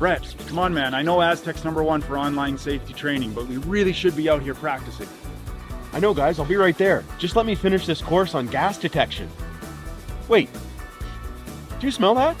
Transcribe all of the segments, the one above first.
Brett, come on, man. I know Aztec's #1 for online safety training, but we really should be out here practicing. I know, guys. I'll be right there. Just let me finish this course on gas detection. Wait. Do you smell that?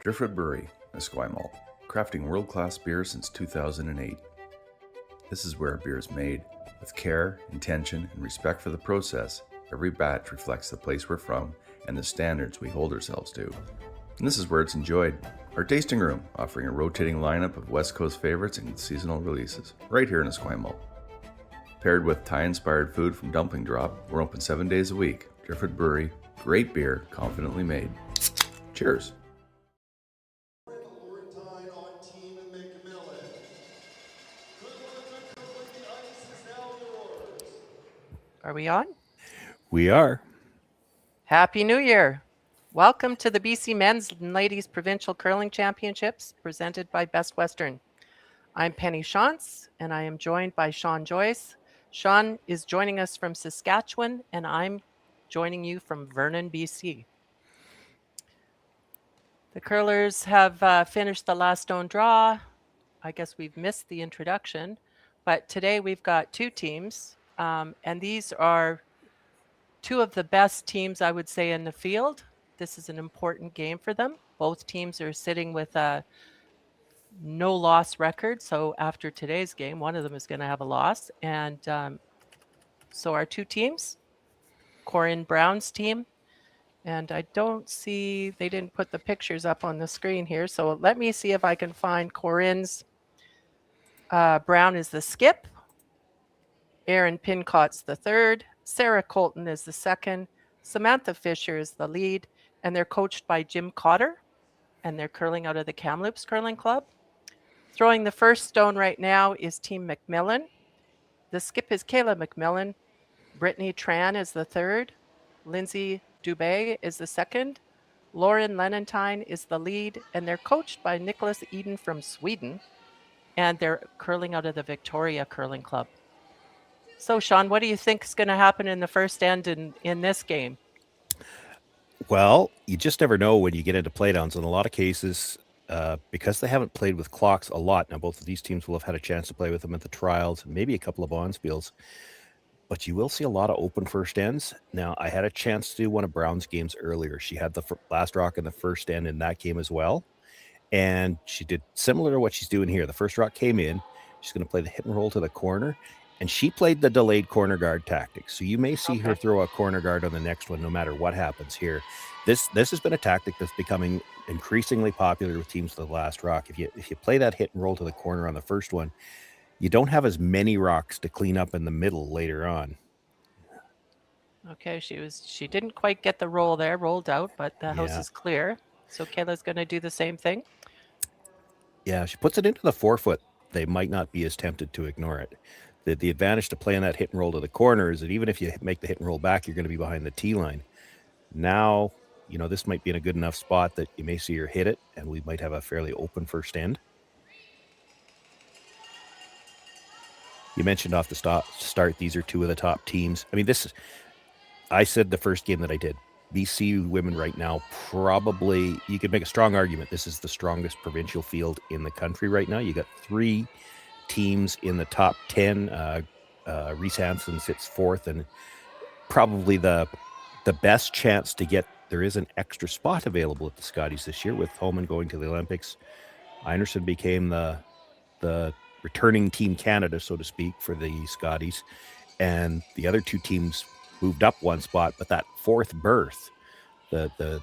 Driftwood Brewery, Esquimalt, crafting world-class beer since 2008. This is where beer is made. With care, intention, and respect for the process, every batch reflects the place we're from and the standards we hold ourselves to. And this is where it's enjoyed. Our tasting room, offering a rotating lineup of West Coast favorites and seasonal releases, right here in Esquimalt. Paired with Thai-inspired food from Dumpling Drop, we're open 7 days a week. Driftwood Brewery, great beer, confidently made. Cheers. Are we on? We are. Happy New Year. Welcome to the BC Men's and Ladies Provincial Curling Championships presented by Best Western. I'm Penny Shantz and I am joined by Sean Joyce. Sean is joining us from Saskatchewan and I'm joining you from Vernon, BC. The curlers have finished the last stone draw. I guess we've missed the introduction, but today we've got two teams. And these are two of the best teams, I would say, in the field. This is an important game for them. Both teams are sitting with a no-loss record. So after today's game, one of them is going to have a loss. And so our two teams, Corryn Brown's team, and I don't see, they didn't put the pictures up on the screen here. So let me see if I can find Corryn's. Brown is the skip. Aaron Pincott's the third, Sarah Colton is the second, Samantha Fisher is the lead, and they're coached by Jim Cotter, and they're curling out of the Kamloops Curling Club. Throwing the first stone right now is Team MacMillan. The skip is Kayla MacMillan. Brittany Tran is the third. Lindsay Dubé is the second. Lauren Lenentine is the lead, and they're coached by Nicholas Eden from Sweden, and they're curling out of the Victoria Curling Club. So, Sean, what do you think is going to happen in the first end in this game? Well, you just never know when you get into playdowns. In a lot of cases, because they haven't played with clocks a lot, now both of these teams will have had a chance to play with them at the trials, maybe a couple of bonspiels, but you will see a lot of open first ends. Now, I had a chance to do one of Brown's games earlier. She had the last rock in the first end in that game as well, and she did similar to what she's doing here. The first rock came in. She's going to play the hit and roll to the corner. And she played the delayed corner guard tactic. So you may see her throw a corner guard on the next one, no matter what happens here. This has been a tactic that's becoming increasingly popular with teams with the last rock. If you play that hit and roll to the corner on the first one, you don't have as many rocks to clean up in the middle later on. Okay, she didn't quite get the roll there, rolled out, but the house is clear. So Kayla's going to do the same thing. Yeah, she puts it into the forefoot. They might not be as tempted to ignore it. The advantage to playing that hit and roll to the corner is that even if you make the hit and roll back, you're going to be behind the tee line. Now, this might be in a good enough spot that you may see her hit it, and we might have a fairly open first end. You mentioned off the start, these are two of the top teams. I mean, I said the first game that I did, BC women right now, probably, you could make a strong argument, this is the strongest provincial field in the country right now. You got three teams in the top 10. Reese Hansen sits fourth, and probably the best chance to get, there is an extra spot available at the Scotties this year with Homan going to the Olympics. Einerson became the returning Team Canada, so to speak, for the Scotties, and the other two teams moved up one spot, but that fourth berth, the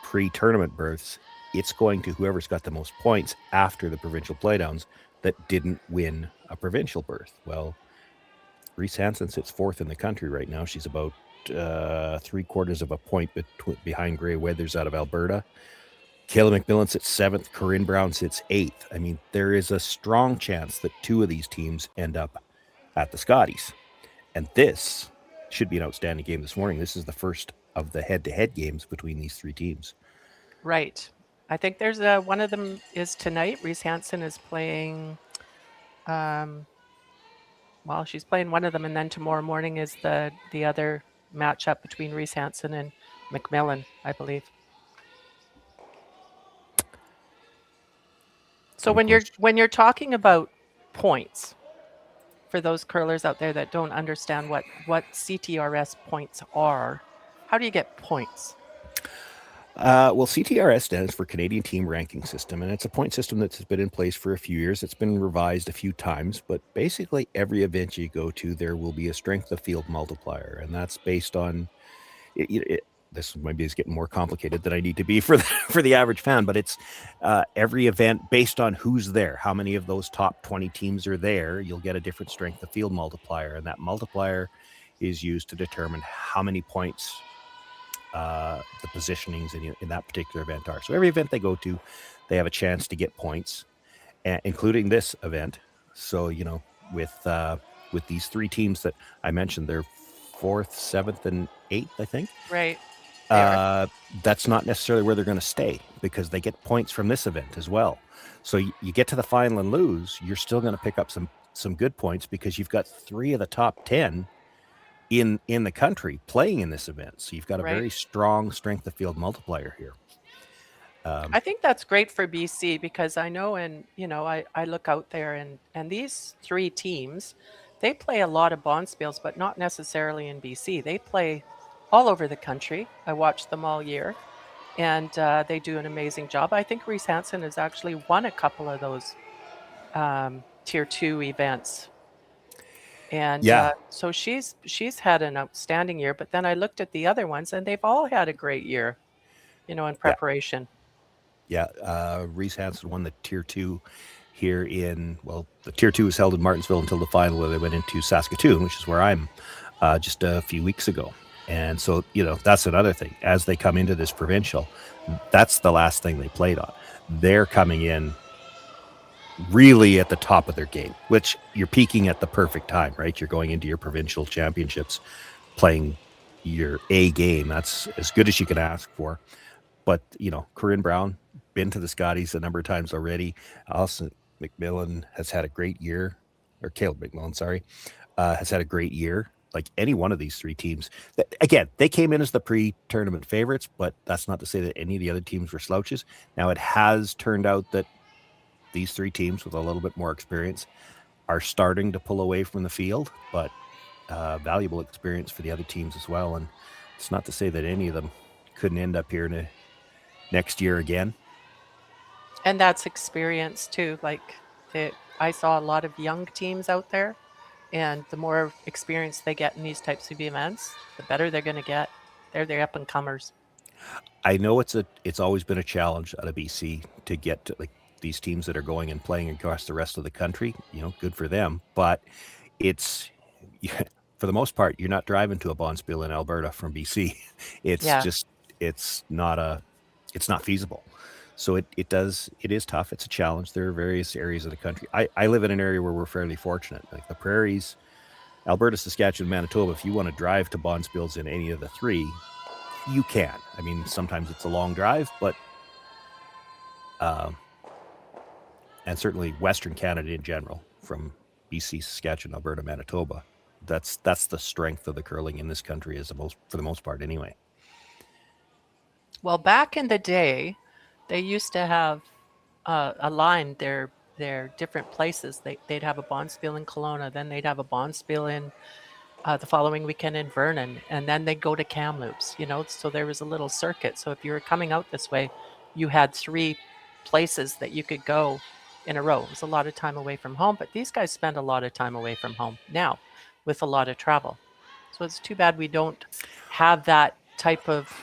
pre-tournament berths, it's going to whoever's got the most points after the provincial playdowns that didn't win a provincial berth. Well, Reese Hansen sits fourth in the country right now. She's about 3/4 of a point behind Grey Weathers out of Alberta. Kayla MacMillan sits 7th. Corryn Brown sits 8th. I mean, there is a strong chance that 2 of these teams end up at the Scotties. And this should be an outstanding game this morning. This is the first of the head-to-head games between these 3 teams. Right. I think there's one of them is tonight. Reese Hansen is playing, she's playing one of them, and then tomorrow morning is the other matchup between Reese Hansen and MacMillan, I believe. So when you're talking about points, for those curlers out there that don't understand what CTRS points are, how do you get points? Well, CTRS stands for Canadian Team Ranking System, and it's a point system that's been in place for a few years. It's been revised a few times, but basically every event you go to, there will be a strength of field multiplier, and that's based on this maybe is getting more complicated than I need to be for the average fan, but it's every event based on who's there. How many of those top 20 teams are there? You'll get a different strength of field multiplier, and that multiplier is used to determine how many points the positionings in that particular event are. So every event they go to, they have a chance to get points, including this event. So with these 3 teams that I mentioned, they're 4th, 7th, and 8th, I think. Right. That's not necessarily where they're going to stay, because they get points from this event as well. So you get to the final and lose, you're still going to pick up some good points, because you've got 3 of the top 10 in the country playing in this event. So you've got a very strong strength of field multiplier here. I think that's great for BC, because I know, and I look out there and these 3 teams, they play a lot of bonspiels, but not necessarily in BC. They play all over the country. I watch them all year, and they do an amazing job. I think Reese Hansen has actually won a couple of those Tier 2 events. And so she's had an outstanding year. But then I looked at the other ones, and they've all had a great year, in preparation. Yeah, Reese Hansen won the Tier 2 here the Tier 2 was held in Martinsville until the final, where they went into Saskatoon, which is where I'm just a few weeks ago. And so, that's another thing. As they come into this provincial, that's the last thing they played on. They're coming in really at the top of their game, which you're peaking at the perfect time, right? You're going into your provincial championships playing your A game. That's as good as you can ask for. But, Corryn Brown, been to the Scotties a number of times already. Alison MacMillan has had a great year, or Kayla MacMillan, sorry, has had a great year. Like any one of these 3 teams. Again, they came in as the pre-tournament favorites, but that's not to say that any of the other teams were slouches. Now, it has turned out that these 3 teams with a little bit more experience are starting to pull away from the field, but valuable experience for the other teams as well. And it's not to say that any of them couldn't end up here next year again. And that's experience too. I saw a lot of young teams out there, and the more experience they get in these types of events, the better they're going to get. They're the up and comers. I know it's always been a challenge out of BC to get to these teams that are going and playing across the rest of the country. Good for them, but it's for the most part, you're not driving to a bonspiel in Alberta from BC. It's not feasible. So it is tough. It's a challenge. There are various areas of the country. I live in an area where we're fairly fortunate. Like the prairies, Alberta, Saskatchewan, Manitoba, if you want to drive to bonspiels in any of the 3, you can. I mean, sometimes it's a long drive, but and certainly Western Canada in general, from BC, Saskatchewan, Alberta, Manitoba, that's the strength of the curling in this country, for the most part anyway. Well, back in the day, they used to have aligned their different places. They'd have a bonspiel in Kelowna, then they'd have a bonspiel in the following weekend in Vernon, and then they'd go to Kamloops. So there was a little circuit. So if you were coming out this way, you had 3 places that you could go in a row. It was a lot of time away from home, but these guys spend a lot of time away from home now with a lot of travel. So it's too bad we don't have that type of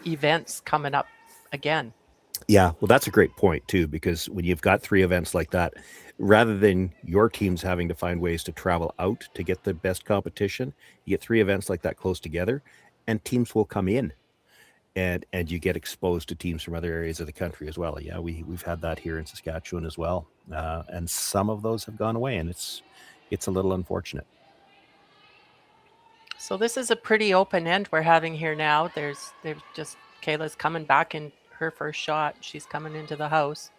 events coming up again. Yeah, well, that's a great point too, because when you've got 3 events like that, rather than your teams having to find ways to travel out to get the best competition, you get 3 events like that close together, and teams will come in, and you get exposed to teams from other areas of the country as well. Yeah, we've had that here in Saskatchewan as well, and some of those have gone away, and it's a little unfortunate. So this is a pretty open end we're having here now. There's just Kayla's coming back in her first shot. She's coming into the house.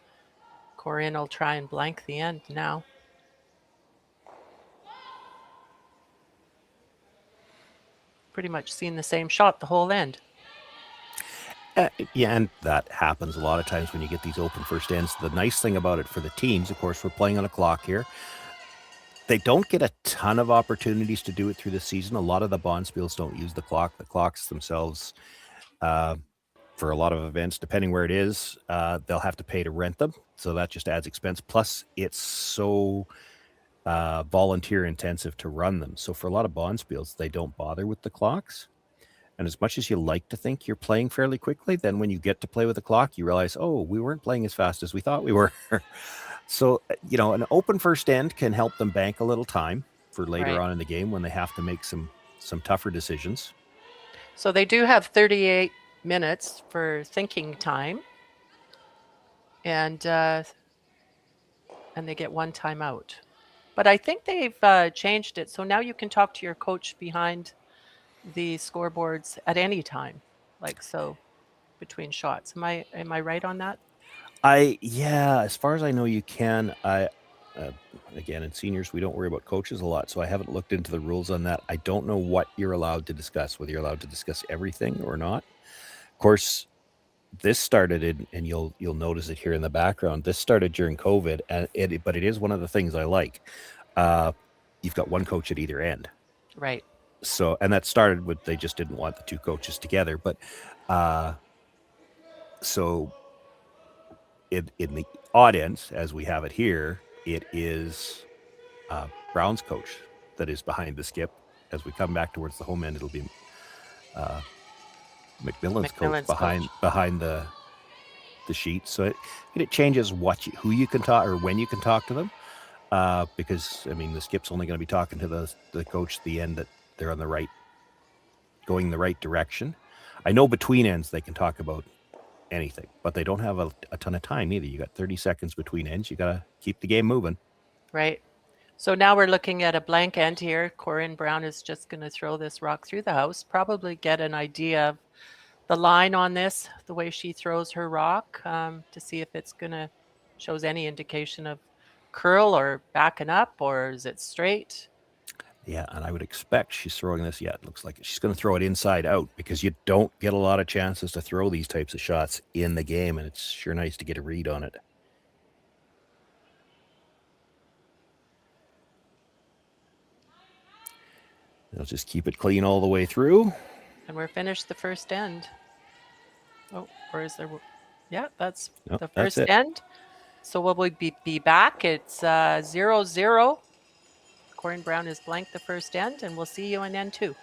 Corryn will try and blank the end now. Pretty much seen the same shot the whole end. Yeah, and that happens a lot of times when you get these open first ends. The nice thing about it for the teams, of course, we're playing on a clock here. They don't get a ton of opportunities to do it through the season. A lot of the bonspiels don't use the clock. The clocks themselves, for a lot of events, depending where it is, they'll have to pay to rent them. So that just adds expense. Plus, it's so volunteer intensive to run them. So for a lot of bonspiels, they don't bother with the clocks. And as much as you like to think you're playing fairly quickly, then when you get to play with the clock, you realize, oh, we weren't playing as fast as we thought we were. So, an open first end can help them bank a little time for later on in the game when they have to make some tougher decisions. So they do have 38 minutes for thinking time, and they get one timeout. But I think they've changed it, so now you can talk to your coach behind the scoreboards at any time, like so between shots. Am I right on that? As far as I know, you can. Again, in seniors, we don't worry about coaches a lot, so I haven't looked into the rules on that. I don't know what you're allowed to discuss, whether you're allowed to discuss everything or not. Of course, this started and you'll notice it here in the background. This started during COVID, but it is one of the things I like. You've got one coach at either end, right? So, and that started with they just didn't want the two coaches together, but so. In the odd ends, as we have it here, it is Brown's coach that is behind the skip. As we come back towards the home end, it'll be MacMillan's coach behind the sheet. So it changes who you can talk or when you can talk to them, because the skip's only going to be talking to the coach at the end that they're on going the right direction. I know between ends they can talk about anything, but they don't have a ton of time either. You got 30 seconds between ends. You got to keep the game moving. Right. So now we're looking at a blank end here. Corryn Brown is just going to throw this rock through the house, probably get an idea of the line on this, the way she throws her rock, to see if it's going to shows any indication of curl or backing up, or is it straight? Yeah, and I would expect she's throwing this. Yeah, it looks like she's going to throw it inside out, because you don't get a lot of chances to throw these types of shots in the game, and it's sure nice to get a read on it. They'll just keep it clean all the way through. And we're finished the first end. Oh, or is there? Yeah, that's the that's first end. So will we be back? It's 0-0. Corryn Brown is blank the first end, and we'll see you in end 2.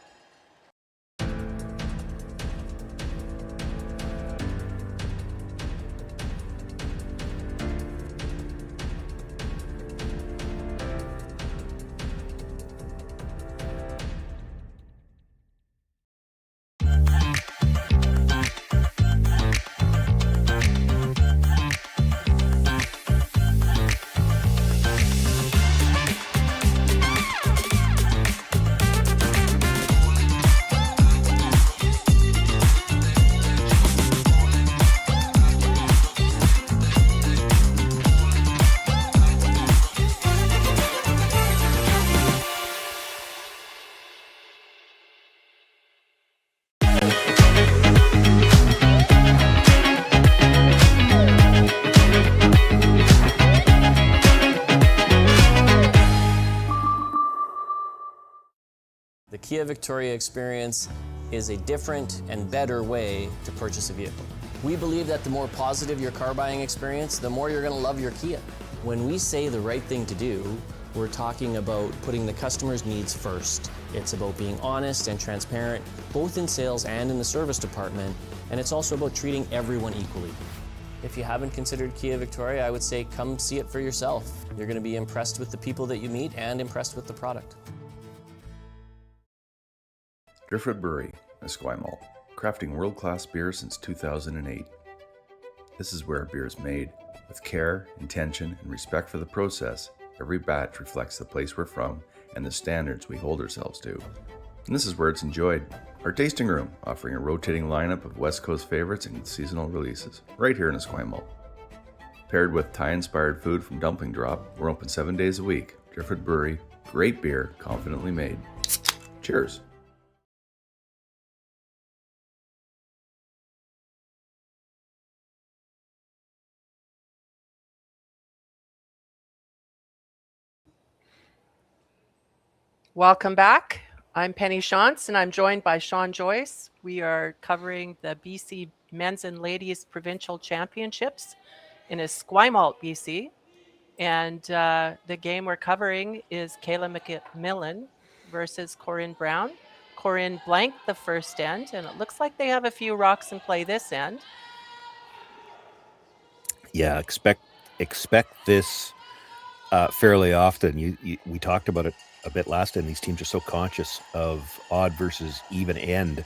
The Kia Victoria experience is a different and better way to purchase a vehicle. We believe that the more positive your car buying experience, the more you're going to love your Kia. When we say the right thing to do, we're talking about putting the customer's needs first. It's about being honest and transparent, both in sales and in the service department, and it's also about treating everyone equally. If you haven't considered Kia Victoria, I would say come see it for yourself. You're going to be impressed with the people that you meet and impressed with the product. Driftwood Brewery, Esquimalt, crafting world-class beer since 2008. This is where beer is made. With care, intention, and respect for the process, every batch reflects the place we're from and the standards we hold ourselves to. And this is where it's enjoyed. Our tasting room, offering a rotating lineup of West Coast favorites and seasonal releases, right here in Esquimalt. Paired with Thai-inspired food from Dumpling Drop, we're open 7 days a week. Driftwood Brewery, great beer, confidently made. Cheers. Welcome back. I'm Penny Shantz, and I'm joined by Sean Joyce. We are covering the BC Men's and Ladies Provincial Championships in Esquimalt, BC. And the game we're covering is Kayla MacMillan versus Corryn Brown. Corryn blanked the first end, and it looks like they have a few rocks in play this end. Yeah, expect this fairly often. We talked about it a bit last time. These teams are so conscious of odd versus even end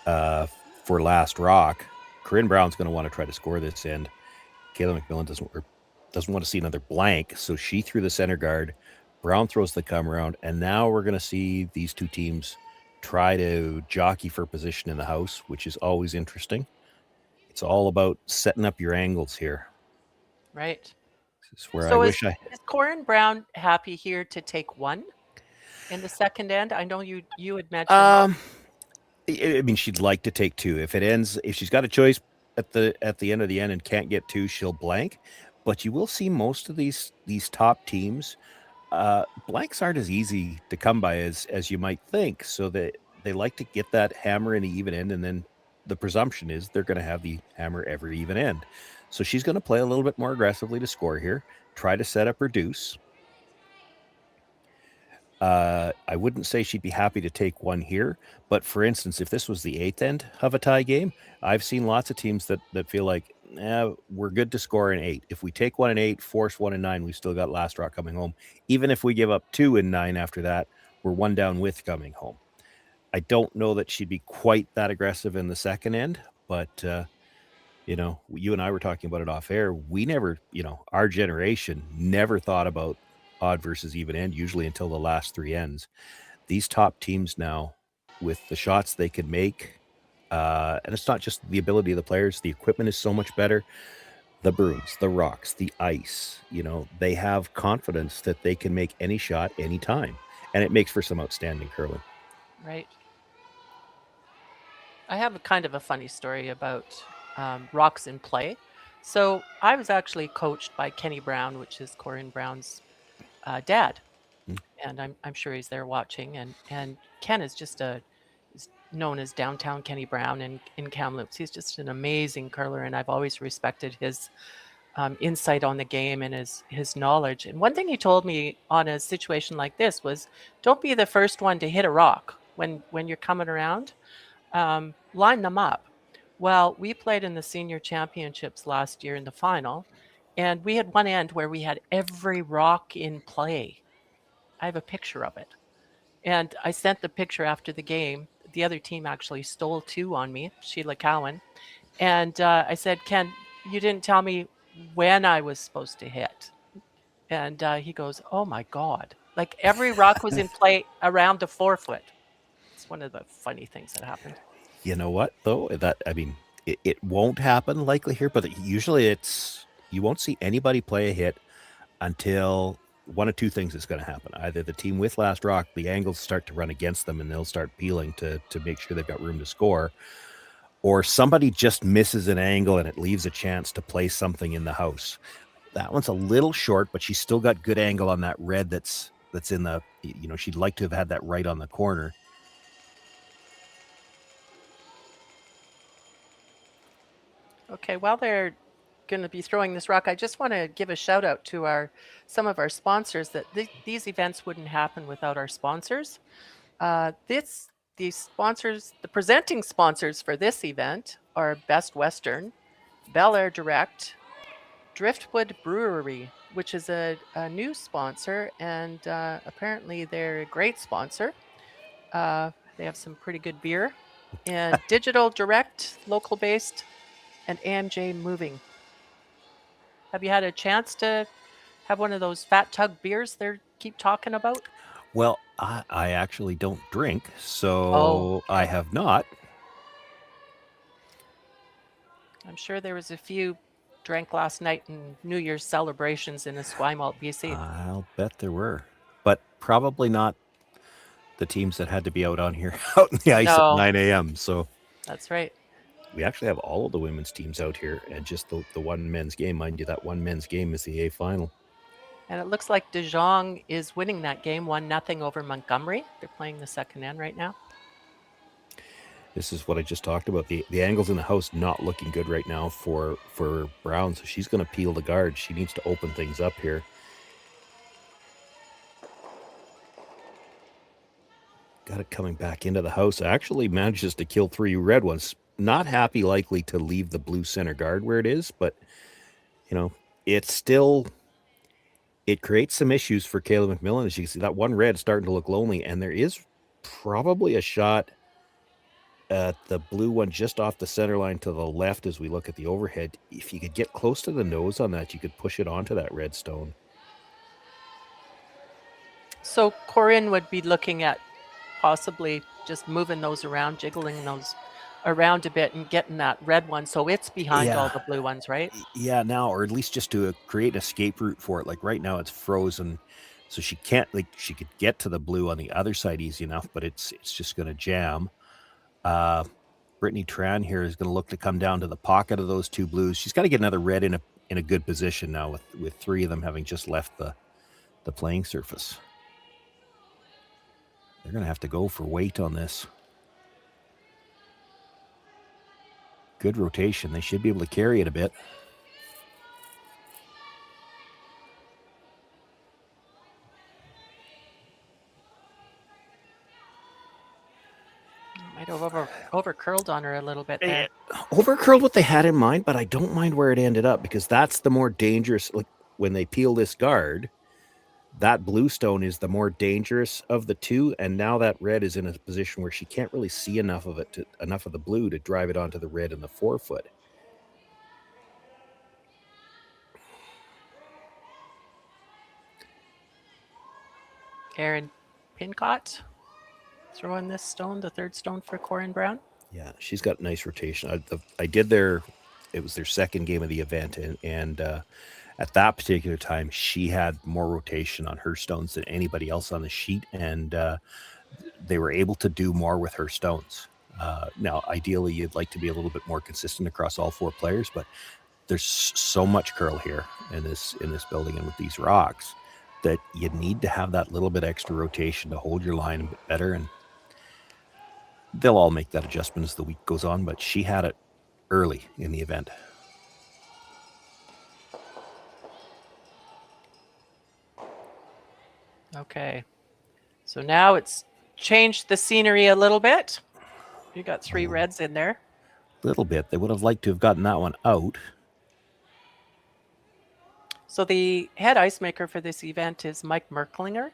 for last rock. Corryn Brown's going to want to try to score this end. Kayla MacMillan doesn't want to see another blank, so she threw the center guard. Brown throws the come around, and now we're going to see these two teams try to jockey for position in the house, which is always interesting. It's all about setting up your angles here. Right. This is where So I is wish Corryn Brown happy here to take one in the second end? I know you had mentioned. I mean, she'd like to take two. If she's got a choice at the end of the end and can't get two, she'll blank. But you will see most of these top teams, blanks aren't as easy to come by as you might think. So that they like to get that hammer in the even end, and then the presumption is they're going to have the hammer every even end. So she's going to play a little bit more aggressively to score here, try to set up her deuce. I wouldn't say she'd be happy to take one here, but for instance, if this was the eighth end of a tie game, I've seen lots of teams that feel like, we're good to score an 8. If we take one in 8, force one in 9, we've still got last rock coming home. Even if we give up 2 in 9 after that, we're one down with coming home. I don't know that she'd be quite that aggressive in the second end, but you and I were talking about it off air. We never, our generation never thought about odd versus even end, usually until the last 3 ends. These top teams now, with the shots they can make, and it's not just the ability of the players, the equipment is so much better. The brooms, the rocks, the ice, they have confidence that they can make any shot anytime, and it makes for some outstanding curling. Right. I have a kind of a funny story about rocks in play. So I was actually coached by Kenny Brown, which is Corryn Brown's dad, and I'm sure he's there watching. And Ken is just is known as Downtown Kenny Brown in Kamloops. He's just an amazing curler, and I've always respected his insight on the game and his knowledge. And one thing he told me on a situation like this was, don't be the first one to hit a rock when you're coming around. Line them up. Well, we played in the senior championships last year in the final, and we had one end where we had every rock in play. I have a picture of it. And I sent the picture after the game. The other team actually stole 2 on me, Sheila Cowan. And I said, Ken, you didn't tell me when I was supposed to hit. And he goes, oh my God. Like every rock was in play around the 4-foot. It's one of the funny things that happened. You know what, though? It won't happen likely here, but usually you won't see anybody play a hit until one of 2 things is going to happen. Either the team with last rock, the angles start to run against them and they'll start peeling to make sure they've got room to score, or somebody just misses an angle and it leaves a chance to play something in the house. That one's a little short, but she's still got good angle on that red that's in the, she'd like to have had that right on the corner. Okay, while they're going to be throwing this rock, I just want to give a shout out to some of our sponsors. That these events wouldn't happen without our sponsors. These sponsors, the presenting sponsors for this event are Best Western, Bel Air Direct, Driftwood Brewery, which is a new sponsor, and apparently they're a great sponsor. They have some pretty good beer. and Digital Direct, local based, and AMJ Moving. Have you had a chance to have one of those Fat Tug beers they keep talking about? Well, I actually don't drink, so Oh, I okay. have not. I'm sure there was a few drank last night in New Year's celebrations in Esquimalt, BC. I'll bet there were, but probably not the teams that had to be out on here, out in the ice at No, 9 a.m. So that's right. we actually have all of the women's teams out here, and just the one men's game. Mind you, that one men's game is the A final. And it looks like De Jong is winning that game 1-0 over Montgomery. They're playing the second end right now. This is what I just talked about. The angles in the house not looking good right now for Brown, so she's going to peel the guard. She needs to open things up here. Got it coming back into the house. Actually manages to kill 3 red ones. Not happy likely to leave the blue center guard where it is, but it's still, it creates some issues for Kayla MacMillan. As you can see, that one red starting to look lonely, and there is probably a shot at the blue one just off the center line to the left as we look at the overhead. If you could get close to the nose on that, you could push it onto that red stone. So Corryn would be looking at possibly just moving those around, jiggling those around a bit and getting that red one so it's behind all the blue ones, right? Yeah, now, or at least just to create an escape route for it. Like right now it's frozen, so she can't, she could get to the blue on the other side easy enough, but it's just going to jam. Brittany Tran here is going to look to come down to the pocket of those 2 blues. She's got to get another red in a good position now with 3 of them having just left the playing surface. They're going to have to go for weight on this. Good rotation. They should be able to carry it a bit. Might have over curled on her a little bit there. Over curled what they had in mind, but I don't mind where it ended up, because that's the more dangerous. Like when they peel this guard, that blue stone is the more dangerous of the 2, and now that red is in a position where she can't really see enough of it, enough of the blue to drive it onto the red in the 4-foot. Erin Pincott throwing this stone, the 3rd stone for Corryn Brown. Yeah, she's got nice rotation. I did it was their second game of the event, and at that particular time, she had more rotation on her stones than anybody else on the sheet, and they were able to do more with her stones. Now, ideally, you'd like to be a little bit more consistent across all 4 players, but there's so much curl here in this building and with these rocks that you need to have that little bit extra rotation to hold your line a bit better, and they'll all make that adjustment as the week goes on, but she had it early in the event. Okay. So now it's changed the scenery a little bit. You got 3 reds in there. Little bit. They would have liked to have gotten that one out. So the head ice maker for this event is Mike Merklinger,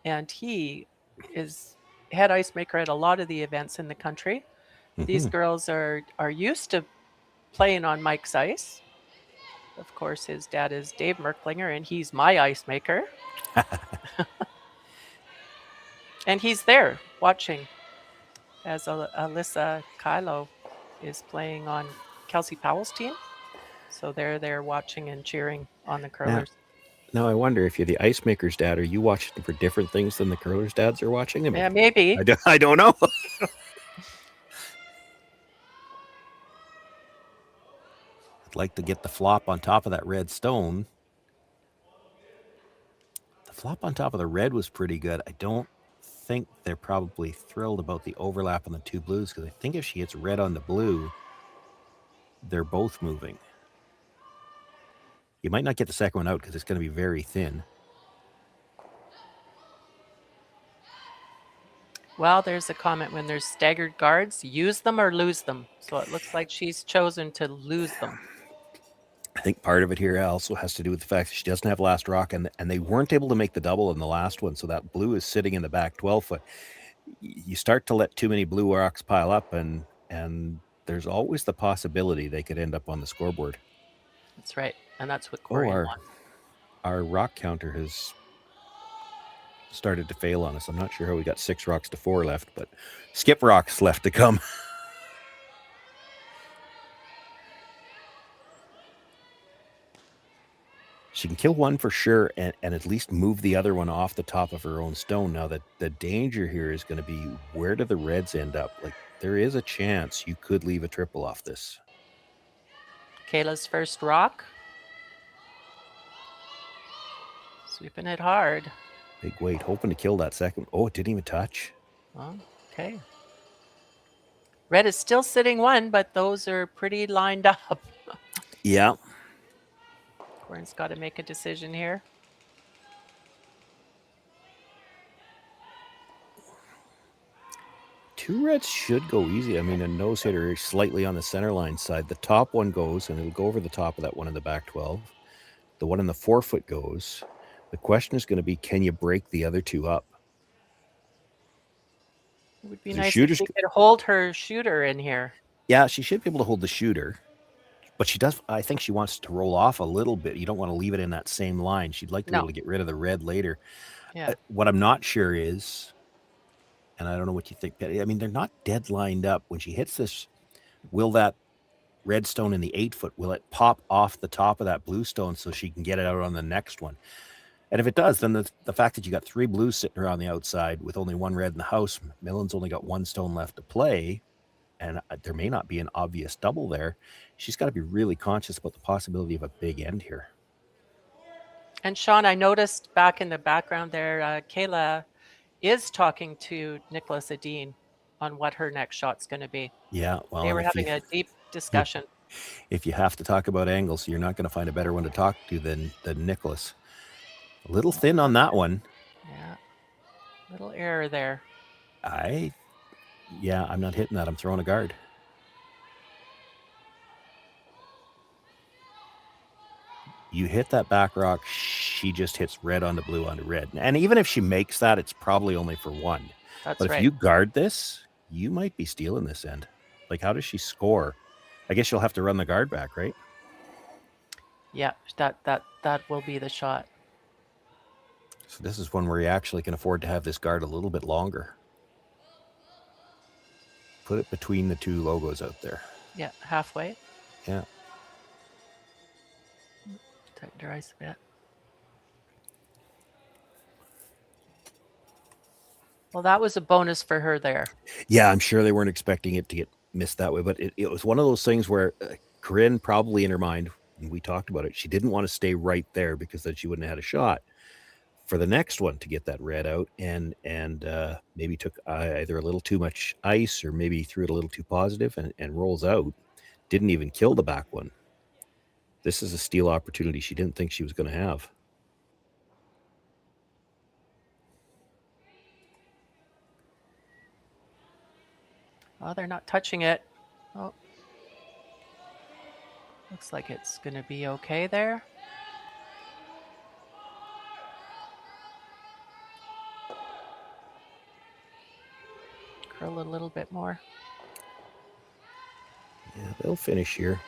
and he is head ice maker at a lot of the events in the country. These girls are used to playing on Mike's ice. Of course, his dad is Dave Merklinger, and he's my ice maker. And he's there watching as Alyssa Kylo is playing on Kelsey Powell's team. So they're there watching and cheering on the curlers. Now I wonder, if you're the ice maker's dad, are you watching for different things than the curlers' dads are watching? Yeah, maybe. I don't know. I'd like to get the flop on top of that red stone. The flop on top of the red was pretty good. I don't think they're probably thrilled about the overlap on the 2 blues, because I think if she hits red on the blue, they're both moving. You might not get the second one out because it's going to be very thin. Well, there's a comment: when there's staggered guards, use them or lose them. So it looks like she's chosen to lose them. I think part of it here also has to do with the fact that she doesn't have last rock, and they weren't able to make the double in the last one, so that blue is sitting in the back 12-foot. you start to let too many blue rocks pile up, and there's always the possibility they could end up on the scoreboard. That's right. And that's what Oh, Corryn wants. our rock counter has started to fail on us. I'm not sure how we got 6 rocks to 4 left, but skip rocks left to come. She can kill one for sure, and at least move the other one off the top of her own stone. Now, the danger here is going to be, where do the reds end up? Like, there is a chance you could leave a triple off this. Kayla's first rock. Sweeping it hard. Big weight, hoping to kill that second. Oh, it didn't even touch. Oh, okay. Red is still sitting 1, but those are pretty lined up. Yeah. Corryn's got to make a decision here. Two reds should go easy. I mean, a nose hitter is slightly on the center line side. The top one goes, and it'll go over the top of that one in the back 12. The one in the 4-foot goes. The question is going to be, can you break the other 2 up? It would be The nice if shooter's she could hold her shooter in here. Yeah, she should be able to hold the shooter. But she does, I think she wants to roll off a little bit. You don't want to leave it in that same line. She'd like to be able to get rid of the red later. Yeah. What I'm not sure is, and I don't know what you think, Patty, I mean, they're not dead lined up. When she hits this, will that red stone in the 8-foot, will it pop off the top of that blue stone so she can get it out on the next one? And if it does, then the fact that you got 3 blues sitting around the outside with only 1 red in the house, Millen's only got 1 stone left to play, and there may not be an obvious double there. She's got to be really conscious about the possibility of a big end here. And Sean, I noticed back in the background there, Kayla is talking to Nicholas Adine on what her next shot's going to be. Yeah, well, they were having a deep discussion. If you have to talk about angles, you're not going to find a better one to talk to than Nicholas. A little thin on that one. Yeah, little error there. I'm not hitting that. I'm throwing a guard. You hit that back rock, she just hits red onto blue onto red. And even if she makes that, it's probably only for 1. That's right. But if you guard this, you might be stealing this end. Like, how does she score? I guess you'll have to run the guard back, right? Yeah, that will be the shot. So this is one where you actually can afford to have this guard a little bit longer. Put it between the 2 logos out there. Yeah, halfway. Yeah. Tighten your eyes a bit. Well, that was a bonus for her there. Yeah, I'm sure they weren't expecting it to get missed that way, but it was one of those things where Corryn probably in her mind, and we talked about it, she didn't want to stay right there because then she wouldn't have had a shot for the next one to get that red out, and maybe took either a little too much ice or maybe threw it a little too positive and rolls out. Didn't even kill the back one. This is a steal opportunity she didn't think she was going to have. Oh, they're not touching it. Oh. Looks like it's going to be okay there. Curl a little bit more. Yeah, they'll finish here.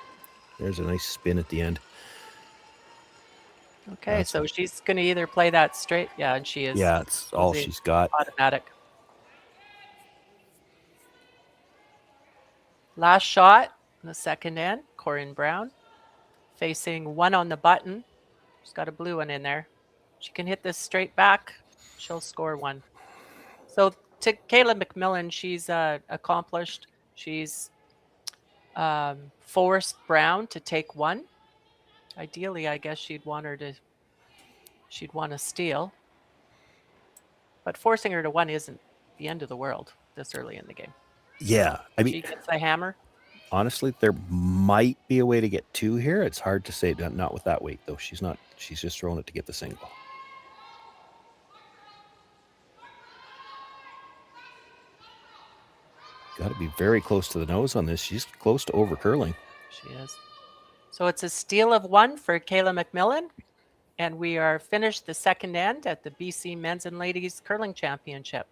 There's a nice spin at the end. Okay, so she's going to either play that straight. Yeah, and she is. Yeah, it's all she's got. Automatic. Last shot, the second end, Corryn Brown, facing 1 on the button. She's got a blue one in there. She can hit this straight back. She'll score 1. So to Kayla MacMillan, she's accomplished. She's forced Brown to take 1. Ideally, I guess she'd want to steal. But forcing her to 1 isn't the end of the world this early in the game. Yeah, I mean, she gets the hammer. Honestly, there might be a way to get 2 here. It's hard to say, not with that weight though. She's just throwing it to get the single. Got to be very close to the nose on this. She's close to over curling. She is. So it's a steal of 1 for Kayla MacMillan, and we are finished the second end at the BC Men's and Ladies Curling Championship.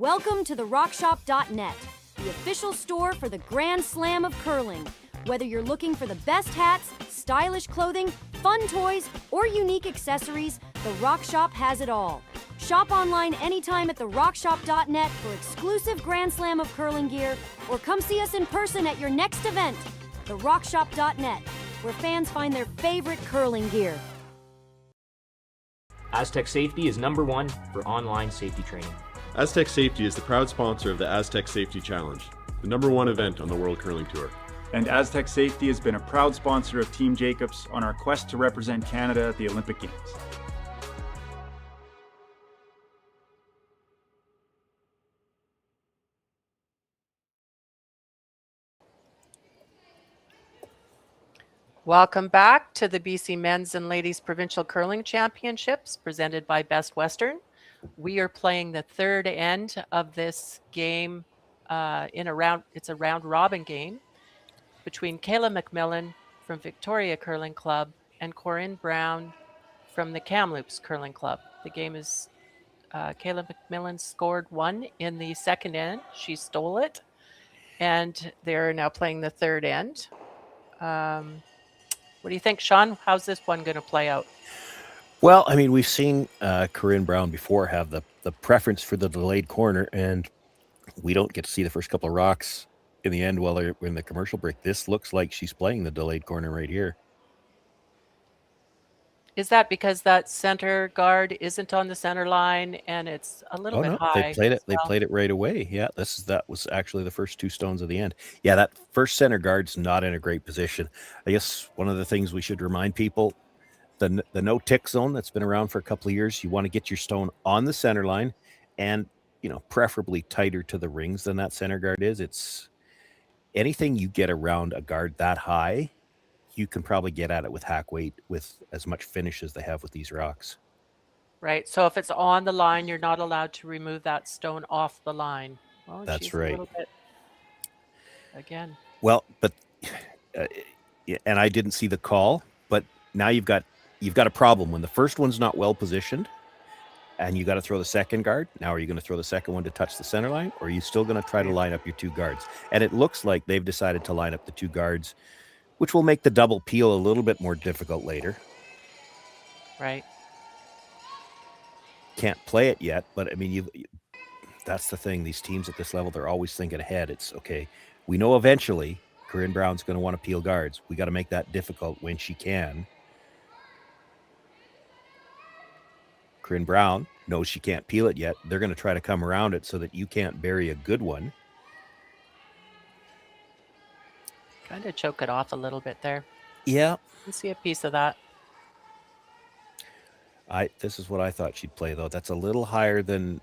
Welcome to the rockshop.net, the official store for the Grand Slam of curling. Whether you're looking for the best hats, stylish clothing, fun toys, or unique accessories, the Rock Shop has it all. Shop online anytime at therockshop.net for exclusive Grand Slam of curling gear, or come see us in person at your next event. Therockshop.net, where fans find their favorite curling gear. Aztec Safety is #1 for online safety training. Aztec Safety is the proud sponsor of the Aztec Safety Challenge, the #1 event on the World Curling Tour. And Aztec Safety has been a proud sponsor of Team Jacobs on our quest to represent Canada at the Olympic Games. Welcome back to the BC Men's and Ladies Provincial Curling Championships presented by Best Western. We are playing the third end of this game it's a round robin game between Kayla MacMillan from Victoria Curling Club and Corryn Brown from the Kamloops Curling Club. The game is Kayla MacMillan scored 1 in the second end. She stole it, and they're now playing the third end. What do you think, Sean? How's this one going to play out? Well, I mean, we've seen Corryn Brown before have the preference for the delayed corner, and we don't get to see the first couple of rocks in the end while they're in the commercial break. This looks like she's playing the delayed corner right here. Is that because that center guard isn't on the center line and it's a little bit high? They played it. They played it right away. Yeah, that was actually the first 2 stones of the end. Yeah, that first center guard's not in a great position. I guess one of the things we should remind people, the no tick zone that's been around for a couple of years, you want to get your stone on the center line, and preferably tighter to the rings than that center guard is. It's anything you get around a guard that high, you can probably get at it with hack weight with as much finish as they have with these rocks. Right. So if it's on the line, you're not allowed to remove that stone off the line. Well, That's she's right. A little bit, again. Well, but and I didn't see the call, but now you've got a problem when the first one's not well positioned, and you got to throw the second guard. Now, are you going to throw the second one to touch the center line, or are you still going to try to line up your 2 guards? And it looks like they've decided to line up the 2 guards, which will make the double peel a little bit more difficult later. Right. Can't play it yet, but I mean, that's the thing. These teams at this level, they're always thinking ahead. It's okay. We know eventually Corryn Brown's going to want to peel guards. We got to make that difficult when she can. Corryn Brown knows she can't peel it yet. They're going to try to come around it so that you can't bury a good one. Kind of choke it off a little bit there. Yeah. You can see a piece of that. This is what I thought she'd play, though. That's a little higher than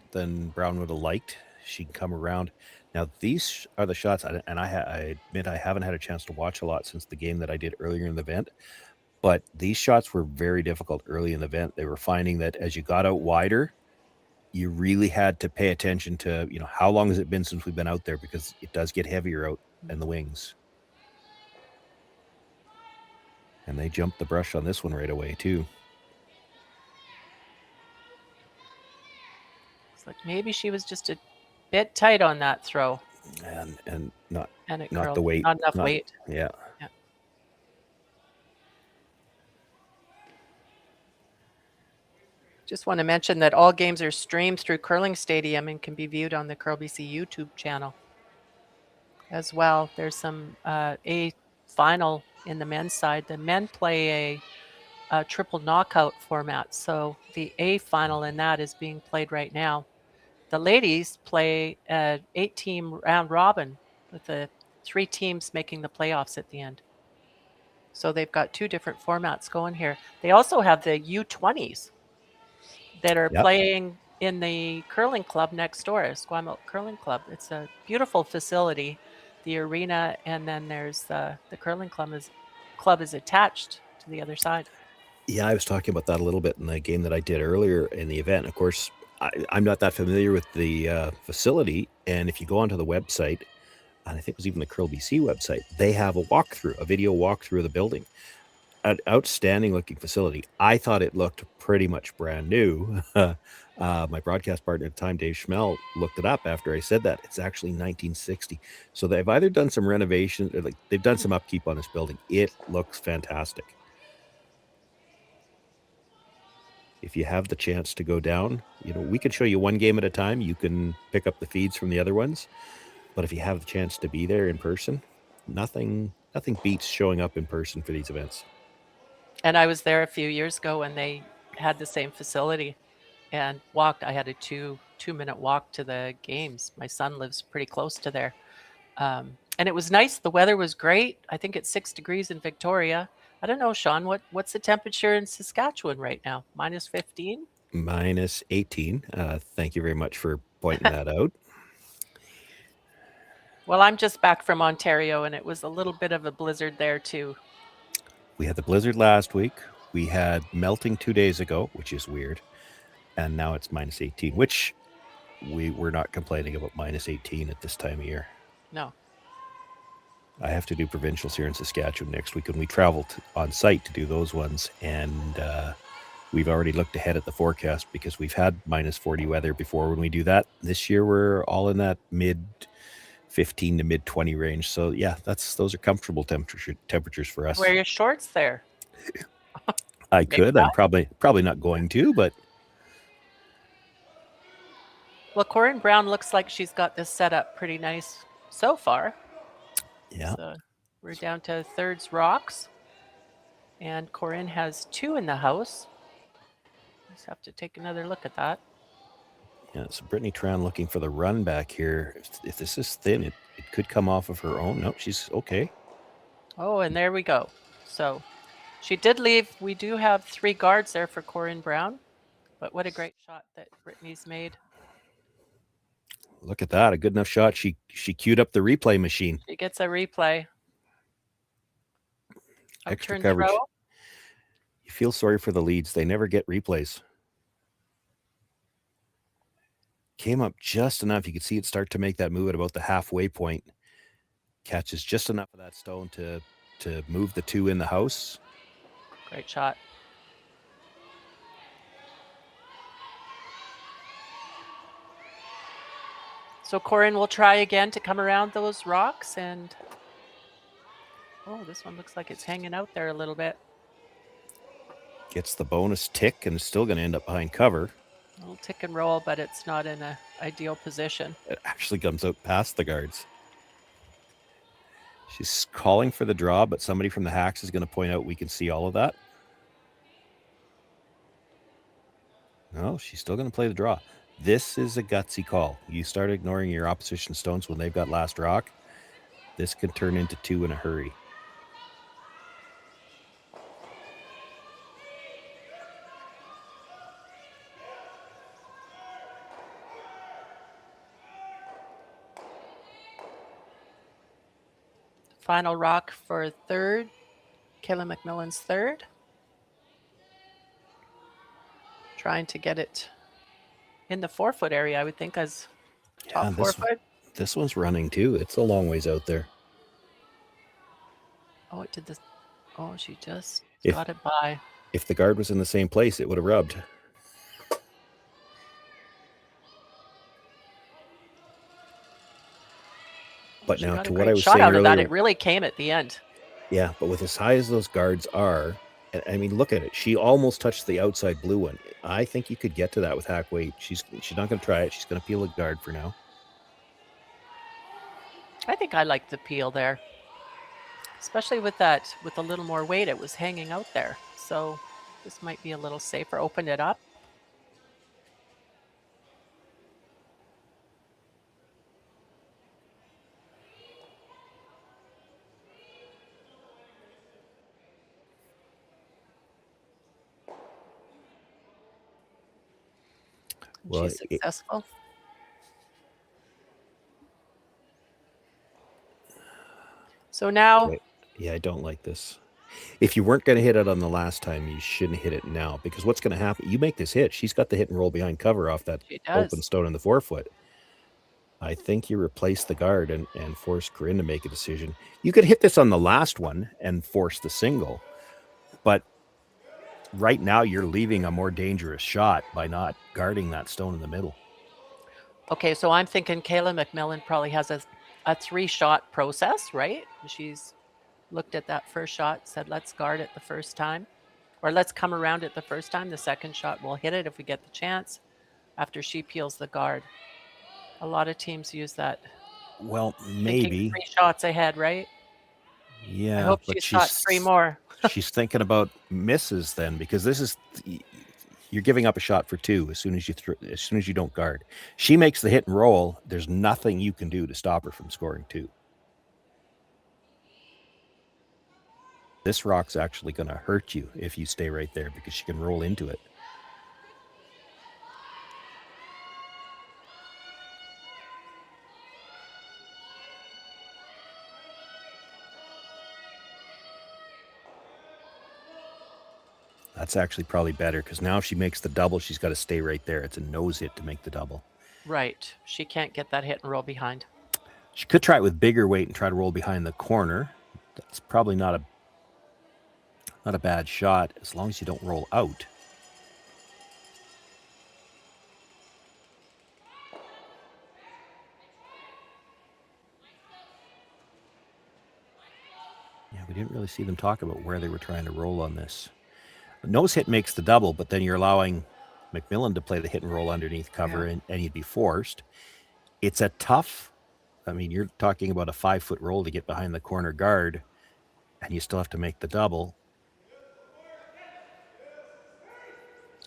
Brown would have liked. She can come around. Now, these are the shots, and I admit I haven't had a chance to watch a lot since the game that I did earlier in the event, but these shots were very difficult early in the event. They were finding that as you got out wider, you really had to pay attention to, how long has it been since we've been out there, because it does get heavier out in the wings. And they jumped the brush on this one right away, too. It's like maybe she was just a bit tight on that throw. And not curled. the weight. Not enough weight. Yeah. Just want to mention that all games are streamed through Curling Stadium and can be viewed on the Curl BC YouTube channel as well. There's some A final in the men's side. The men play a triple knockout format, so the A final in that is being played right now. The ladies play an 8-team round robin with the 3 teams making the playoffs at the end. So they've got 2 different formats going here. They also have the U20s that are playing in the curling club next door, Esquimalt Curling Club. It's a beautiful facility, the arena, and then there's the curling club is attached to the other side. Yeah, I was talking about that a little bit in the game that I did earlier in the event. Of course, I'm not that familiar with the facility, and if you go onto the website, and I think it was even the Curl BC website, they have a video walkthrough of the building. An outstanding looking facility. I thought it looked pretty much brand new. My broadcast partner at the time, Dave Schmel, looked it up after I said that. It's actually 1960. So they've either done some renovations or like they've done some upkeep on this building. It looks fantastic. If you have the chance to go down, we can show you one game at a time. You can pick up the feeds from the other ones. But if you have the chance to be there in person, nothing beats showing up in person for these events. And I was there a few years ago when they had the same facility and walked. I had a two-minute walk to the games. My son lives pretty close to there. And it was nice. The weather was great. I think it's 6 degrees in Victoria. I don't know, Sean, what's the temperature in Saskatchewan right now? Minus 15? Minus 18. Thank you very much for pointing that out. Well, I'm just back from Ontario, and it was a little bit of a blizzard there, too. We had the blizzard last week. We had melting 2 days ago, which is weird. And now it's minus 18, which we're not complaining about minus 18 at this time of year. No. I have to do provincials here in Saskatchewan next week, and we traveled on site to do those ones. And we've already looked ahead at the forecast because we've had minus 40 weather before when we do that. This year, we're all in that mid 15 to mid 20 range. So yeah, those are comfortable temperatures for us. Wear your shorts there. I could. I'm probably not going to, but. Well, Corryn Brown looks like she's got this set up pretty nice so far. Yeah. So we're down to thirds rocks. And Corryn has 2 in the house. Just have to take another look at that. Yeah, so Brittany Tran looking for the run back here. If this is thin, it could come off of her own. No, she's okay. Oh, and there we go. So she did leave. We do have 3 guards there for Corryn Brown. But what a great shot that Brittany's made. Look at that. A good enough shot. She queued up the replay machine. She gets a replay. Extra Upturned coverage. throw. You feel sorry for the leads. They never get replays. Came up just enough. You could see it start to make that move at about the halfway point. Catches just enough of that stone to move the 2 in the house. Great shot. So Corryn will try again to come around those rocks, and oh, this one looks like it's hanging out there a little bit. Gets the bonus tick and is still going to end up behind cover. A little tick and roll, but it's not in an ideal position. It actually comes out past the guards. She's calling for the draw, but somebody from the hacks is going to point out we can see all of that. No, she's still going to play the draw. This is a gutsy call. You start ignoring your opposition stones when they've got last rock. This can turn into 2 in a hurry. Final rock for third. Kayla MacMillan's third. Trying to get it in the 4-foot area, I would think, as top 4-foot. This one's running too. It's a long ways out there. Oh, it did this. Oh, she just got it by. If the guard was in the same place, it would have rubbed. But She now, got to a what I great was shot saying out of that. earlier, It really came at the end. yeah, but with as high as those guards are, I mean, look at it. She almost touched the outside blue one. I think you could get to that with hack weight. She's not going to try it. She's going to peel a guard for now. I think I like the peel there, especially with that, with a little more weight. It was hanging out there, so this might be a little safer. Open it up. Well, She's successful. So now, Yeah, I don't like this. If you weren't going to hit it on the last time, you shouldn't hit it now, because what's going to happen? You make this hit. She's got the hit and roll behind cover off that She does. open stone in the 4-foot. I think you replace the guard and force Corryn to make a decision. You could hit this on the last one and force the single, but right now you're leaving a more dangerous shot by not guarding that stone in the middle. Okay, so I'm thinking Kayla MacMillan probably has a 3-shot process, right? She's looked at that first shot, said, let's guard it the first time, or let's come around it the first time. The second shot, we'll hit it if we get the chance after she peels the guard. A lot of teams use that. Well, Thinking maybe. 3 shots ahead, right? Yeah, I hope but she's got 3 more. she's thinking about misses then, because this is you're giving up a shot for 2 as soon as you don't guard. She makes the hit and roll. There's nothing you can do to stop her from scoring 2. This rock's actually going to hurt you if you stay right there, because she can roll into it. That's actually probably better, because now if she makes the double, she's got to stay right there. It's a nose hit to make the double. Right. She can't get that hit and roll behind. She could try it with bigger weight and try to roll behind the corner. That's probably not a bad shot, as long as you don't roll out. Yeah, we didn't really see them talk about where they were trying to roll on this. The nose hit makes the double, but then you're allowing MacMillan to play the hit and roll underneath cover, and you'd be forced. It's a tough, I mean, you're talking about a 5-foot roll to get behind the corner guard, and you still have to make the double.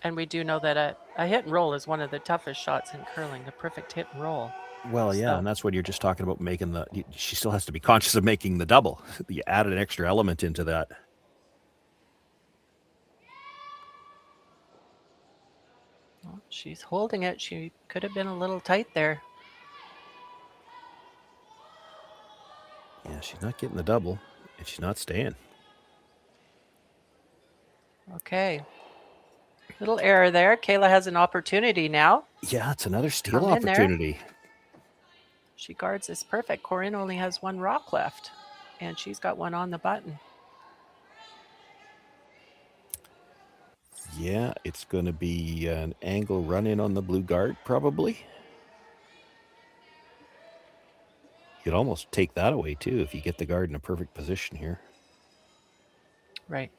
And we do know that a hit and roll is one of the toughest shots in curling, the perfect hit and roll. Well, yeah, and that's when you're just talking about making she still has to be conscious of making the double. You added an extra element into that. Well, she's holding it. She could have been a little tight there. Yeah, she's not getting the double, and she's not staying. Okay. Little error there. Kayla has an opportunity now. Yeah, it's another steal Come in there. opportunity. She guards this perfect. Corryn only has 1 rock left, and she's got 1 on the button. Yeah, it's going to be an angle run in on the blue guard, probably. You could almost take that away, too, if you get the guard in a perfect position here. Right.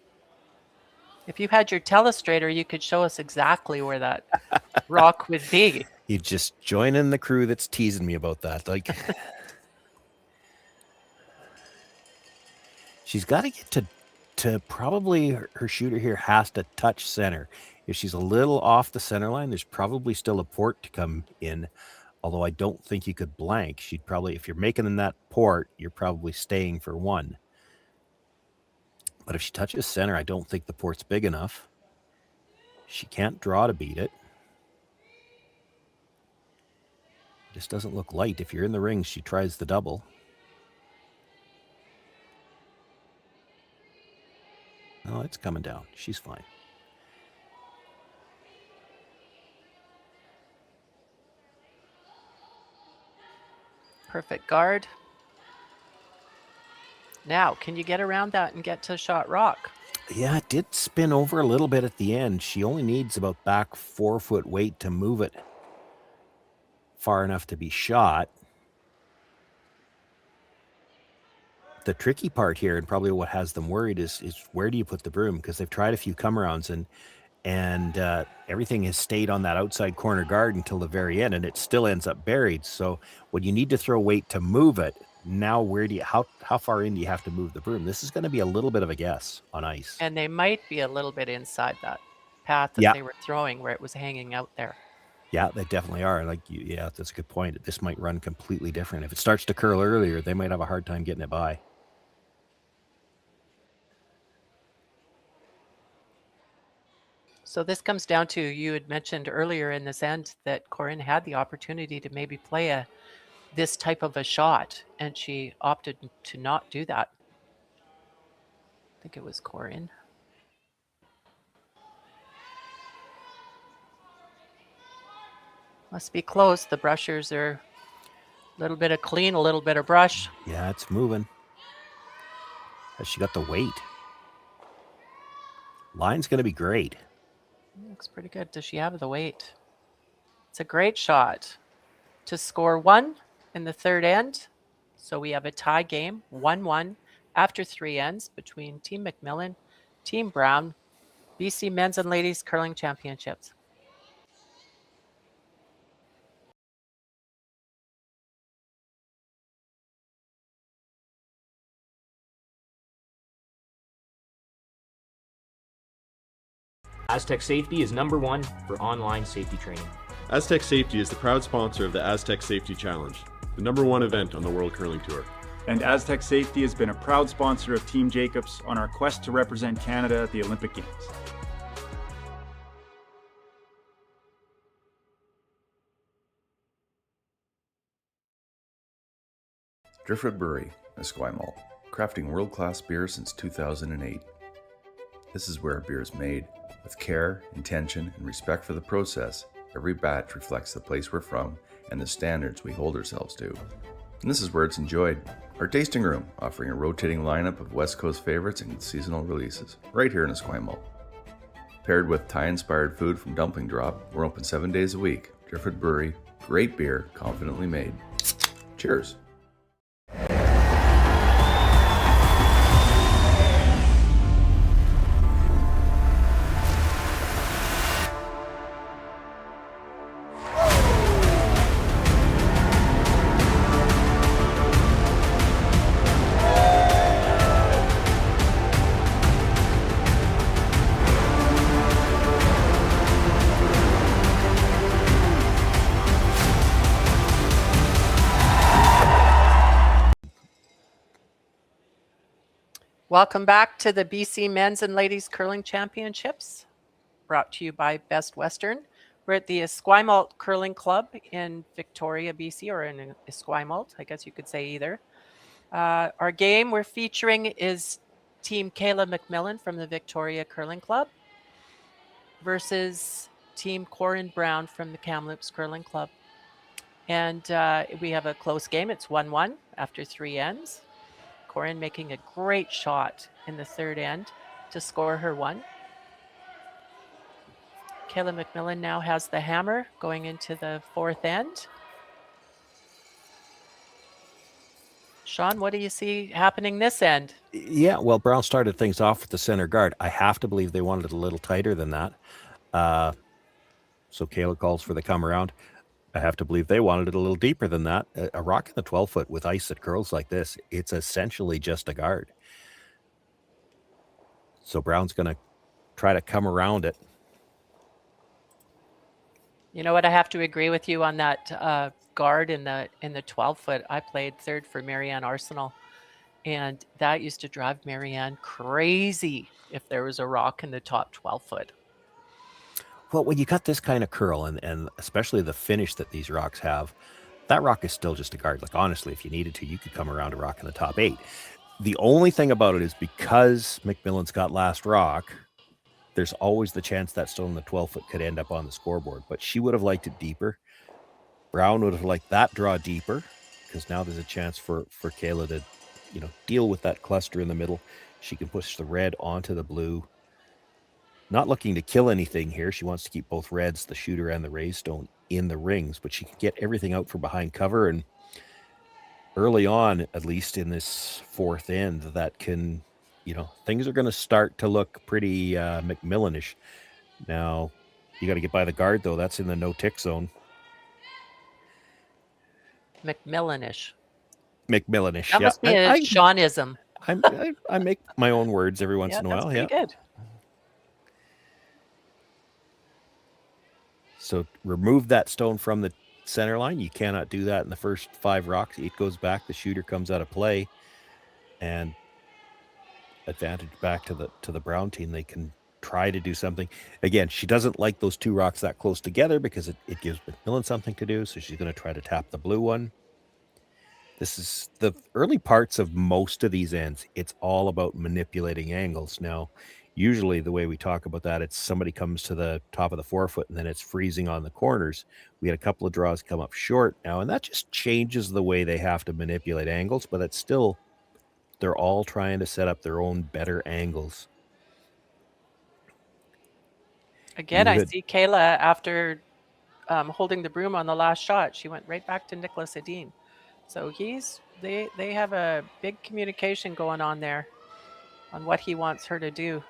If you had your telestrator, you could show us exactly where that rock would be. You just join in the crew that's teasing me about that. Like, she's got to get to probably her shooter here has to touch center. If she's a little off the center line, there's probably still a port to come in. Although I don't think you could blank. She'd probably, if you're making in that port, you're probably staying for 1. But if she touches center, I don't think the port's big enough. She can't draw to beat it. Just doesn't look light. If you're in the ring, she tries the double. Oh, it's coming down. She's fine. Perfect guard. Now, can you get around that and get to shot rock? Yeah, it did spin over a little bit at the end. She only needs about back 4-foot weight to move it far enough to be shot. The tricky part here, and probably what has them worried, is where do you put the broom? Because they've tried a few come-arounds, and everything has stayed on that outside corner guard until the very end, and it still ends up buried. So when you need to throw weight to move it, now where do you how far in do you have to move the broom? This is going to be a little bit of a guess on ice. And they might be a little bit inside that path that they were throwing, where it was hanging out there. Yeah, they definitely are. Yeah, that's a good point. This might run completely different. If it starts to curl earlier, they might have a hard time getting it by. So this comes down to, you had mentioned earlier in this end that Corryn had the opportunity to maybe play this type of a shot, and she opted to not do that. I think it was Corryn. Must be close. The brushers are a little bit of clean, a little bit of brush. Yeah, it's moving. Has she got the weight? Line's going to be great. Looks pretty good. Does she have the weight? It's a great shot to score 1 in the third end. So we have a tie game, 1-1 after 3 ends between Team MacMillan, Team Brown, BC Men's and Ladies Curling Championships. Aztec Safety is #1 for online safety training. Aztec Safety is the proud sponsor of the Aztec Safety Challenge, the #1 event on the World Curling Tour. And Aztec Safety has been a proud sponsor of Team Jacobs on our quest to represent Canada at the Olympic Games. Driftwood Brewery, Esquimalt, crafting world-class beer since 2008. This is where beer is made. With care, intention, and respect for the process, every batch reflects the place we're from and the standards we hold ourselves to. And this is where it's enjoyed. Our tasting room, offering a rotating lineup of West Coast favorites and seasonal releases, right here in Esquimalt. Paired with Thai-inspired food from Dumpling Drop, we're open 7 days a week. Driftwood Brewery, great beer, confidently made. Cheers. Welcome back to the BC Men's and Ladies Curling Championships, brought to you by Best Western. We're at the Esquimalt Curling Club in Victoria, BC, or in Esquimalt, I guess you could say either. Our game we're featuring is Team Kayla MacMillan from the Victoria Curling Club versus Team Corryn Brown from the Kamloops Curling Club. And we have a close game. It's 1-1 after 3 ends. Corryn making a great shot in the third end to score her 1. Kayla MacMillan now has the hammer going into the 4th end. Sean, what do you see happening this end? Yeah, well, Brown started things off with the center guard. I have to believe they wanted it a little tighter than that. So Kayla calls for the come around. I have to believe they wanted it a little deeper than that. A rock in the 12-foot with ice that curls like this, it's essentially just a guard. So Brown's going to try to come around it. You know what? I have to agree with you on that guard in the 12-foot. I played third for Marianne Arsenal, and that used to drive Marianne crazy if there was a rock in the top 12-foot. Well, when you got this kind of curl and especially the finish that these rocks have, that rock is still just a guard. Like, honestly, if you needed to, you could come around a rock in the top 8. The only thing about it is because MacMillan's got last rock, there's always the chance that stone in the 12-foot could end up on the scoreboard. But she would have liked it deeper. Brown would have liked that draw deeper because now there's a chance for Kayla to, deal with that cluster in the middle. She can push the red onto the blue. Not looking to kill anything here. She wants to keep both reds, the shooter and the raised stone, in the rings, but she can get everything out from behind cover. And early on, at least in this 4th end, that can, things are going to start to look pretty MacMillan-ish. Now, you got to get by the guard, though. That's in the no-tick zone. MacMillan-ish. MacMillan-ish, That must be a Seanism. I make my own words every once in a while. That's pretty good. So remove that stone from the center line. You cannot do that in the first 5 rocks. It goes back. The shooter comes out of play, and advantage back to the Brown team. They can try to do something. Again, she doesn't like those 2 rocks that close together because it gives MacMillan something to do. So she's going to try to tap the blue one. This is the early parts of most of these ends. It's all about manipulating angles. Now, usually the way we talk about that, it's somebody comes to the top of the 4-foot and then it's freezing on the corners. We had a couple of draws come up short now, and that just changes the way they have to manipulate angles, but it's still, they're all trying to set up their own better angles. Again, I Good. see Kayla after holding the broom on the last shot. She went right back to Nicholas Edin. So they have a big communication going on there on what he wants her to do.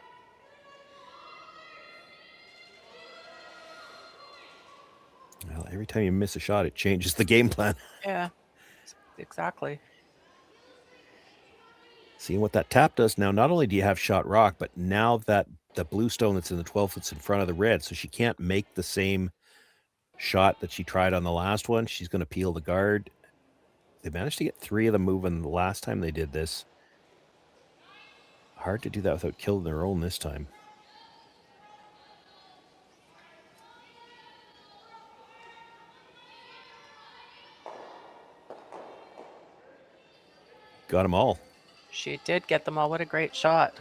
Well, every time you miss a shot, it changes the game plan. Yeah, exactly. Seeing what that tap does now, not only do you have shot rock, but now that the blue stone that's in the 12 foot's in front of the red, so she can't make the same shot that she tried on the last one. She's going to peel the guard. They managed to get 3 of them moving the last time they did this. Hard to do that without killing their own this time. Got them all. She did get them all. What a great shot.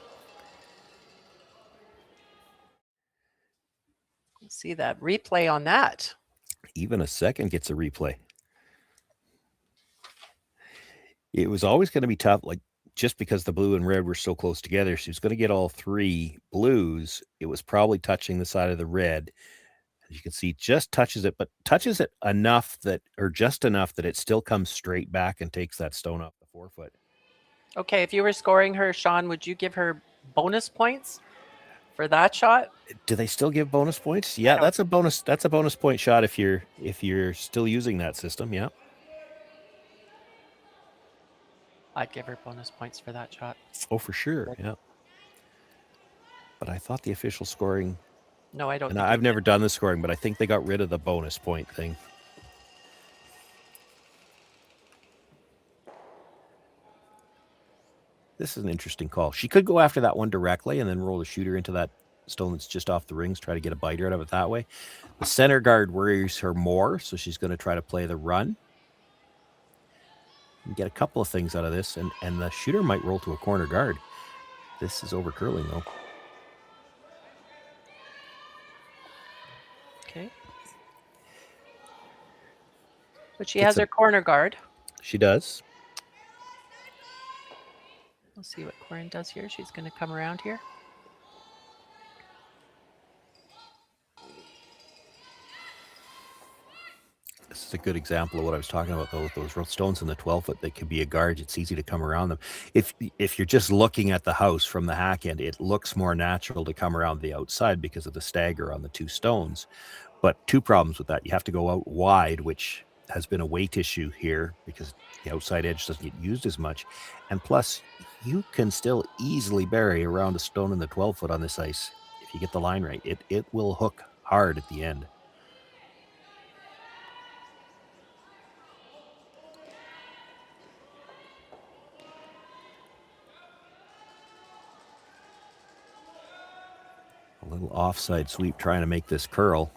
See that replay on that. Even a second gets a replay. It was always going to be tough, like just because the blue and red were so close together. She was going to get all 3 blues. It was probably touching the side of the red. As you can see, just touches it, but touches it enough that, or just enough that it still comes straight back and takes that stone off the 4 foot. Okay, if you were scoring her, Sean, would you give her bonus points for that shot? Do they still give bonus points? Yeah, that's a bonus. That's a bonus point shot if you're still using that system. Yeah. I'd give her bonus points for that shot. Oh, for sure. Yeah. But I thought the official scoring. No, I don't. And think I've never done the scoring, but I think they got rid of the bonus point thing. This is an interesting call. She could go after that one directly and then roll the shooter into that stone that's just off the rings, try to get a biter out of it that way. The center guard worries her more, so she's going to try to play the run. You get a couple of things out of this, and the shooter might roll to a corner guard. This is over curling, though. Okay. But she has her corner guard. She does. We'll see what Corryn does here. She's going to come around here. This is a good example of what I was talking about, though, with those stones in the 12 foot that could be a guard. It's easy to come around them. If you're just looking at the house from the hack end, it looks more natural to come around the outside because of the stagger on the 2 stones. But 2 problems with that. You have to go out wide, which has been a weight issue here because the outside edge doesn't get used as much. And plus, you can still easily bury around a stone in the 12 foot on this ice. If you get the line right, it will hook hard at the end. A little offside sweep trying to make this curl.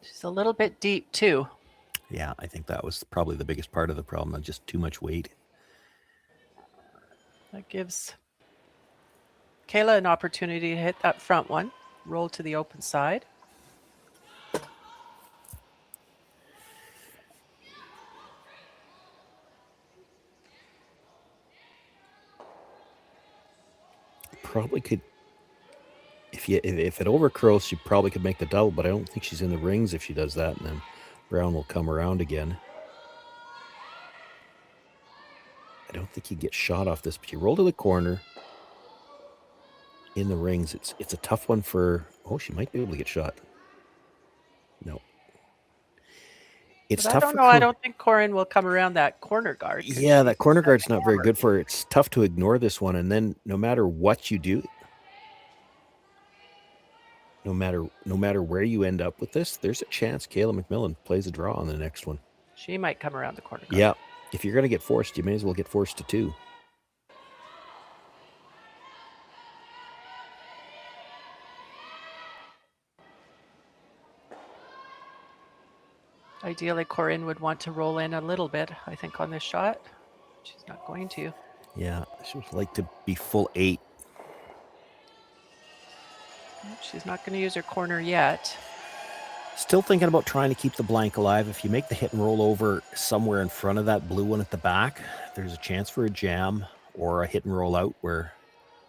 She's a little bit deep too. Yeah, I think that was probably the biggest part of the problem, just too much weight. That gives Kayla an opportunity to hit that front one, roll to the open side. Probably could, if it overcurls, she probably could make the double, but I don't think she's in the rings if she does that, and then Brown will come around again. I don't think he gets shot off this, but you roll to the corner in the rings. It's a tough one for. Oh, she might be able to get shot. No. It's But tough. I don't know. I don't think Corryn will come around that corner guard. Yeah, that corner guard's not very good for her. It's tough to ignore this one, and then no matter what you do, no matter where you end up with this, there's a chance Kayla MacMillan plays a draw on the next one. She might come around the corner guard. Yeah, if you're going to get forced, you may as well get forced to 2. Ideally, Corryn would want to roll in a little bit, I think, on this shot. She's not going to. Yeah, she would like to be full 8. She's not going to use her corner yet. Still thinking about trying to keep the blank alive. If you make the hit and roll over somewhere in front of that blue one at the back, there's a chance for a jam. or a hit and roll out where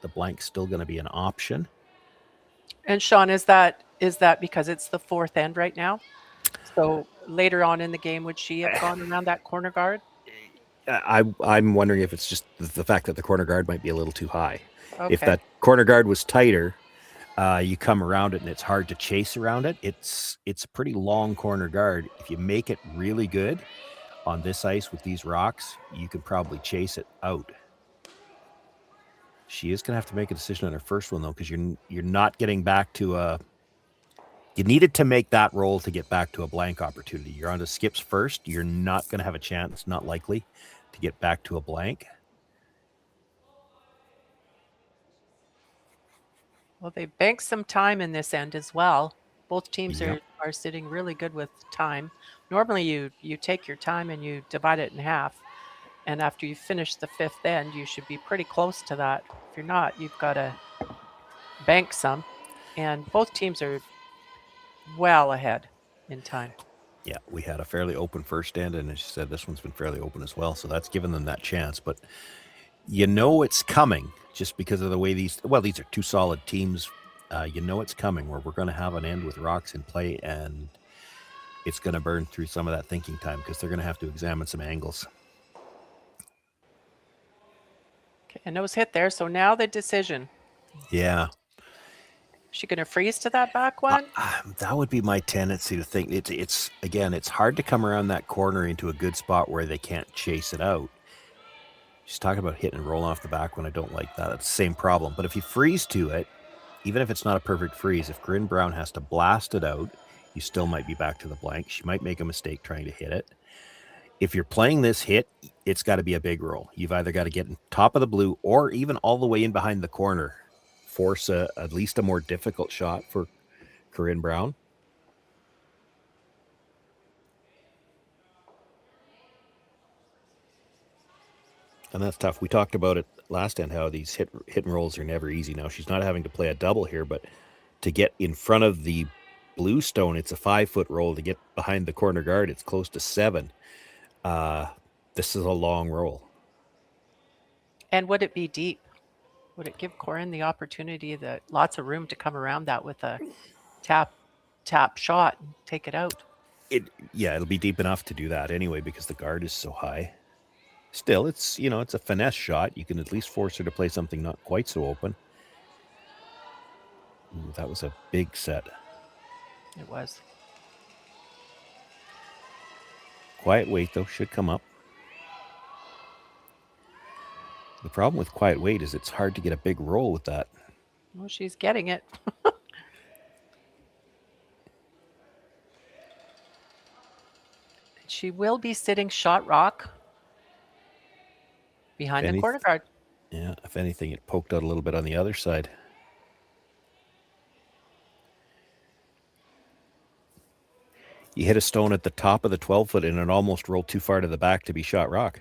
the blank's still going to be an option. And Sean, is that because it's the fourth end right now? So later on in the game, would she have gone around that corner guard? I'm wondering if it's just the fact that the corner guard might be a little too high. Okay. If that corner guard was tighter, you come around it and it's hard to chase around it. It's a pretty long corner guard. If you make it really good on this ice with these rocks, you could probably chase it out. She is going to have to make a decision on her first one, though, because you're not getting back to a... You needed to make that roll to get back to a blank opportunity. You're on to skips first. You're not going to have a chance, not likely, to get back to a blank. Well, they banked some time in this end as well. Both teams Yep. are sitting really good with time. Normally you take your time and you divide it in half. And after you finish the fifth end, you should be pretty close to that. If you're not, you've got to bank some. And both teams are well ahead in time. Yeah, we had a fairly open first end, and as you said, this one's been fairly open as well. So that's given them that chance. But you know it's coming just because of the way these are two solid teams. You know it's coming where we're going to have an end with rocks in play, and it's going to burn through some of that thinking time because they're going to have to examine some angles. Okay, a nose hit there. So now the decision. Yeah. Is she going to freeze to that back one? That would be my tendency to think. It's hard to come around that corner into a good spot where they can't chase it out. She's talking about hitting and rolling off the back when I don't like that. That's the same problem. But if you freeze to it, even if it's not a perfect freeze, if Corryn Brown has to blast it out, you still might be back to the blank. She might make a mistake trying to hit it. If you're playing this hit, it's got to be a big roll. You've either got to get on top of the blue or even all the way in behind the corner. Force at least a more difficult shot for Corryn Brown. And that's tough. We talked about it last end, how these hit and rolls are never easy. Now, she's not having to play a double here, but to get in front of the blue stone, it's a 5-foot roll. To get behind the corner guard, it's close to 7. This is a long roll. And would it be deep? Would it give Corryn the opportunity, lots of room to come around that with a tap shot and take it out? It'll be deep enough to do that anyway because the guard is so high. Still, it's a finesse shot. You can at least force her to play something not quite so open. Ooh, that was a big set. It was. Quiet weight, though, should come up. The problem with quiet weight is it's hard to get a big roll with that. Well, she's getting it. She will be sitting shot rock behind the corner guard. Yeah, if anything, it poked out a little bit on the other side. You hit a stone at the top of the 12-foot and it almost rolled too far to the back to be shot rock.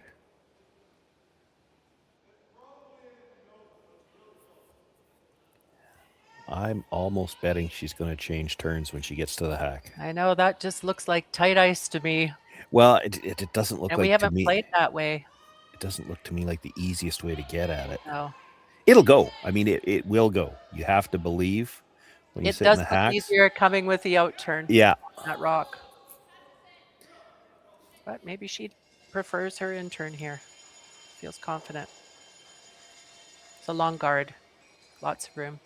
I'm almost betting she's going to change turns when she gets to the hack. I know, that just looks like tight ice to me. Well, it doesn't look And like we haven't to me, played that way. It doesn't look to me like the easiest way to get at it. No. It'll go. I mean, it will go. You have to believe when you It sit in does the look hacks. easier coming with the out turn. Yeah. That rock. But maybe she prefers her in turn here. Feels confident. It's a long guard. Lots of room.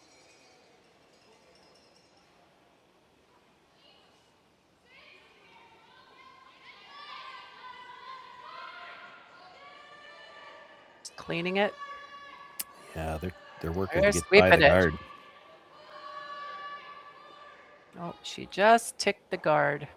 Just cleaning it. Yeah, they're working They're to get by sweeping the it. guard. Oh, she just ticked the guard.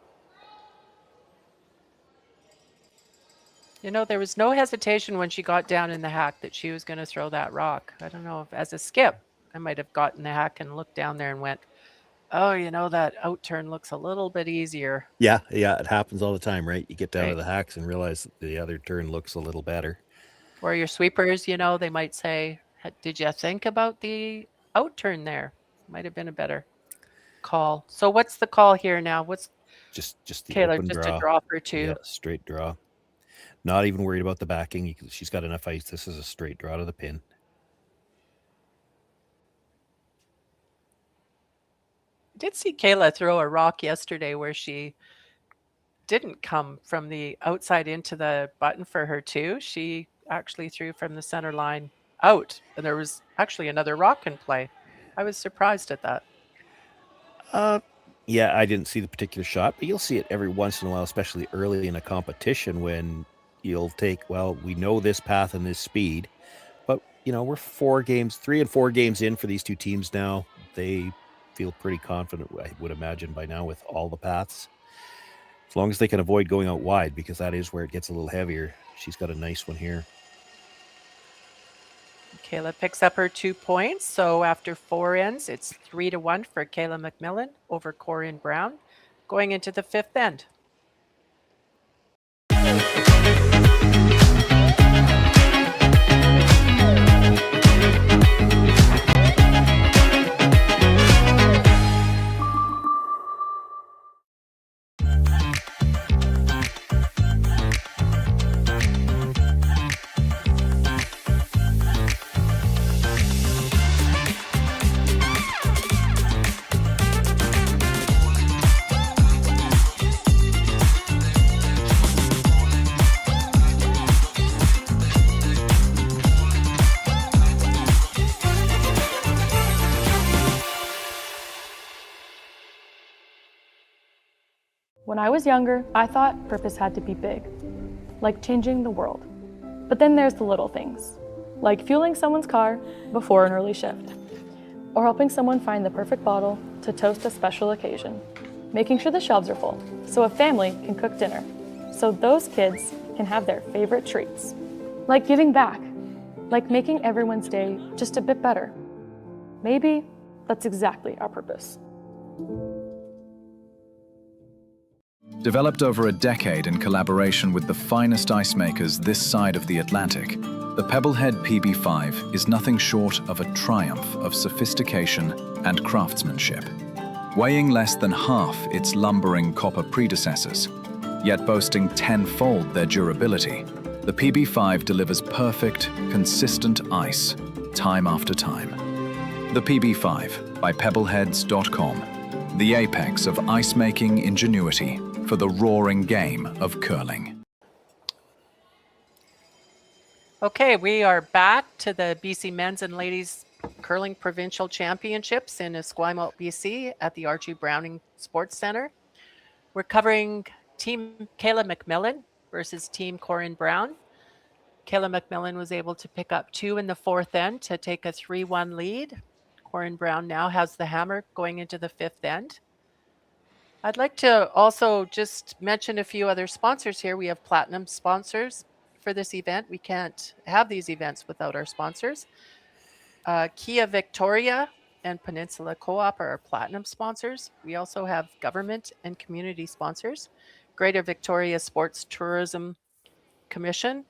There was no hesitation when she got down in the hack that she was going to throw that rock. I don't know if as a skip, I might have gotten the hack and looked down there and went, oh, that out turn looks a little bit easier. Yeah, it happens all the time, right? You get down to Right. the hacks and realize that the other turn looks a little better. Or your sweepers, they might say, did you think about the out turn there? Might have been a better call. So what's the call here now? What's Just the Kayla, open just draw. a draw for 2? Yeah, straight draw. Not even worried about the backing. She's got enough ice. This is a straight draw to the pin. I did see Kayla throw a rock yesterday where she didn't come from the outside into the button for her two. She actually threw from the center line out, and there was actually another rock in play. I was surprised at that. Yeah, I didn't see the particular shot, but you'll see it every once in a while, especially early in a competition when you'll take, well, we know this path and this speed, but, you know, we're 3 and 4 games in for these two teams now. They feel pretty confident, I would imagine, by now with all the paths. As long as they can avoid going out wide, because that is where it gets a little heavier. She's got a nice one here. Kayla picks up her 2 points. So after 4 ends, it's 3-1 for Kayla MacMillan over Corryn Brown going into the 5th end. When I was younger, I thought purpose had to be big, like changing the world. But then there's the little things, like fueling someone's car before an early shift, or helping someone find the perfect bottle to toast a special occasion, making sure the shelves are full so a family can cook dinner, so those kids can have their favorite treats, like giving back, like making everyone's day just a bit better. Maybe that's exactly our purpose. Developed over a decade in collaboration with the finest ice makers this side of the Atlantic, the Pebblehead PB5 is nothing short of a triumph of sophistication and craftsmanship. Weighing less than half its lumbering copper predecessors, yet boasting 10-fold their durability, the PB5 delivers perfect, consistent ice, time after time. The PB5 by Pebbleheads.com, the apex of ice-making ingenuity for the roaring game of curling. Okay, we are back to the BC Men's and Ladies Curling Provincial Championships in Esquimalt, BC at the Archie Browning Sports Centre. We're covering Team Kayla MacMillan versus Team Corryn Brown. Kayla MacMillan was able to pick up 2 in the 4th end to take a 3-1 lead. Corryn Brown now has the hammer going into the 5th end. I'd like to also just mention a few other sponsors here. We have platinum sponsors for this event. We can't have these events without our sponsors. Kia Victoria and Peninsula Co-op are our platinum sponsors. We also have government and community sponsors. Greater Victoria Sports Tourism Commission,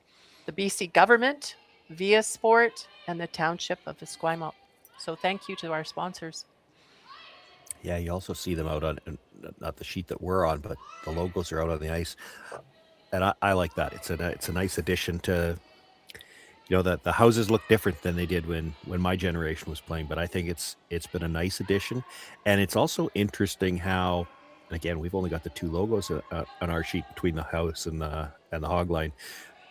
the BC Government, Via Sport, and the Township of Esquimalt. So thank you to our sponsors. Yeah, you also see them out on, not the sheet that we're on, but the logos are out on the ice. And I like that. It's a nice addition to, you know, the houses look different than they did when my generation was playing, but I think it's been a nice addition. And it's also interesting how, and again, we've only got the 2 logos on our sheet between the house and the hog line.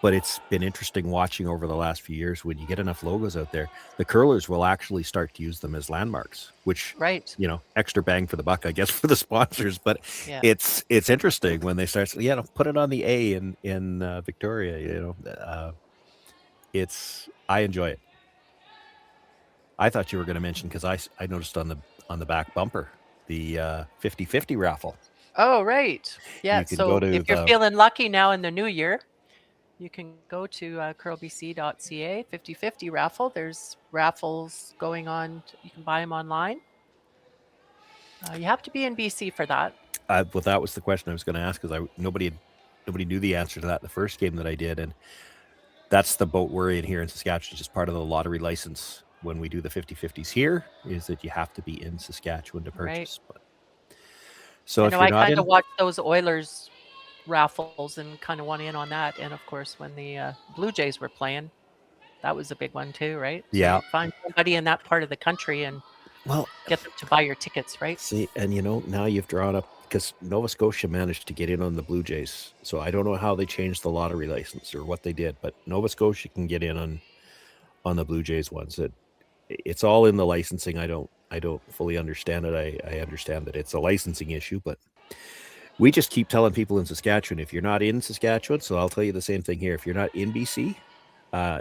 But it's been interesting watching over the last few years when you get enough logos out there, the curlers will actually start to use them as landmarks, which, right, you know, extra bang for the buck, I guess, for the sponsors. But yeah, it's interesting when they start, you know, put it on the A in Victoria, you know, I enjoy it. I thought you were going to mention, because I noticed on the back bumper, the 50-50 raffle. Oh, right. Yeah. So if you're feeling lucky now in the new year, you can go to curlbc.ca, 50-50 raffle. There's raffles going on. You can buy them online. You have to be in BC for that. Well, that was the question I was going to ask, because nobody knew the answer to that the first game that I did. And that's the boat we're in here in Saskatchewan, just part of the lottery license when we do the 50-50s here, is that you have to be in Saskatchewan to purchase. Right. But, so I kind of watched those Oilers raffles and kind of want in on that. And of course, when the Blue Jays were playing, that was a big one too, right? So Yeah. you find somebody in that part of the country and Well, get them to buy your tickets, right? see, and now you've drawn up because Nova Scotia managed to get in on the Blue Jays. So I don't know how they changed the lottery license or what they did, but Nova Scotia can get in on the Blue Jays ones. It's all in the licensing. I don't fully understand it. I understand that it's a licensing issue, but we just keep telling people in Saskatchewan, if you're not in Saskatchewan, so I'll tell you the same thing here. If you're not in BC,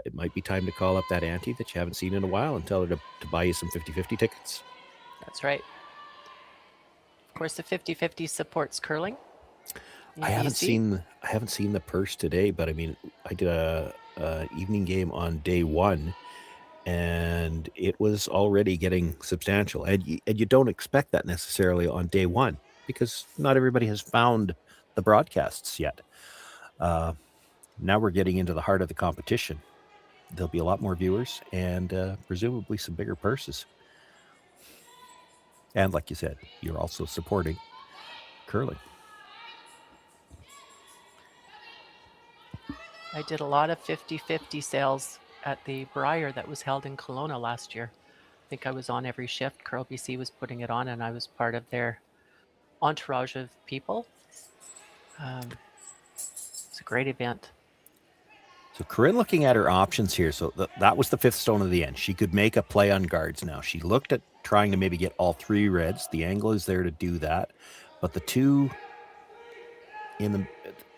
it might be time to call up that auntie that you haven't seen in a while and tell her to buy you some 50-50 tickets. That's right. Of course, the 50-50 supports curling. in I haven't BC. seen the purse today, but I mean, I did a evening game on day one, and it was already getting substantial. And you don't expect that necessarily on day one because not everybody has found the broadcasts yet. Now we're getting into the heart of the competition. There'll be a lot more viewers and presumably some bigger purses. And like you said, you're also supporting curling. I did a lot of 50-50 sales at the Briar that was held in Kelowna last year. I think I was on every shift. Curl BC was putting it on, and I was part of their entourage of people. It's a great event. So Corryn looking at her options here. So that was the fifth stone of the end. She could make a play on guards now. She looked at trying to maybe get all three reds. The angle is there to do that. But the two in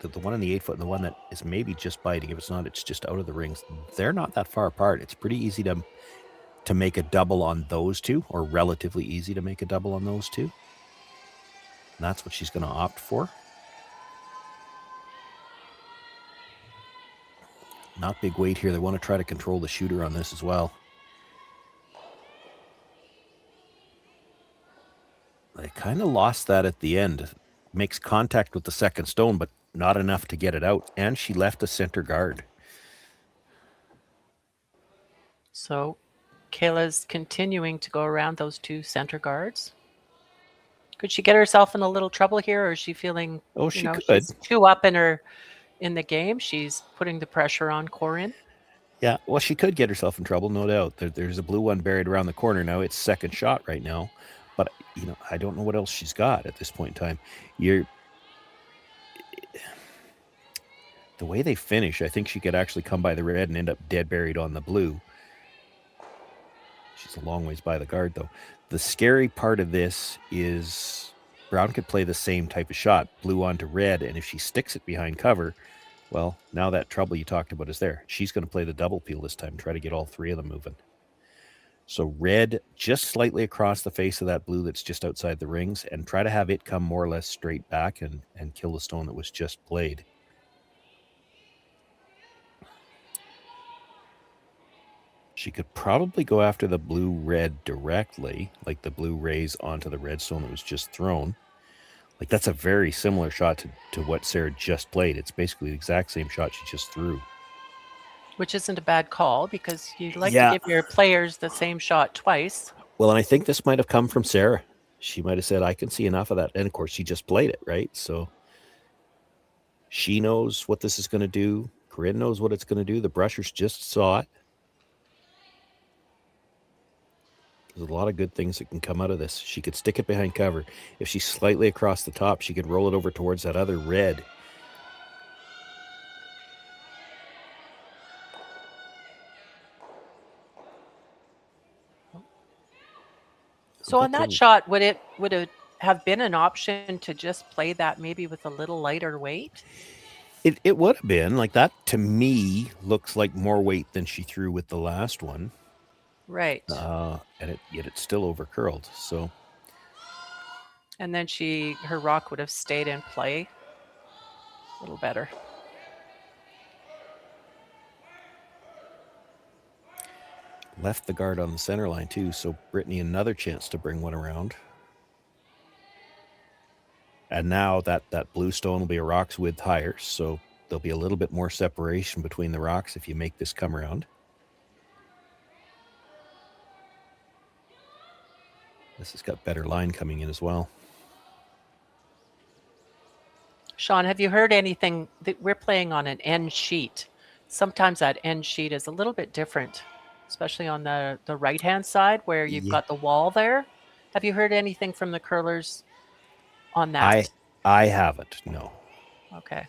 the one in the 8 foot and the one that is maybe just biting, if it's not, it's just out of the rings. They're not that far apart. It's pretty easy to make a double on those two, or relatively easy to make a double on those two. And that's what she's going to opt for. Not big weight here. They want to try to control the shooter on this as well. They kind of lost that at the end. Makes contact with the second stone, but not enough to get it out. And she left a center guard. So Kayla's continuing to go around those two center guards. Could she get herself in a little trouble here, or is she feeling, Oh, she could. she's too up in the game? She's putting the pressure on Corryn. Yeah, well, she could get herself in trouble, no doubt. There's a blue one buried around the corner now. It's second shot right now. But, I don't know what else she's got at this point in time. The way they finish, I think she could actually come by the red and end up dead buried on the blue. She's a long ways by the guard, though. The scary part of this is Brown could play the same type of shot, blue onto red, and if she sticks it behind cover, well, now that trouble you talked about is there. She's going to play the double peel this time, try to get all three of them moving. So red just slightly across the face of that blue that's just outside the rings, and try to have it come more or less straight back and kill the stone that was just played. She could probably go after the blue-red directly, like the blue rays onto the red stone that was just thrown. Like, that's a very similar shot to what Sarah just played. It's basically the exact same shot she just threw. Which isn't a bad call, because you'd like to give your players the same shot twice. Well, and I think this might have come from Sarah. She might have said, I can see enough of that. And, of course, she just played it, right? So she knows what this is going to do. Corryn knows what it's going to do. The brushers just saw it. There's a lot of good things that can come out of this. She could stick it behind cover. If she's slightly across the top, she could roll it over towards that other red. So on that shot, would it have been an option to just play that maybe with a little lighter weight? It would have been. Like, that, to me, looks like more weight than she threw with the last one. Right. And yet it's still over curled. So, and then her rock would have stayed in play a little better. Left the guard on the center line too. So Brittany, another chance to bring one around. And now that blue stone will be a rock's width higher. So there'll be a little bit more separation between the rocks if you make this come around. This has got better line coming in as well. Sean, have you heard anything that we're playing on an end sheet? Sometimes that end sheet is a little bit different, especially on the right-hand side where you've Yeah. got the wall there. Have you heard anything from the curlers on that? I haven't. No. Okay.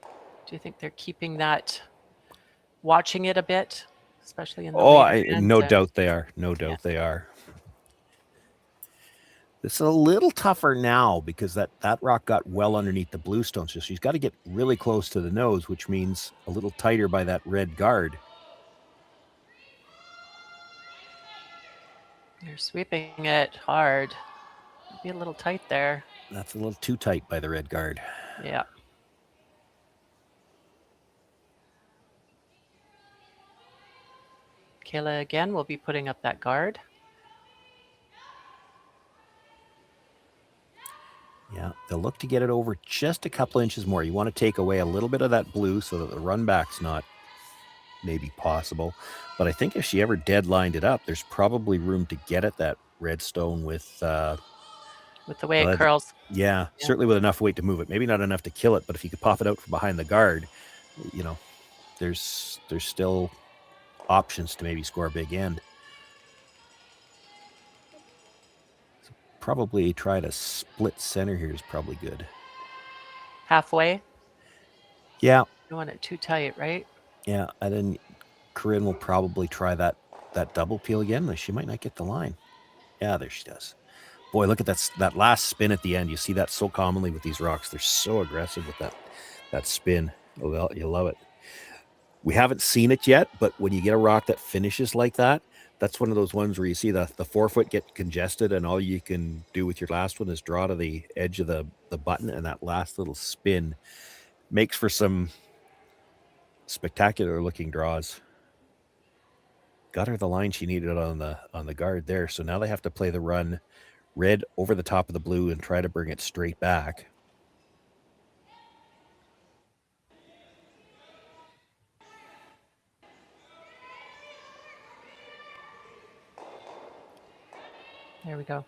Do you think they're keeping that, watching it a bit, especially in the later ends? No doubt they are. No doubt they are. It's a little tougher now because that rock got well underneath the bluestone, so she's got to get really close to the nose, which means a little tighter by that red guard. You're sweeping it hard. Be a little tight there. That's a little too tight by the red guard. Yeah. Kayla again will be putting up that guard. Yeah, they'll look to get it over just a couple inches more. You want to take away a little bit of that blue so that the run back's not maybe possible. But I think if she ever deadlined it up, there's probably room to get at that red stone with the way it curls. Yeah, certainly with enough weight to move it. Maybe not enough to kill it, but if you could pop it out from behind the guard, you know, there's still options to maybe score a big end. Probably try to split center here is probably good. Halfway? Yeah. You don't want it too tight, right? Yeah, and then Corryn will probably try that double peel again. She might not get the line. Yeah, there she does. Boy, look at that last spin at the end. You see that so commonly with these rocks. They're so aggressive with that spin. Well, you'll love it. We haven't seen it yet, but when you get a rock that finishes like that, that's one of those ones where you see the forefoot get congested and all you can do with your last one is draw to the edge of the button, and that last little spin makes for some spectacular looking draws. Got her the line she needed on the guard there. So now they have to play the run red over the top of the blue and try to bring it straight back. There we go.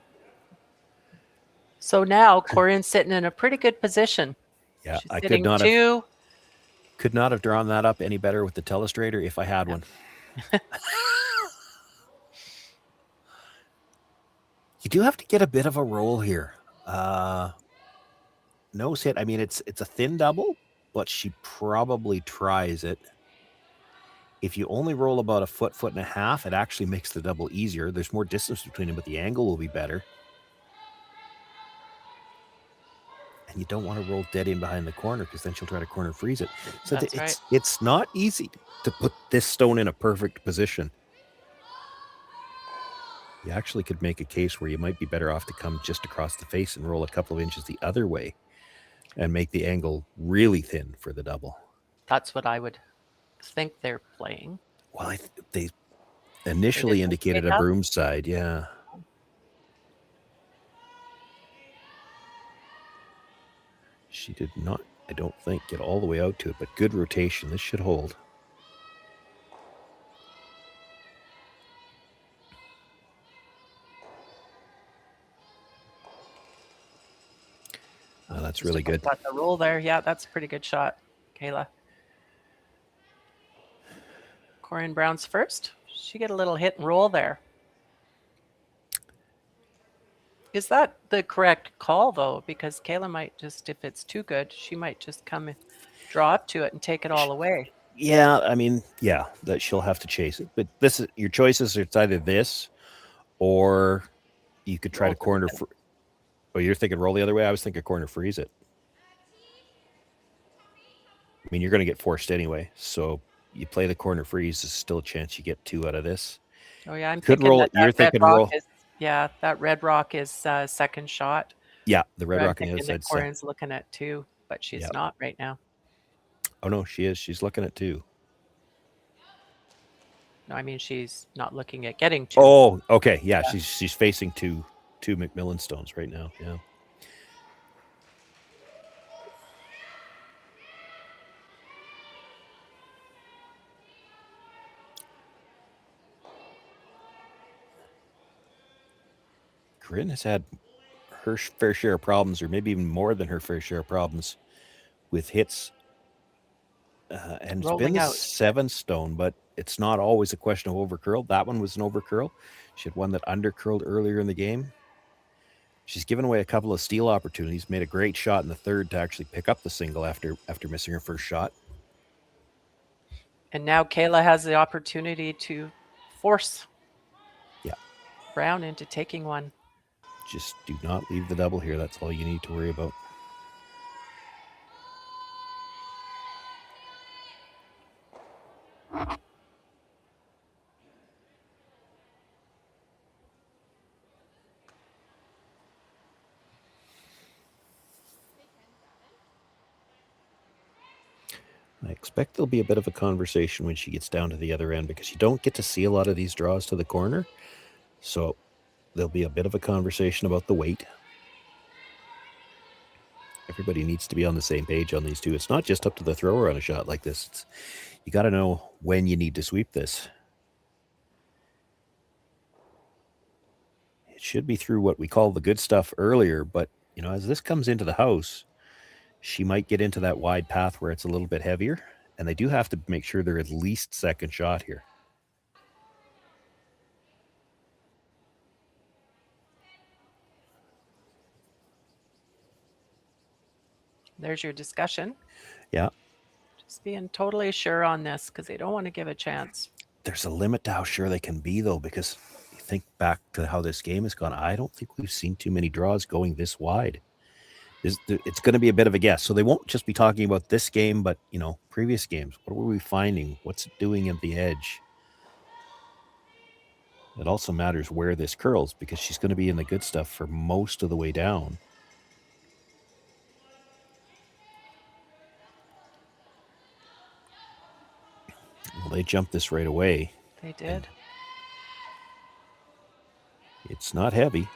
So now Corryn's sitting in a pretty good position. Yeah, She's I could not have drawn that up any better with the telestrator if I had one. You do have to get a bit of a roll here. Nose hit. I mean, it's a thin double, but she probably tries it. If you only roll about a foot and a half, it actually makes the double easier. There's more distance between them, but the angle will be better. And you don't want to roll dead in behind the corner because then she'll try to corner freeze it. So it's not easy to put this stone in a perfect position. You actually could make a case where you might be better off to come just across the face and roll a couple of inches the other way and make the angle really thin for the double. That's what I would think they're playing. Well, they initially indicated a broom side, yeah. She did not, I don't think, get all the way out to it, but good rotation. This should hold. Oh, that's really good. Got the roll there. Yeah, that's a pretty good shot, Kayla. Corryn Brown's first. She get a little hit and roll there. Is that the correct call, though? Because Kayla might just, if it's too good, she might just come and draw up to it and take it all away. Yeah, I mean, yeah, that she'll have to chase it. But this is your choices. It's either this, or you could try to corner. Oh, you're thinking roll the other way? I was thinking corner freeze it. I mean, you're going to get forced anyway. So you play the corner freeze. There's still a chance you get 2 out of this. Oh, yeah. I'm could thinking roll. that You're thinking roll. Yeah, that red rock is second shot. Yeah, the red rock on the other other side. Corryn's looking at 2, but she's not right now. Oh, no, she is. She's looking at 2. No, I mean, she's not looking at getting 2. Oh, okay. Yeah, she's facing two MacMillan stones right now. Yeah. Corryn has had her fair share of problems, or maybe even more than her fair share of problems with hits. And it's been Rolling the out. 7 stone, but it's not always a question of overcurl. That one was an overcurl. She had one that undercurled earlier in the game. She's given away a couple of steal opportunities, made a great shot in the third to actually pick up the single after missing her first shot. And now Kayla has the opportunity to force Brown into taking one. Just do not leave the double here. That's all you need to worry about. I expect there'll be a bit of a conversation when she gets down to the other end, because you don't get to see a lot of these draws to the corner. So there'll be a bit of a conversation about the weight. Everybody needs to be on the same page on these two. It's not just up to the thrower on a shot like this. You got to know when you need to sweep this. It should be through what we call the good stuff earlier, but as this comes into the house, she might get into that wide path where it's a little bit heavier, and they do have to make sure they're at least second shot here. There's your discussion. Yeah. Just being totally sure on this because they don't want to give a chance. There's a limit to how sure they can be, though, because you think back to how this game has gone. I don't think we've seen too many draws going this wide. It's going to be a bit of a guess. So they won't just be talking about this game, but, previous games. What were we finding? What's it doing at the edge? It also matters where this curls, because she's going to be in the good stuff for most of the way down. Well, they jumped this right away. They did. It's not heavy.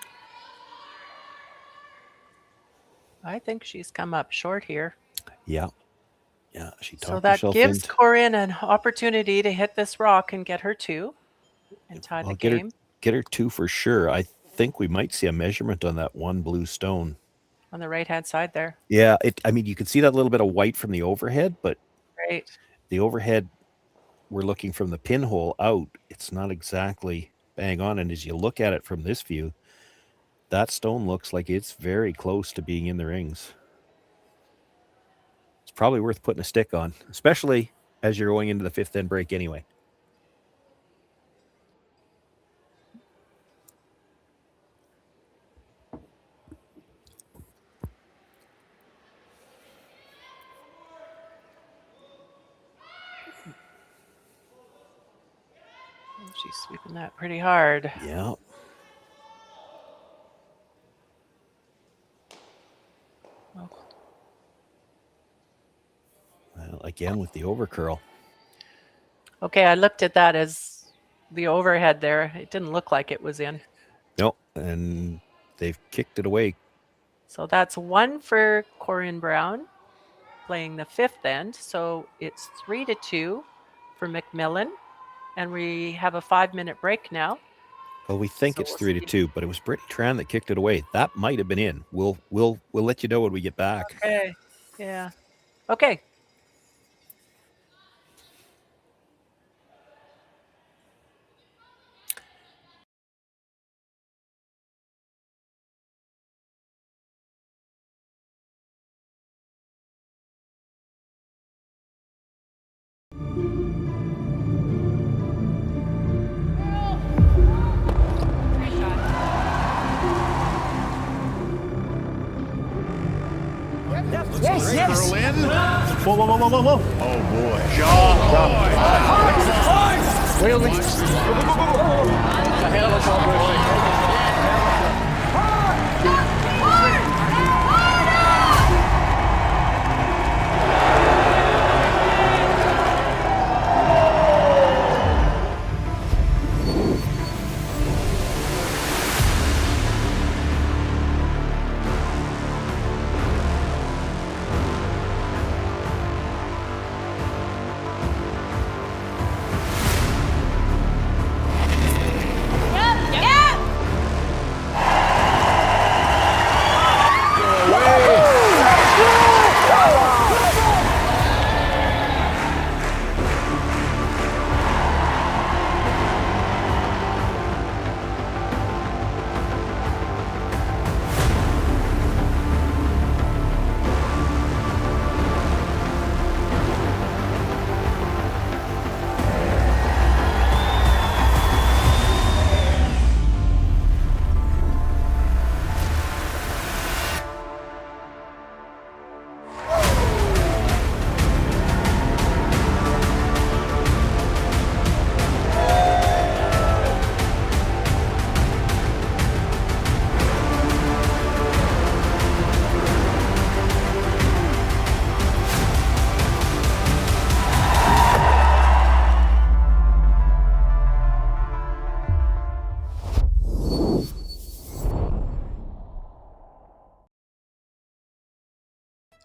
I think she's come up short here. Yeah. She talked So that herself gives into... Corryn an opportunity to hit this rock and get her 2 and tie the game. Get her 2 for sure. I think we might see a measurement on that one blue stone. On the right-hand side there. Yeah, you can see that little bit of white from the overhead, but Right. the overhead, we're looking from the pinhole out. It's not exactly bang on. And as you look at it from this view, that stone looks like it's very close to being in the rings. It's probably worth putting a stick on, especially as you're going into the 5th end break anyway. She's sweeping that pretty hard. Yeah. Oh. Well, again with the overcurl. Okay, I looked at that as the overhead there. It didn't look like it was in. No, and they've kicked it away. So that's 1 for Corryn Brown playing the 5th end. So it's 3-2 for MacMillan. And we have a 5-minute break now. Well, we think So it's we'll 3-2, but it was Brittany Tran that kicked it away. That might have been in. We'll let you know when we get back. Okay. Yeah. Okay. Yes. Whoa. Oh, boy.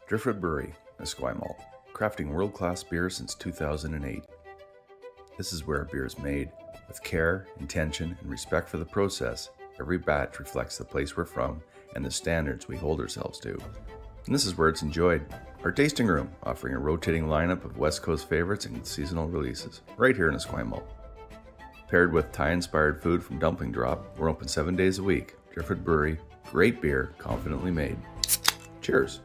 Driftwood Brewery, Esquimalt, crafting world-class beer since 2008. This is where beer is made. With care, intention, and respect for the process, every batch reflects the place we're from and the standards we hold ourselves to. And this is where it's enjoyed. Our tasting room, offering a rotating lineup of West Coast favorites and seasonal releases, right here in Esquimalt. Paired with Thai-inspired food from Dumpling Drop, we're open 7 days a week. Driftwood Brewery, great beer, confidently made. Cheers.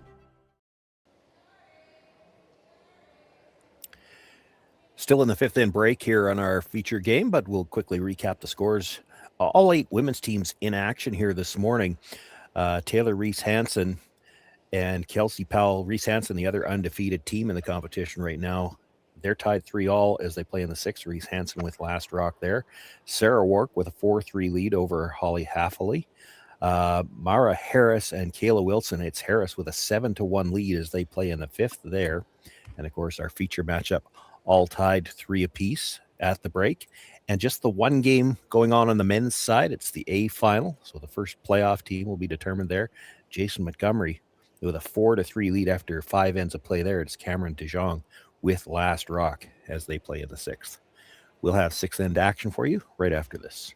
Still in the fifth end break here on our feature game, but we'll quickly recap the scores. All 8 women's teams in action here this morning. Taylor Reese-Hansen and Kelsey Powell. Reese-Hansen, the other undefeated team in the competition right now. They're tied 3-all as they play in the 6th. Reese-Hansen with last rock there. Sarah Wark with a 4-3 lead over Holly Haffley. Mara Harris and Kayla Wilson. It's Harris with a 7-1 lead as they play in the 5th there. And of course, our feature matchup all tied 3 apiece at the break. And just the one game going on the men's side. It's the A final. So the first playoff team will be determined there. Jason Montgomery with a 4-3 lead after 5 ends of play there. It's Cameron DeJong with last rock as they play in the 6th. We'll have 6th end action for you right after this.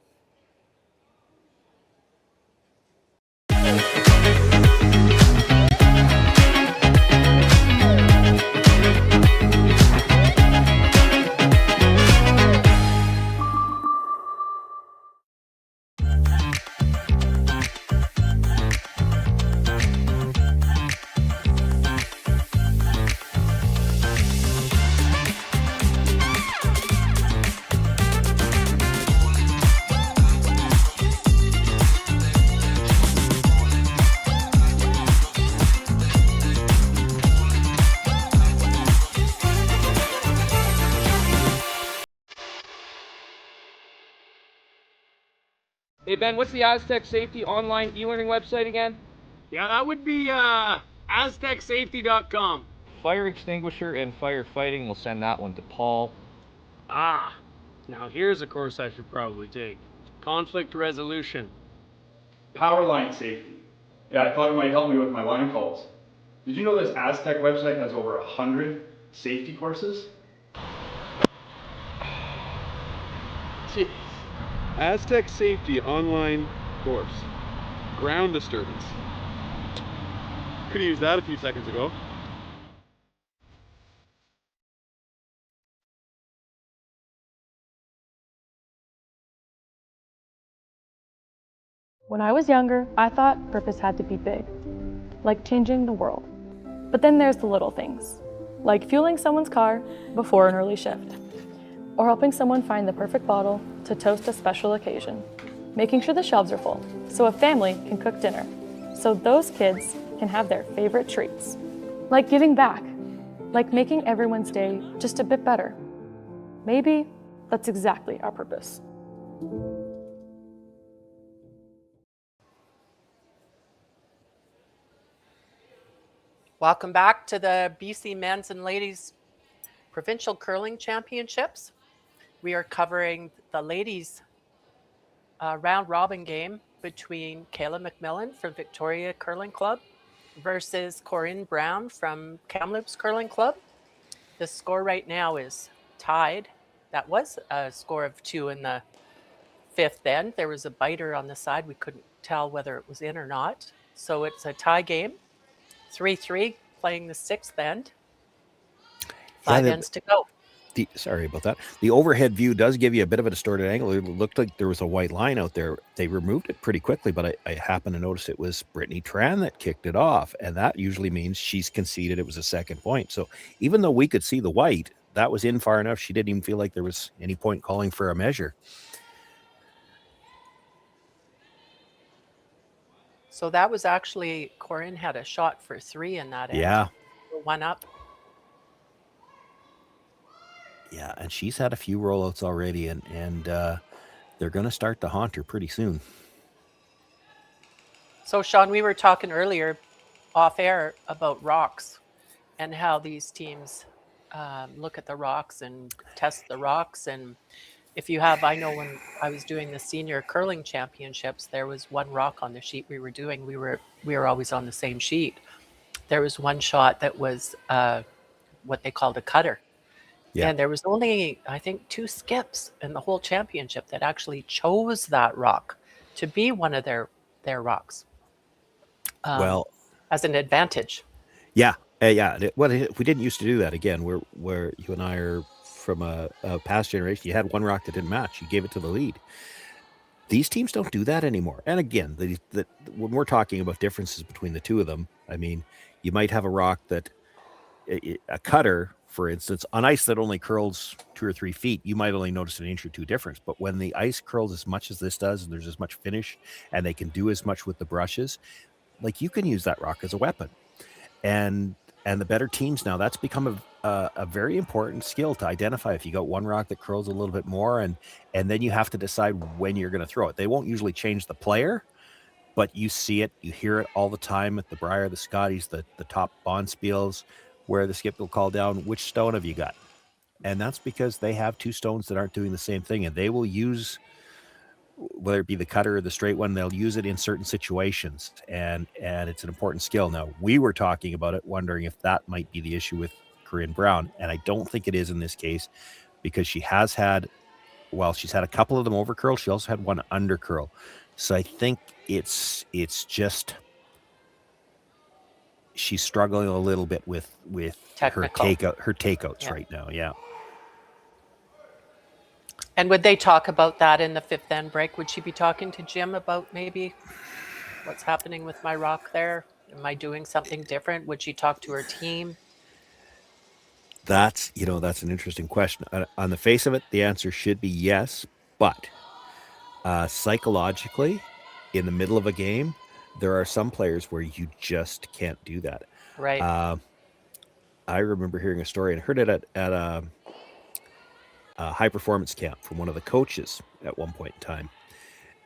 Hey Ben, what's the Aztec Safety online e-learning website again? Yeah, that would be aztecsafety.com. Fire extinguisher and firefighting, we'll send that one to Paul. Ah, now here's a course I should probably take. Conflict resolution. Power line safety. Yeah, I thought it might help me with my line calls. Did you know this Aztec website has over 100 safety courses? Jeez. Aztec Safety online course. Ground disturbance. Could have used that a few seconds ago. When I was younger, I thought purpose had to be big, like changing the world. But then there's the little things, like fueling someone's car before an early shift, or helping someone find the perfect bottle to toast a special occasion, making sure the shelves are full so a family can cook dinner, so those kids can have their favorite treats. Like giving back, like making everyone's day just a bit better. Maybe that's exactly our purpose. Welcome back to the BC Men's and Ladies Provincial Curling Championships. We are covering the ladies' round robin game between Kayla MacMillan from Victoria Curling Club versus Corryn Brown from Kamloops Curling Club. The score right now is tied. That was a score of 2 in the 5th end. There was a biter on the side. We couldn't tell whether it was in or not. So it's a tie game. 3-3 playing the 6th end. 5 ends to go. Sorry about that. The overhead view does give you a bit of a distorted angle. It looked like there was a white line out there. They removed it pretty quickly, but I happened to notice it was Brittany Tran that kicked it off, and that usually means she's conceded it was a second point. So even though we could see the white, that was in far enough. She didn't even feel like there was any point calling for a measure. So that was actually, Corryn had a shot for 3 in that end. Yeah. 1 up. Yeah, and she's had a few rollouts already, and they're going to start to haunt her pretty soon. So, Sean, we were talking earlier off air about rocks and how these teams look at the rocks and test the rocks. And if you have, I know when I was doing the senior curling championships, there was one rock on the sheet we were doing. We were always on the same sheet. there was one shot that was what they called a cutter. Yeah. And there was only, I think, 2 skips in the whole championship that actually chose that rock to be one of their rocks Well, as an advantage. yeah. Well, we didn't used to do that. Again, where you and I are from a past generation. You had one rock that didn't match. You gave it to the lead. These teams don't do that anymore. And again, when we're talking about differences between the two of them, I mean, you might have a rock that a cutter, for instance, on ice that only curls 2 or 3 feet, you might only notice an inch or 2 difference. But when the ice curls as much as this does, and there's as much finish, and they can do as much with the brushes, like you can use that rock as a weapon. And the better teams now, that's become a very important skill to identify. If you got one rock that curls a little bit more, and then you have to decide when you're going to throw it. They won't usually change the player, but you see it, you hear it all the time at the Briar, the Scotties, the top Bonspiels, where the skip will call down, which stone have you got? And that's because they have 2 stones that aren't doing the same thing, and they will use, whether it be the cutter or the straight one, they'll use it in certain situations, and it's an important skill. Now, we were talking about it, wondering if that might be the issue with Corryn Brown, and I don't think it is in this case, because she has had, she's had a couple of them over curl. She also had one under curl. So I think it's just she's struggling a little bit with her takeouts right now. Yeah. And would they talk about that in the 5th end break? Would she be talking to Jim about maybe what's happening with my rock there? Am I doing something different? Would she talk to her team? That's an interesting question. On the face of it, the answer should be yes, but psychologically, in the middle of a game, there are some players where you just can't do that. Right. I remember hearing a story, and heard it at a high performance camp from one of the coaches at one point in time.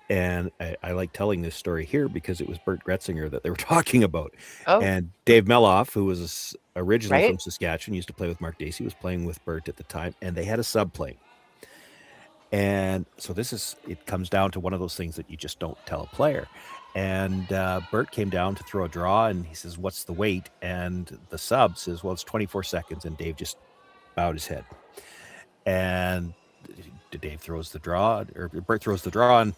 And I like telling this story here because it was Bert Gretzinger that they were talking about. Oh. And Dave Meloff, who was originally from Saskatchewan, used to play with Mark Dacey, was playing with Bert at the time, and they had a sub playing. And so it comes down to one of those things that you just don't tell a player. And Bert came down to throw a draw, and he says, "What's the weight?" And the sub says, "Well, it's 24 seconds." And Dave just bowed his head. And Dave throws the draw, or Bert throws the draw, and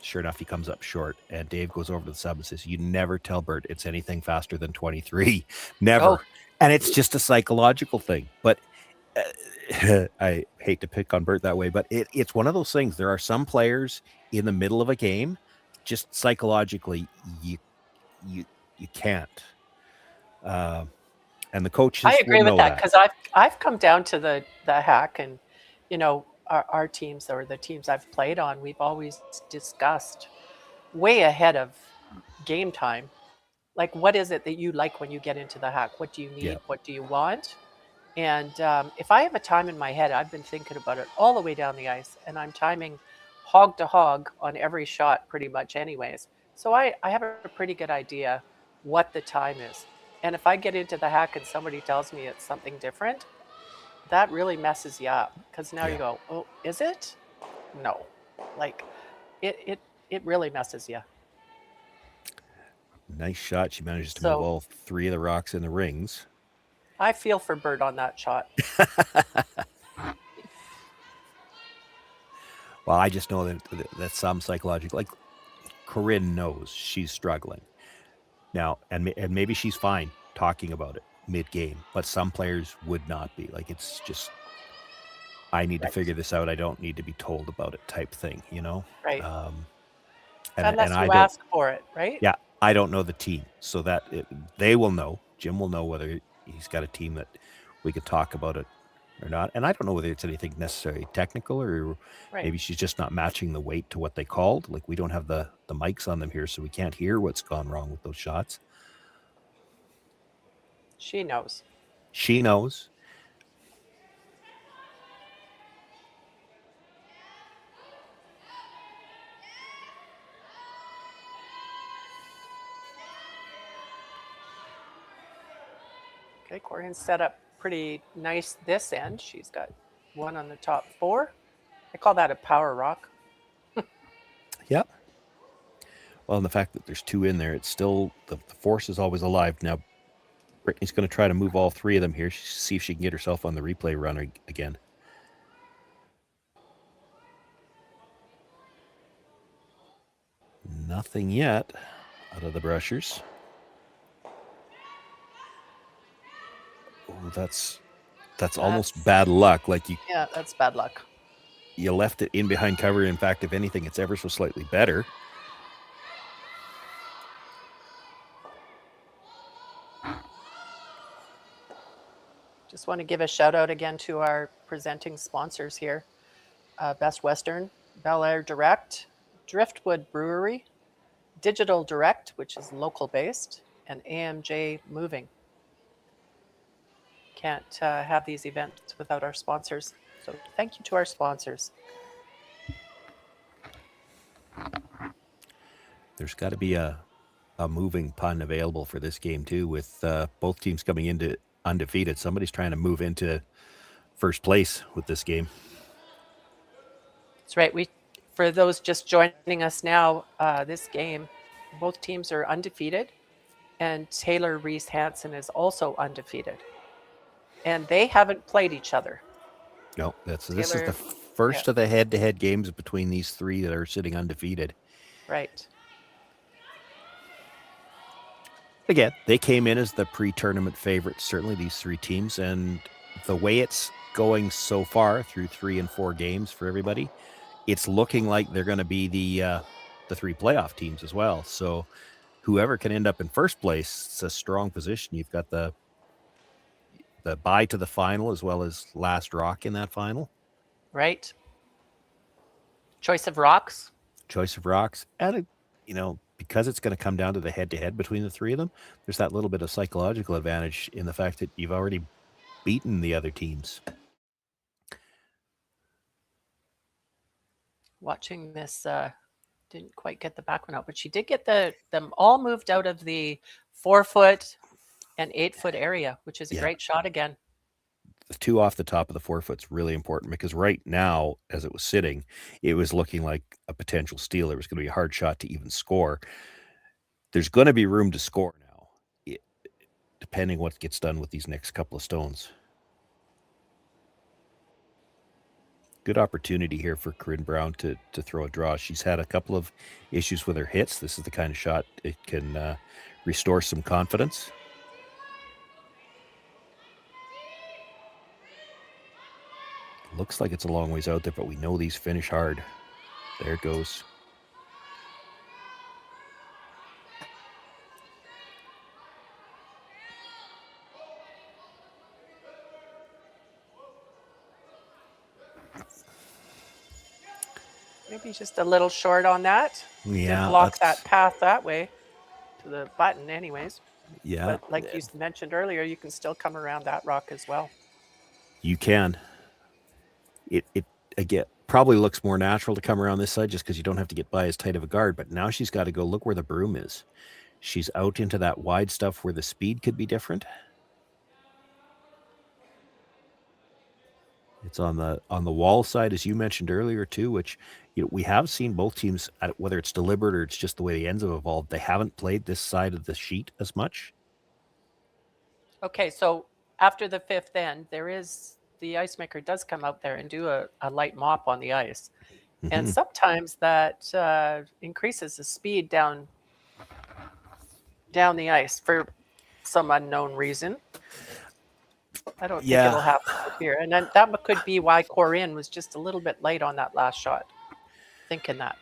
sure enough, he comes up short. And Dave goes over to the sub and says, "You never tell Bert it's anything faster than 23. Never." Oh. And it's just a psychological thing. But I hate to pick on Bert that way, but it's one of those things. There are some players in the middle of a game, just psychologically, you can't. And the coaches, I agree with that, because I've come down to the hack, and our teams, or the teams I've played on, we've always discussed way ahead of game time, like, what is it that you like when you get into the hack? What do you need? Yeah. What do you want? And if I have a time in my head, I've been thinking about it all the way down the ice, and I'm timing hog to hog on every shot pretty much anyways. So I have a pretty good idea what the time is. And if I get into the hack and somebody tells me it's something different, that really messes you up, because now you go, "Oh, is it?" No, like it really messes you. Nice shot. She manages to move all 3 of the rocks in the rings. I feel for Bert on that shot. Well, I just know that some psychological, like Corryn knows she's struggling now, and maybe she's fine talking about it mid-game, but some players would not be. Like, it's just, I need to figure this out. I don't need to be told about it type thing, Right. Unless you ask for it, right? Yeah, I don't know the team, so that they will know. Jim will know whether he's got a team that we could talk about it or not. And I don't know whether it's anything necessarily technical, or maybe she's just not matching the weight to what they called. Like, we don't have the mics on them here, so we can't hear what's gone wrong with those shots. She knows. She knows. Okay, Corryn's set up pretty nice this end. She's got one on the top 4. I call that a power rock. Yep. Well, and the fact that there's 2 in there, it's still, the force is always alive. Now, Brittany's going to try to move all three of them here. See if she can get herself on the replay run again. Nothing yet out of the brushers. Oh, that's almost bad luck. Like Yeah, that's bad luck. You left it in behind cover. In fact, if anything, it's ever so slightly better. Just want to give a shout out again to our presenting sponsors here. Best Western, Bel Air Direct, Driftwood Brewery, Digital Direct, which is local based, and AMJ Moving. Can't have these events without our sponsors. So thank you to our sponsors. There's got to be a moving pun available for this game too, with both teams coming into undefeated. Somebody's trying to move into first place with this game. That's right. For those just joining us now, this game, both teams are undefeated, and Taylor Reese Hansen is also undefeated, and they haven't played each other. No, this is the first of the head-to-head games between these three that are sitting undefeated. Right. Again, they came in as the pre-tournament favorites, certainly these three teams, and the way it's going so far through 3 and 4 games for everybody, it's looking like they're going to be the 3 playoff teams as well. So whoever can end up in first place, it's a strong position. You've got the bye to the final as well as last rock in that final. Right. Choice of rocks. And, because it's going to come down to the head-to-head between the three of them, there's that little bit of psychological advantage in the fact that you've already beaten the other teams. Watching this, didn't quite get the back one out, but she did get them all moved out of the 4-foot and 8-foot area, which is a great shot again. The 2 off the top of the 4-foot's really important, because right now, as it was sitting, it was looking like a potential steal. There was going to be a hard shot to even score. There's going to be room to score now, depending what gets done with these next couple of stones. Good opportunity here for Corryn Brown to throw a draw. She's had a couple of issues with her hits. This is the kind of shot it can restore some confidence. Looks like it's a long ways out there, but we know these finish hard. There it goes. Maybe just a little short on that. Yeah. Block that path that way to the button anyways. Yeah. But like you mentioned earlier, you can still come around that rock as well. You can. It again probably looks more natural to come around this side just because you don't have to get by as tight of a guard, but now she's got to go look where the broom is. She's out into that wide stuff where the speed could be different. It's on the wall side, as you mentioned earlier too, which we have seen both teams, whether it's deliberate or it's just the way the ends have evolved, they haven't played this side of the sheet as much. Okay, so after the 5th end, the ice maker does come out there and do a light mop on the ice. Mm-hmm. And sometimes that increases the speed down the ice for some unknown reason. I don't think it'll happen here. And then that could be why Corryn was just a little bit late on that last shot. Thinking that.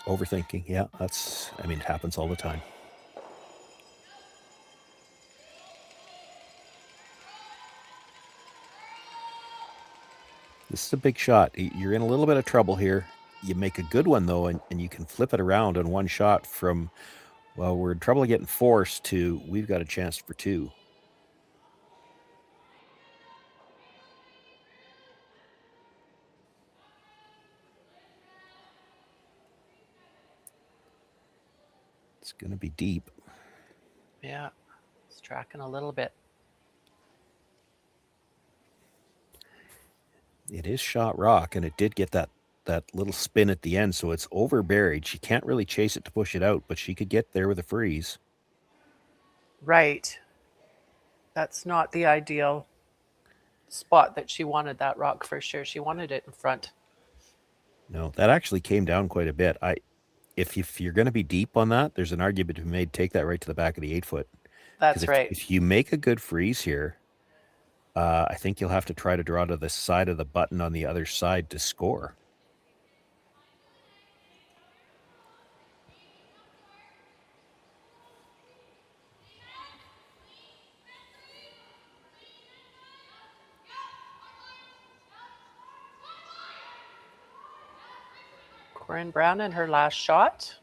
Overthinking, yeah. It happens all the time. This is a big shot. You're in a little bit of trouble here. You make a good one, though, and you can flip it around on one shot from, well, we're in trouble getting forced to we've got a chance for 2. It's going to be deep. Yeah, it's tracking a little bit. It is shot rock, and it did get that little spin at the end, so it's over buried. She can't really chase it to push it out, but she could get there with a freeze. Right. That's not the ideal spot that she wanted that rock for sure. She wanted it in front. No, that actually came down quite a bit. If you're going to be deep on that, there's an argument to be made. Take that right to the back of the 8-foot. That's right. If you make a good freeze here, I think you'll have to try to draw to the side of the button on the other side to score. Corryn Brown in her last shot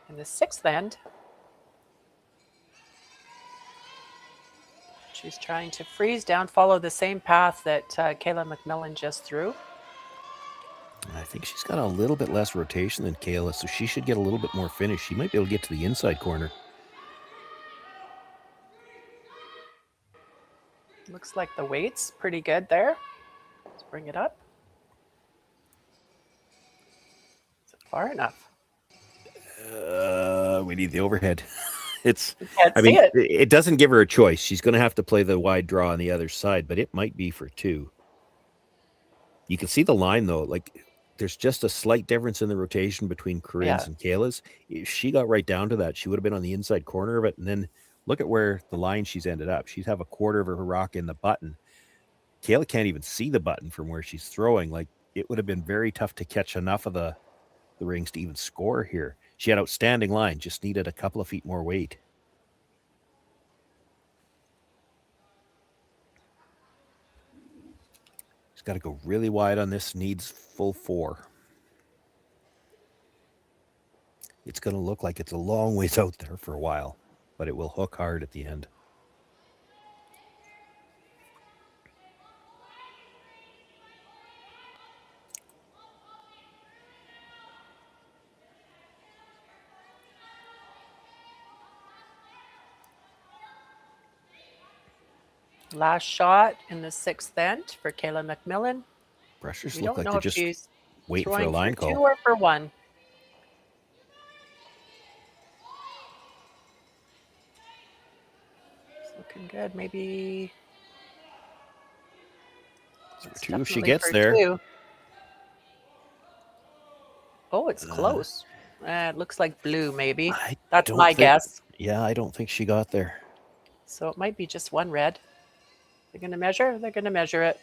in the 6th end. She's trying to freeze down, follow the same path that Kayla MacMillan just threw. I think she's got a little bit less rotation than Kayla, so she should get a little bit more finish. She might be able to get to the inside corner. Looks like the weight's pretty good there. Let's bring it up. Is it far enough? We need the overhead. It doesn't give her a choice. She's going to have to play the wide draw on the other side, but it might be for 2. You can see the line, though. Like, there's just a slight difference in the rotation between Corryn's and Kayla's. If she got right down to that, she would have been on the inside corner of it. And then look at where the line she's ended up. She'd have a quarter of her rock in the button. Kayla can't even see the button from where she's throwing. Like, it would have been very tough to catch enough of the rings to even score here. She had outstanding line, just needed a couple of feet more weight. She's got to go really wide on this, needs full 4. It's going to look like it's a long ways out there for a while, but it will hook hard at the end. Last shot in the 6th end for Kayla MacMillan. Brushers look like they're just waiting for a line call. 2 or for 1. It's looking good. Maybe for 2 if she gets there. 2. Oh, it's close. It looks like blue, maybe. That's my guess. Yeah, I don't think she got there. So it might be just 1 red. They're going to measure? They're going to measure it.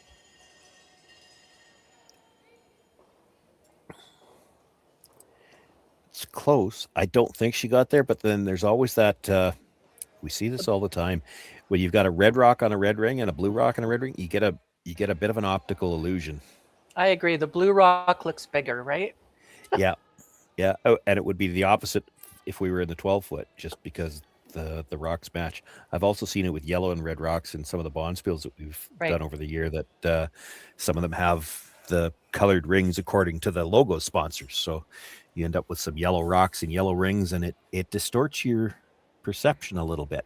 It's close. I don't think she got there, but then there's always that, we see this all the time. When you've got a red rock on a red ring and a blue rock on a red ring, you get a bit of an optical illusion. I agree. The blue rock looks bigger, right? Yeah. Yeah. Oh, and it would be the opposite if we were in the 12-foot, just because the rocks match. I've also seen it with yellow and red rocks in some of the bonspiels that we've done over the year, that some of them have the colored rings according to the logo sponsors. So you end up with some yellow rocks and yellow rings, and it distorts your perception a little bit.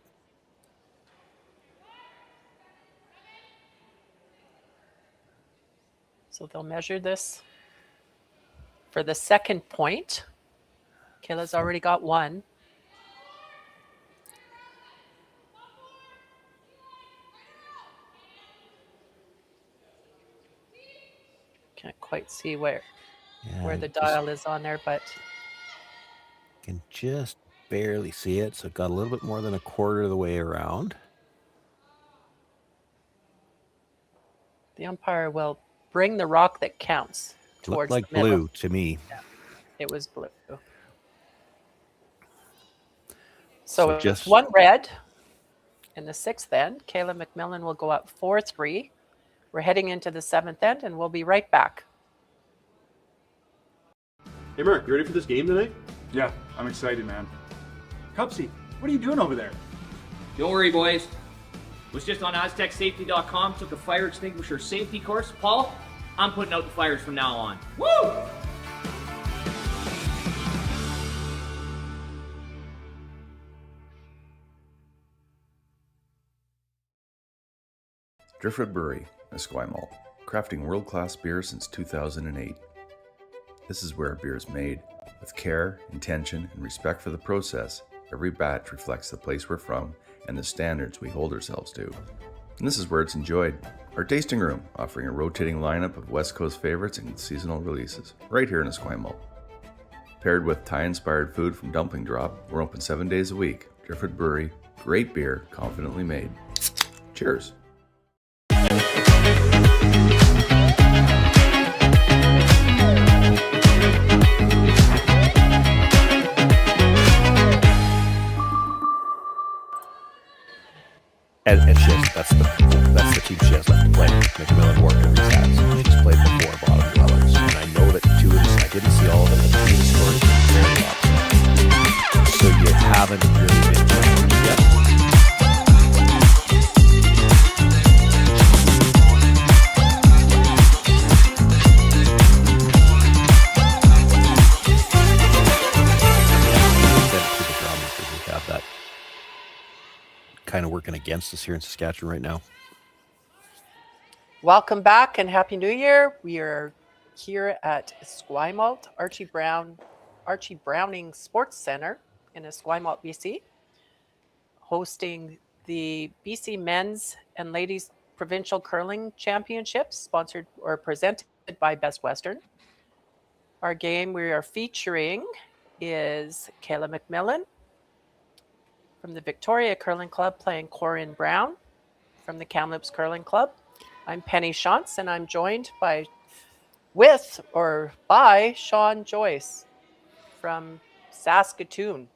So they'll measure this for the 2nd point. Kayla's already got 1. Can't quite see where the dial is on there, but can just barely see it. So it got a little bit more than a quarter of the way around. The umpire will bring the rock that counts towards looked like the middle. Blue to me. Yeah, it was blue. So just 1 red in the 6th end. Kayla MacMillan will go up 4-3. We're heading into the 7th end, and we'll be right back. Hey, Mark, you ready for this game tonight? Yeah, I'm excited, man. Cupsy, what are you doing over there? Don't worry, boys. Was just on AztecSafety.com, took a fire extinguisher safety course. Paul, I'm putting out the fires from now on. Woo! Driftwood Brewery, Esquimalt, crafting world-class beer since 2008. This is where beer is made, with care, intention, and respect for the process. Every batch reflects the place we're from and the standards we hold ourselves to. And this is where it's enjoyed. Our tasting room, offering a rotating lineup of West Coast favorites and seasonal releases, right here in Esquimalt. Paired with Thai-inspired food from Dumpling Drop, we're open 7 days a week. Driftwood Brewery, great beer, confidently made. Cheers. And that's the team she has left to play. MacMillan, Warwick, and Reese. She's played before bottom dwellers, and I know that two of them, I didn't see all of them, but team scores are very low. So you haven't really been challenged yet. We have that kind of working against us here in Saskatchewan right now. Welcome back and Happy New Year. We are here at Esquimalt, Archie Browning Sports Center in Esquimalt, BC, hosting the BC Men's and Ladies Provincial Curling Championships, sponsored or presented by Best Western. Our game we are featuring is Kayla MacMillan from the Victoria Curling Club playing Corryn Brown from the Kamloops Curling Club. I'm Penny Shantz, and I'm joined by Sean Joyce from Saskatoon.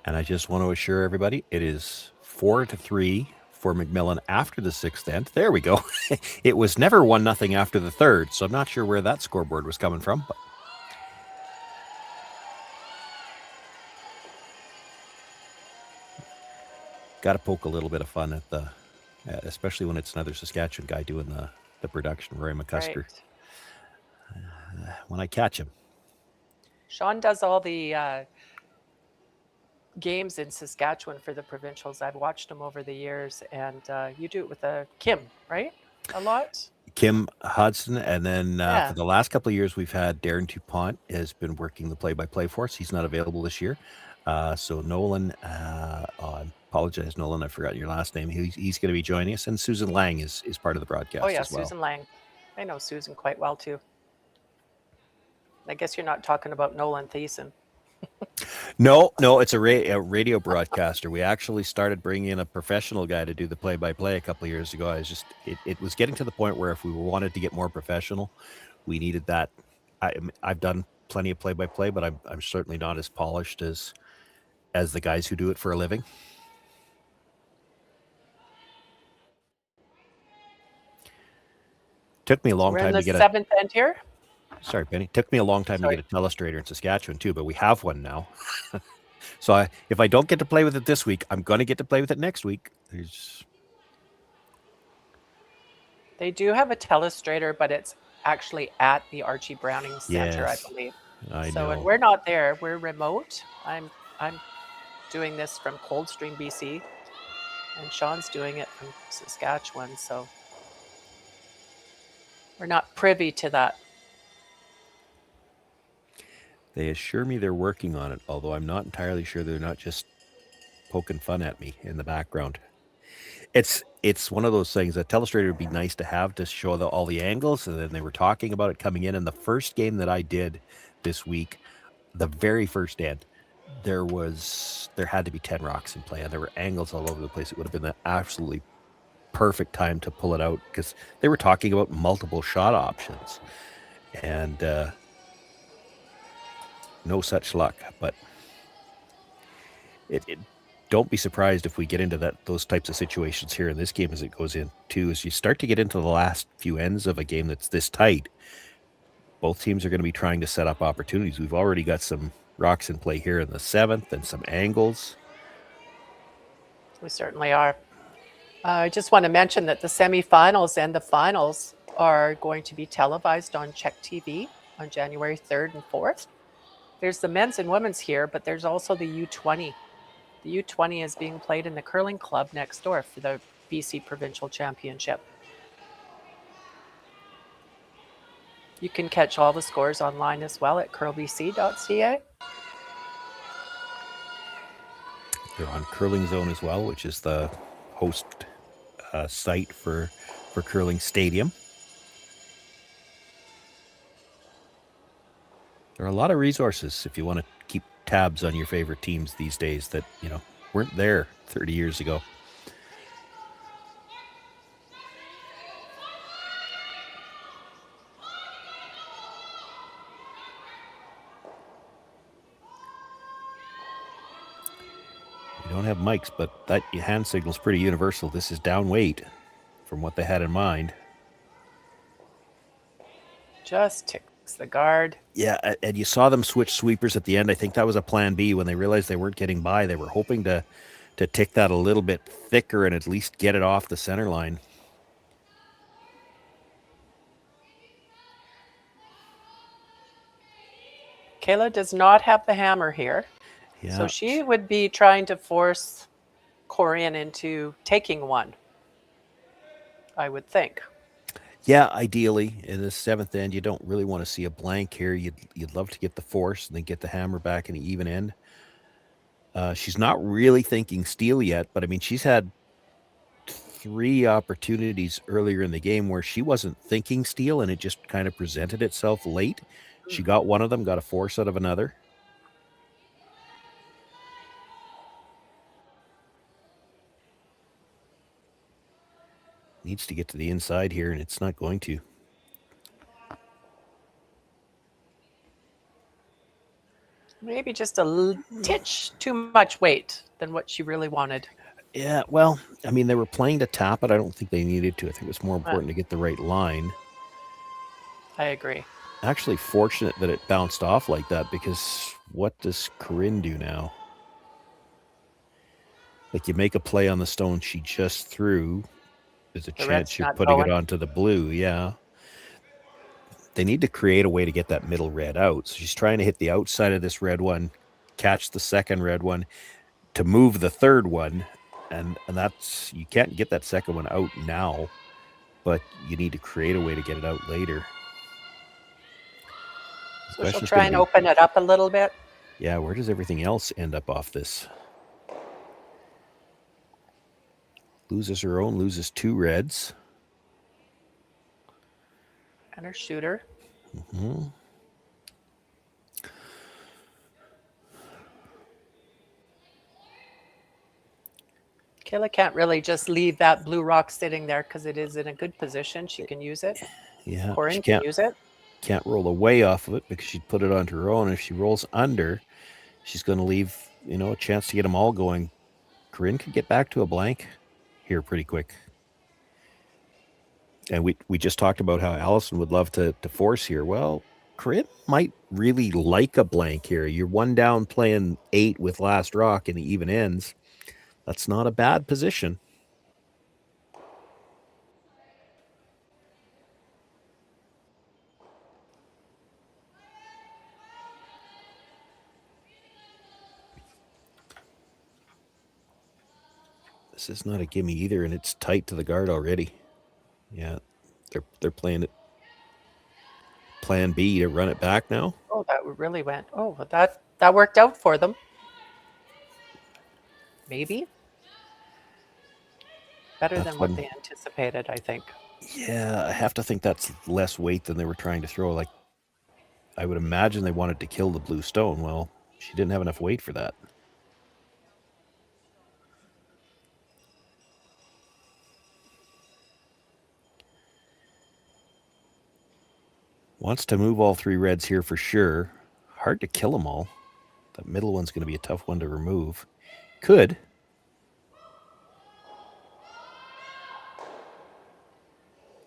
And I just want to assure everybody, it is 4-3 for MacMillan after the sixth end. There we go. It was never 1-0 after the third, so I'm not sure where that scoreboard was coming from, but got to poke a little bit of fun at the, especially when it's another Saskatchewan guy doing the production, Roy McCusker. Right. When I catch him. Sean does all the games in Saskatchewan for the provincials. I've watched him over the years, and you do it with Kim, right? A lot? Kim Hudson, and then for the last couple of years, we've had Darren Dupont has been working the play-by-play for us. He's not available this year. So Nolan, I apologize, Nolan, I've forgotten your last name. He's going to be joining us, and Susan Lang is part of the broadcast as well. Susan Lang. I know Susan quite well, too. I guess you're not talking about Nolan Thiessen. No, it's a radio broadcaster. We actually started bringing in a professional guy to do the play-by-play a couple of years ago. It was getting to the point where if we wanted to get more professional, we needed that. I've done plenty of play-by-play, but I'm certainly not as polished as the guys who do it for a living. Took me a long time to get seventh end here. Sorry, Penny. Took me a long time to get a telestrator in Saskatchewan too, but we have one now. So if I don't get to play with it this week, I'm going to get to play with it next week. They do have a telestrator, but it's actually at the Archie Browning Center, I believe. I know. And we're not there. We're remote. I'm doing this from Coldstream, BC, and Sean's doing it from Saskatchewan. So we're not privy to that. They assure me they're working on it, although I'm not entirely sure they're not just poking fun at me in the background. It's one of those things. A telestrator would be nice to have to show all the angles, and then they were talking about it coming in. And the first game that I did this week, the very first end, there had to be 10 rocks in play, and there were angles all over the place. It would have been the absolutely perfect time to pull it out because they were talking about multiple shot options, and no such luck. But don't be surprised if we get into those types of situations here in this game as it goes in too. As you start to get into the last few ends of a game that's this tight, both teams are going to be trying to set up opportunities. We've already got some rocks in play here in the seventh and some angles. We certainly are. I just want to mention that the semifinals and the finals are going to be televised on Czech TV on January 3rd and 4th. There's the men's and women's here, but there's also the U20. The U20 is being played in the curling club next door for the BC Provincial Championship. You can catch all the scores online as well at curlbc.ca. They're on Curling Zone as well, which is the host site for Curling Stadium. There are a lot of resources if you want to keep tabs on your favorite teams these days that, weren't there 30 years ago. We don't have mics, but that hand signal is pretty universal. This is down weight from what they had in mind. Just ticks the guard. Yeah, and you saw them switch sweepers at the end. I think that was a plan B when they realized they weren't getting by. They were hoping to tick that a little bit thicker and at least get it off the center line. Kayla does not have the hammer here. Yeah. So she would be trying to force Corryn into taking one, I would think. Yeah, ideally, in the seventh end, you don't really want to see a blank here. You'd love to get the force and then get the hammer back in the even end. She's not really thinking steal yet, but I mean, she's had 3 opportunities earlier in the game where she wasn't thinking steal, and it just kind of presented itself late. She got one of them, got a force out of another. Needs to get to the inside here, and it's not going to. Maybe just a titch too much weight than what she really wanted. Yeah, well, I mean, they were playing to tap it. I don't think they needed to. I think it was more important to get the right line. I agree. Actually fortunate that it bounced off like that, because what does Corryn do now? Like, you make a play on the stone she just threw. There's a chance you're putting it onto the blue, yeah. They need to create a way to get that middle red out. So she's trying to hit the outside of this red one, catch the second red one, to move the third one. And that's, you can't get that second one out now, but you need to create a way to get it out later. So she'll try and open it up a little bit. Yeah, where does everything else end up off this? Loses her own, loses 2 reds. And her shooter. Mm-hmm. Kayla can't really just leave that blue rock sitting there because it is in a good position. She can use it. Yeah, Corryn can use it. Can't roll away off of it because she'd put it onto her own. If she rolls under, she's going to leave, a chance to get them all going. Corryn could get back to a blank here pretty quick. And we just talked about how Allison would love to force here. Well, Corryn might really like a blank here. You're 1 down playing 8 with last rock and the even ends. That's not a bad position. This is not a gimme either, and it's tight to the guard already. Yeah, they're playing it. Plan B to run it back now. Oh, that really went. Oh, that worked out for them. Maybe. Better than what they anticipated, I think. Yeah, I have to think that's less weight than they were trying to throw. Like, I would imagine they wanted to kill the blue stone. Well, she didn't have enough weight for that. Wants to move all 3 reds here for sure. Hard to kill them all. That middle one's going to be a tough one to remove. Could.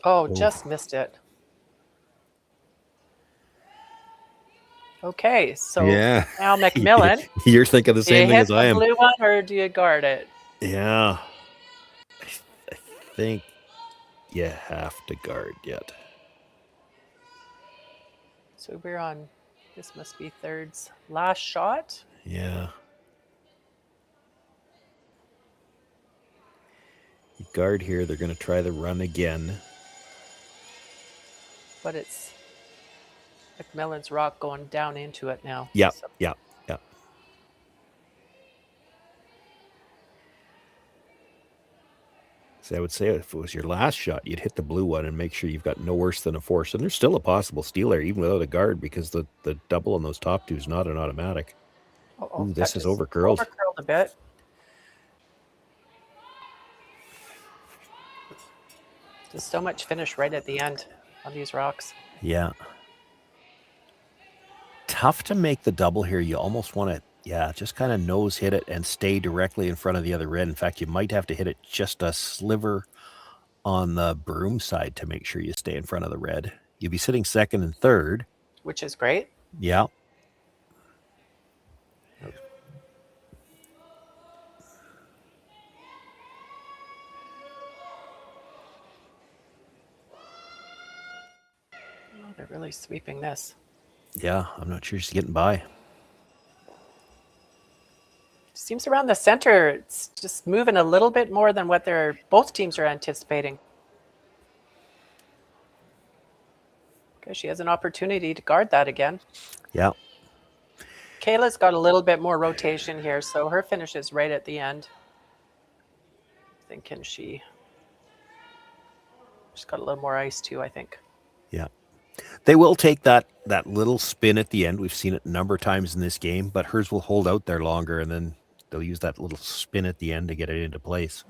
Oh, just missed it. Okay, so now MacMillan. You're thinking the same thing as I am. Do you hit the blue one or do you guard it? Yeah. I think you have to guard yet. So we're on, this must be Third's last shot. Yeah. You guard here, they're going to try the run again. But it's MacMillan's rock going down into it now. Yeah, so. yeah. So I would say if it was your last shot, you'd hit the blue one and make sure you've got no worse than a force. And there's still a possible steal there, even without a guard, because the double on those top two is not an automatic. Ooh, this is overcurled. Overcurled a bit. There's so much finish right at the end on these rocks. Yeah. Tough to make the double here. You almost want to, just kind of nose hit it and stay directly in front of the other red. In fact, you might have to hit it just a sliver on the broom side to make sure you stay in front of the red. You'd be sitting second and third. Which is great. Yeah. Oh, they're really sweeping this. Yeah, I'm not sure she's getting by. Seems around the center, it's just moving a little bit more than what both teams are anticipating. Okay, she has an opportunity to guard that again. Yeah. Kayla's got a little bit more rotation here, so her finish is right at the end. Thinking she's got a little more ice too, I think. Yeah. They will take that little spin at the end. We've seen it a number of times in this game, but hers will hold out there longer, and then they'll use that little spin at the end to get it into place.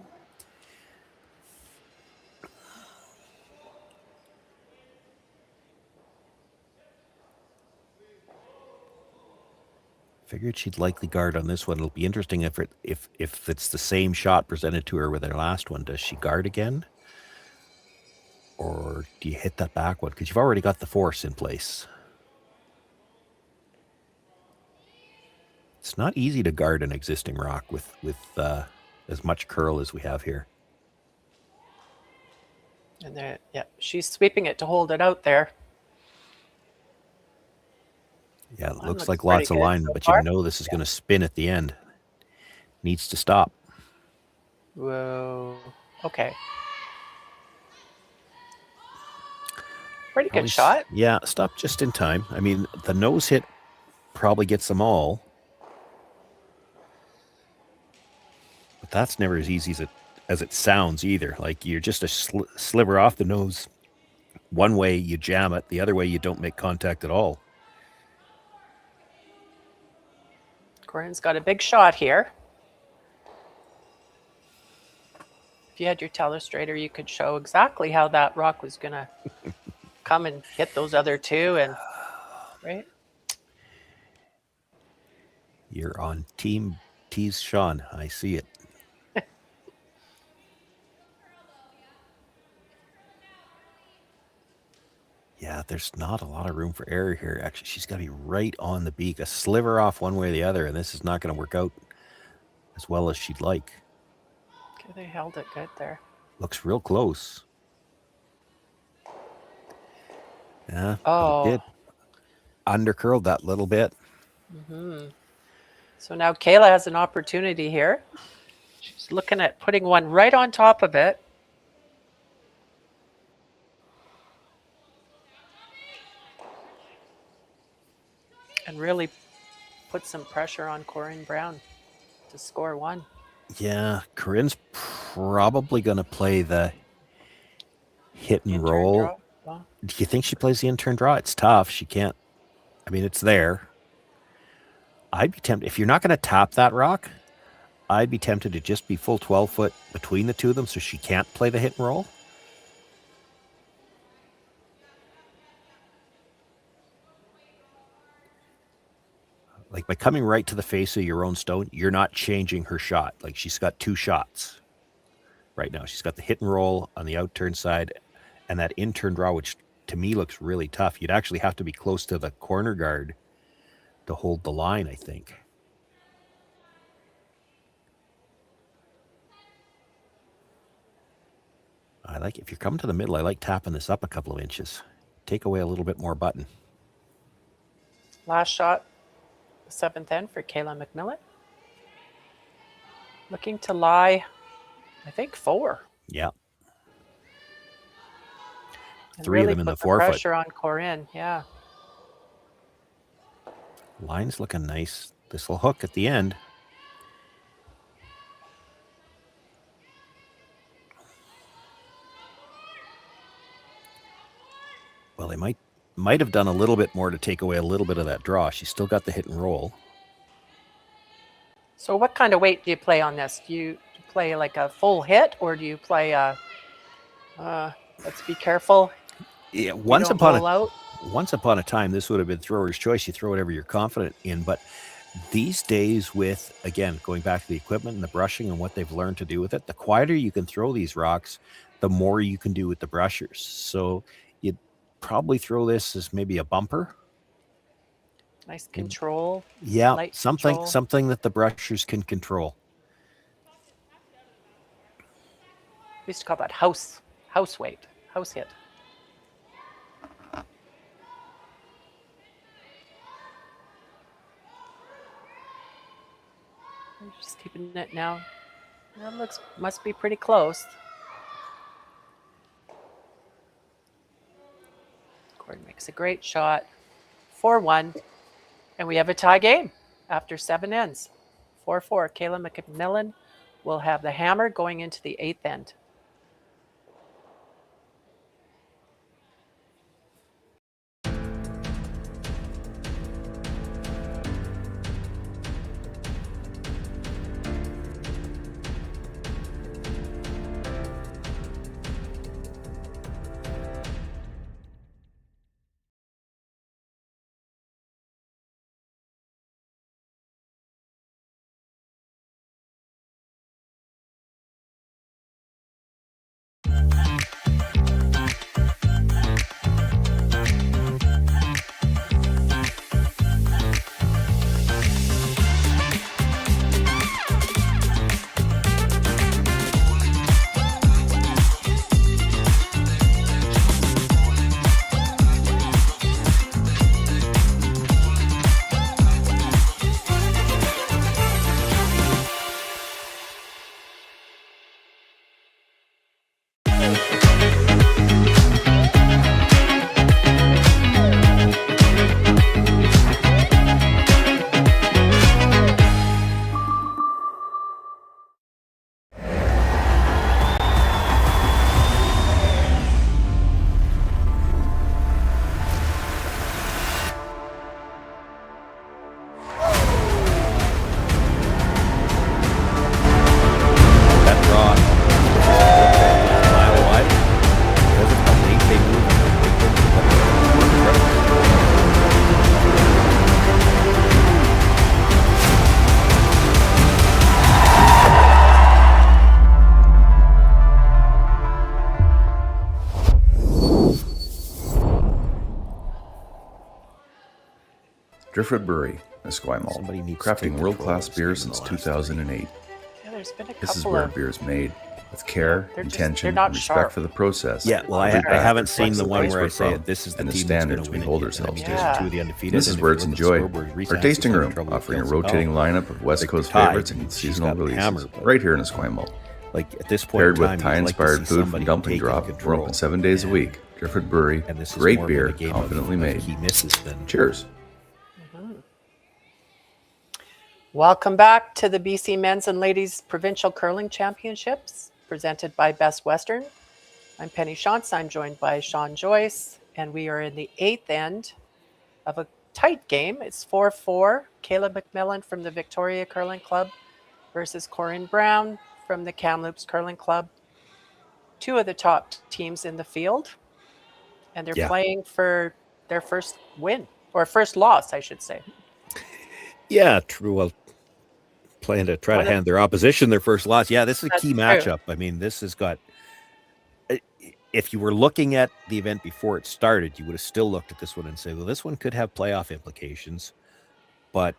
Figured she'd likely guard on this one. It'll be interesting if it's the same shot presented to her with her last one. Does she guard again? Or do you hit that back one? Because you've already got the force in place. It's not easy to guard an existing rock with as much curl as we have here. And there, yeah, she's sweeping it to hold it out there. Yeah, it looks like lots of line, but you know this is going to spin at the end. Needs to stop. Whoa. Okay. Pretty good shot. Yeah, stop just in time. I mean, the nose hit probably gets them all. But that's never as easy as it sounds either. Like you're just a sliver off the nose. One way you jam it, the other way you don't make contact at all. Corryn's got a big shot here. If you had your telestrator, you could show exactly how that rock was going to come and hit those other two, and right? You're on Team Tease Sean. I see it. Yeah, there's not a lot of room for error here. Actually, she's got to be right on the beak, a sliver off one way or the other, and this is not going to work out as well as she'd like. Okay, they held it good there. Looks real close. Yeah, oh, it did. Undercurled that little bit. Mm-hmm. So now Kayla has an opportunity here. She's looking at putting one right on top of it. And really put some pressure on Corryn Brown to score one. Yeah, Corryn's probably going to play the hit and roll. Well, do you think she plays the in-turn draw? It's tough. She can't. I mean, it's there. I'd be tempted. If you're not going to tap that rock, I'd be tempted to just be full 12 foot between the two of them so she can't play the hit and roll. Like by coming right to the face of your own stone, you're not changing her shot. Like she's got two shots right now. She's got the hit and roll on the out-turn side and that in-turn draw, which to me looks really tough. You'd actually have to be close to the corner guard to hold the line, I think. I like, if you're coming to the middle, I like tapping this up a couple of inches. Take away a little bit more button. last shot, the 7th end for Kayla MacMillan. Looking to lie, I think 4. Yeah. And 3 really of them in the put 4 foot. Pressure on Corryn, yeah. Line's looking nice. This will hook at the end. might have done a little bit more to take away a little bit of that draw. She's still got the hit and roll. So what kind of weight do you play on this? Do you play like a full hit, or do you play a, let's be careful? Yeah, once upon a time, this would have been thrower's choice. You throw whatever you're confident in. But these days with, again, going back to the equipment and the brushing and what they've learned to do with it, the quieter you can throw these rocks, the more you can do with the brushers. So you'd probably throw this as maybe a bumper. Nice control. Yeah, something that the brushers can control. We used to call that house weight, house hit. I'm just keeping it now. That must be pretty close. Corryn makes a great shot. 4-1. And we have a tie game after 7 ends. 4-4. Kayla MacMillan will have the hammer going into the 8th end. Driftwood Brewery, Esquimalt, crafting world-class beer since 2008. Yeah, there's been a This is couple where of- beer is made with care, intention, not and respect sharp. for the process. Yeah, well, I Every batch haven't seen reflects the one place where I we're say from this is the and the team that's standards going we to hold win. ourselves Two to. of the undefeated. This is and where if it's you look at the enjoyed. scoreboard, Our recent tasting has room, trouble offering a with Phil's rotating bell. lineup of West Like, Coast they're tied, favorites and and she's seasonal got the releases, hammer, but- right here in Esquimalt. Like at this point Paired in time, with you'd like to Thai-inspired see food somebody from Dumpling taking Drop, we're control. open 7 days a week. Driftwood Brewery, And this is great more been beer, a game confidently of made. he misses than Cheers. Welcome back to the BC Men's and Ladies Provincial Curling Championships, presented by Best Western. I'm Penny Shantz. I'm joined by Sean Joyce, and we are in the 8th end of a tight game. It's 4-4. Kayla MacMillan from the Victoria Curling Club versus Corryn Brown from the Kamloops Curling Club. Two of the top teams in the field, and they're playing for their first win, or first loss, I should say. Yeah, true. Well, playing to try to hand their opposition their first loss. Yeah, this is a key matchup. I mean, this has got. If you were looking at the event before it started, you would have still looked at this one and say, well, this one could have playoff implications, but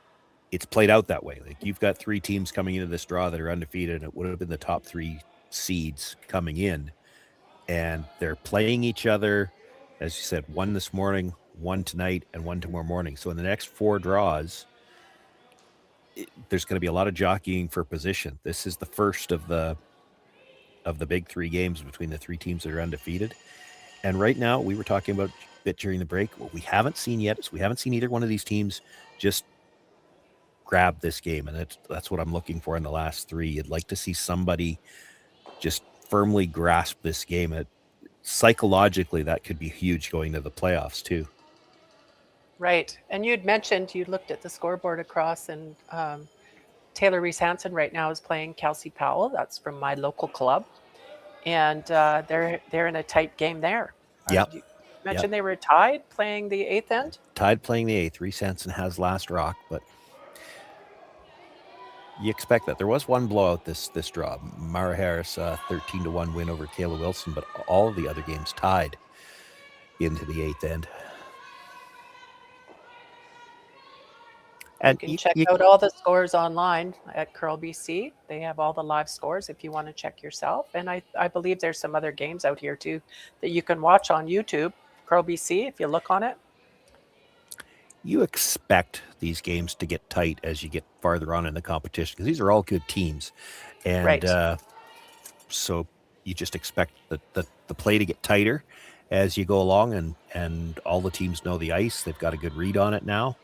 it's played out that way. Like, you've got 3 teams coming into this draw that are undefeated, and it would have been the top 3 seeds coming in, and they're playing each other, as you said, one this morning, one tonight, and one tomorrow morning. So in the next 4 draws, there's going to be a lot of jockeying for position. This is the first of the big 3 games between the 3 teams that are undefeated. And right now, we were talking about a bit during the break, what we haven't seen yet is we haven't seen either one of these teams just grab this game. And that's what I'm looking for in the last 3. You'd like to see somebody just firmly grasp this game. Psychologically, that could be huge going to the playoffs too. Right. And you'd mentioned you looked at the scoreboard across, and Taylor Reese Hansen right now is playing Kelsey Powell. That's from my local club, and they're in a tight game there. Yep. You mentioned they were tied playing the 8th end. Tied playing the 8th. Reese Hansen has last rock, but you expect that. There was one blowout this draw. Mara Harris 13-1 win over Kayla Wilson, but all of the other games tied into the 8th end. And you can check out all the scores online at Curl BC. They have all the live scores if you want to check yourself. And I believe there's some other games out here too that you can watch on YouTube, Curl BC, if you look on it. You expect these games to get tight as you get farther on in the competition, because these are all good teams. And so you just expect the play to get tighter as you go along, and all the teams know the ice. They've got a good read on it now.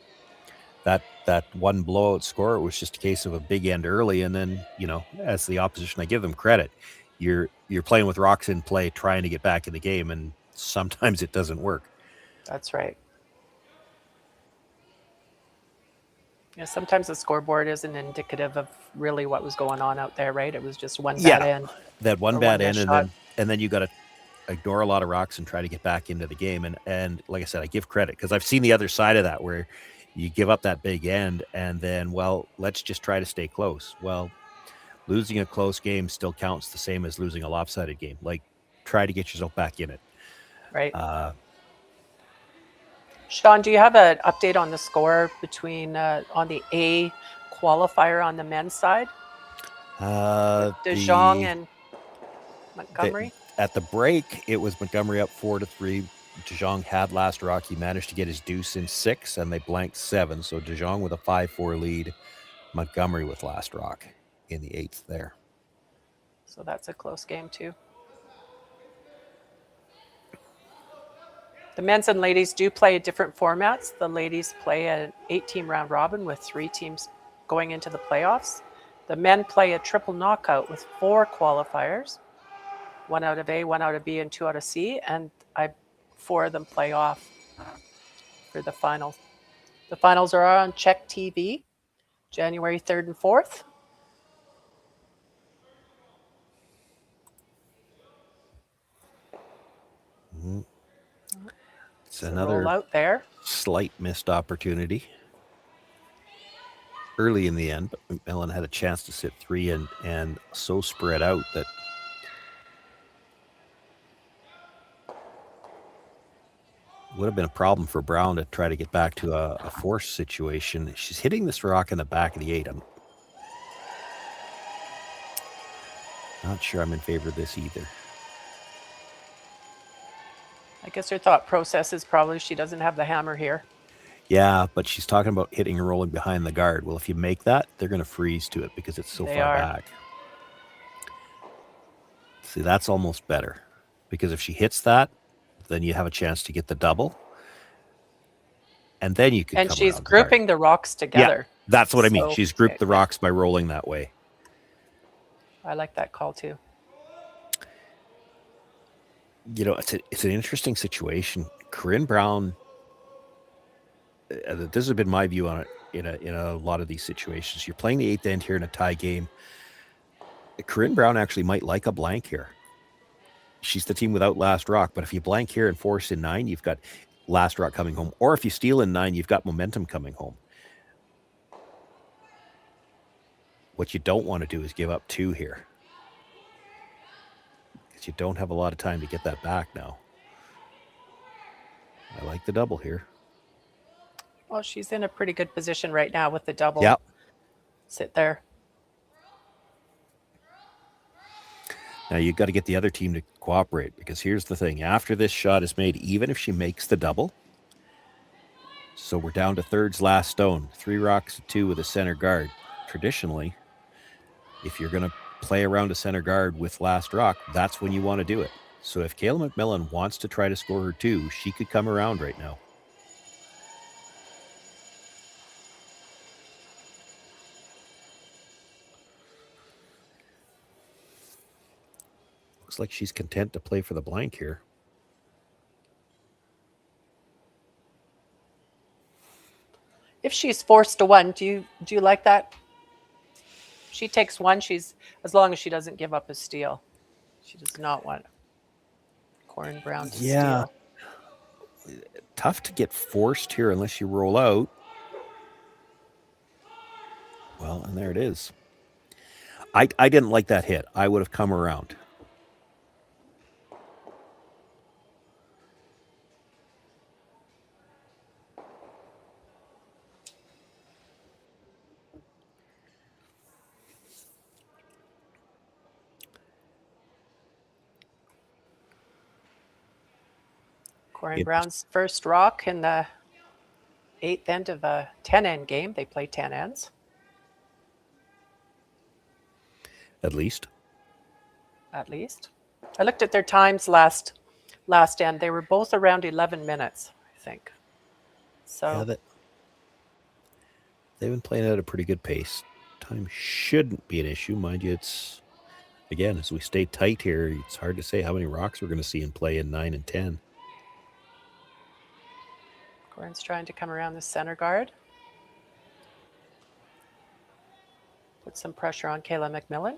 That one blowout score, it was just a case of a big end early, and then, as the opposition, I give them credit. You're playing with rocks in play, trying to get back in the game, and sometimes it doesn't work. That's right. Yeah, sometimes the scoreboard isn't indicative of really what was going on out there, right? It was just one bad end. That one bad end, and then you got to ignore a lot of rocks and try to get back into the game. And like I said, I give credit because I've seen the other side of that, where you give up that big end and then, let's just try to stay close. Well, losing a close game still counts the same as losing a lopsided game. Like, try to get yourself back in it. Right. Sean, do you have an update on the score between on the A qualifier on the men's side? De Jong and Montgomery? At the break, it was Montgomery up 4-3. De Jong had last rock. He managed to get his deuce in 6, and they blanked 7. So De Jong with a 5-4 lead. Montgomery with last rock in the 8th there. So that's a close game too. The men's and ladies do play different formats. The ladies play an 8-team round robin with 3 teams going into the playoffs. The men play a triple knockout with 4 qualifiers, 1 out of A, 1 out of B, and 2 out of C. And 4 of them play off for the finals. The finals are on Czech TV, January 3rd and 4th. Mm-hmm. It's another out there. Slight missed opportunity early in the end, but MacMillan had a chance to sit 3 and so spread out that would have been a problem for Brown to try to get back to a force situation. She's hitting this rock in the back of the 8. I'm not sure I'm in favor of this either. I guess her thought process is probably she doesn't have the hammer here. Yeah, but she's talking about hitting and rolling behind the guard. Well, if you make that, they're going to freeze to it because it's so far back. See, that's almost better, because if she hits that, then you have a chance to get the double. And then you can And she's grouping the rocks together. Yeah, that's what I mean. She's grouped the rocks by rolling that way. I like that call too. It's an interesting situation. Corryn Brown, this has been my view on it in a lot of these situations. You're playing the 8th end here in a tie game. Corryn Brown actually might like a blank here. She's the team without last rock, but if you blank here and force in 9, you've got last rock coming home. Or if you steal in 9, you've got momentum coming home. What you don't want to do is give up 2 here, because you don't have a lot of time to get that back now. I like the double here. Well, she's in a pretty good position right now with the double. Yep. Sit there. Now you've got to get the other team to cooperate, because here's the thing. After this shot is made, even if she makes the double, so we're down to thirds last stone, 3 rocks, 2 with a center guard. Traditionally, if you're going to play around a center guard with last rock, that's when you want to do it. So if Kayla MacMillan wants to try to score her 2, she could come around right now. Looks like she's content to play for the blank here. If she's forced to one, do you like that? She takes one. She's, as long as she doesn't give up a steal. She does not want Corryn Brown to steal. Tough to get forced here unless you roll out. Well, and there it is. I didn't like that hit. I would have come around. Corryn Brown's first rock in the 8th end of a 10-end game. They play 10 ends. At least. At least. I looked at their times last end. They were both around 11 minutes, I think. So yeah, they've been playing at a pretty good pace. Time shouldn't be an issue. Mind you, it's, again, as we stay tight here, it's hard to say how many rocks we're going to see in play in 9 and 10. Corryn's trying to come around the center guard. Put some pressure on Kayla MacMillan.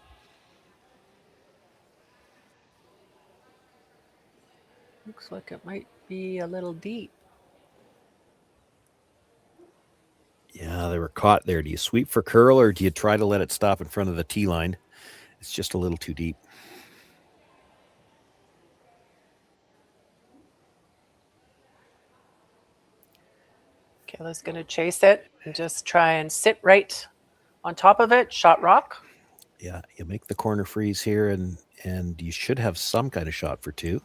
Looks like it might be a little deep. Yeah, they were caught there. Do you sweep for curl or do you try to let it stop in front of the tee line? It's just a little too deep. Kayla's going to chase it and just try and sit right on top of it. Shot rock. Yeah, you make the corner freeze here, and you should have some kind of shot for two.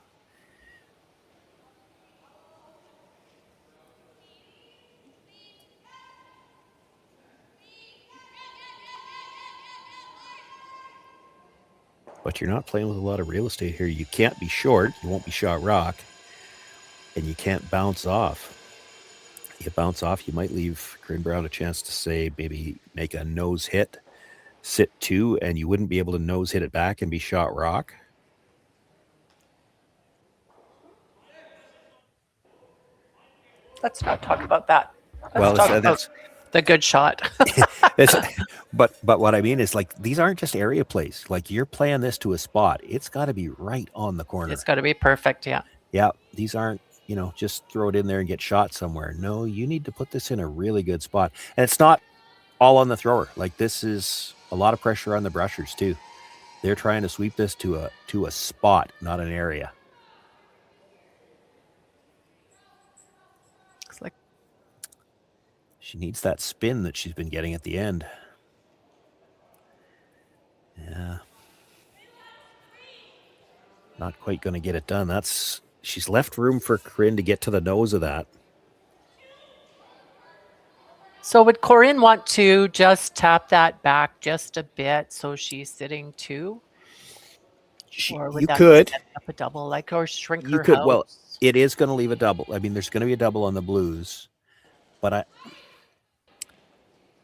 But you're not playing with a lot of real estate here. You can't be short. You won't be shot rock. And you can't bounce off. You bounce off, you might leave Corryn Brown a chance to say, maybe make a nose hit, sit two, and you wouldn't be able to nose hit it back and be shot rock. Let's not talk about that. Let's talk about the good shot. But what I mean is, like, these aren't just area plays. Like, you're playing this to a spot. It's got to be right on the corner. It's got to be perfect, yeah. Yeah, these aren't, just throw it in there and get shot somewhere. No, you need to put this in a really good spot. And it's not all on the thrower. Like, this is a lot of pressure on the brushers too. They're trying to sweep this to a spot, not an area. Looks like she needs that spin that she's been getting at the end. Yeah. Not quite going to get it done. She's left room for Corryn to get to the nose of that. So would Corryn want to just tap that back just a bit so she's sitting two? Or would You that could. set up a double, like, or shrink You her could. house? Well, it is going to leave a double. I mean, there's going to be a double on the Blues, but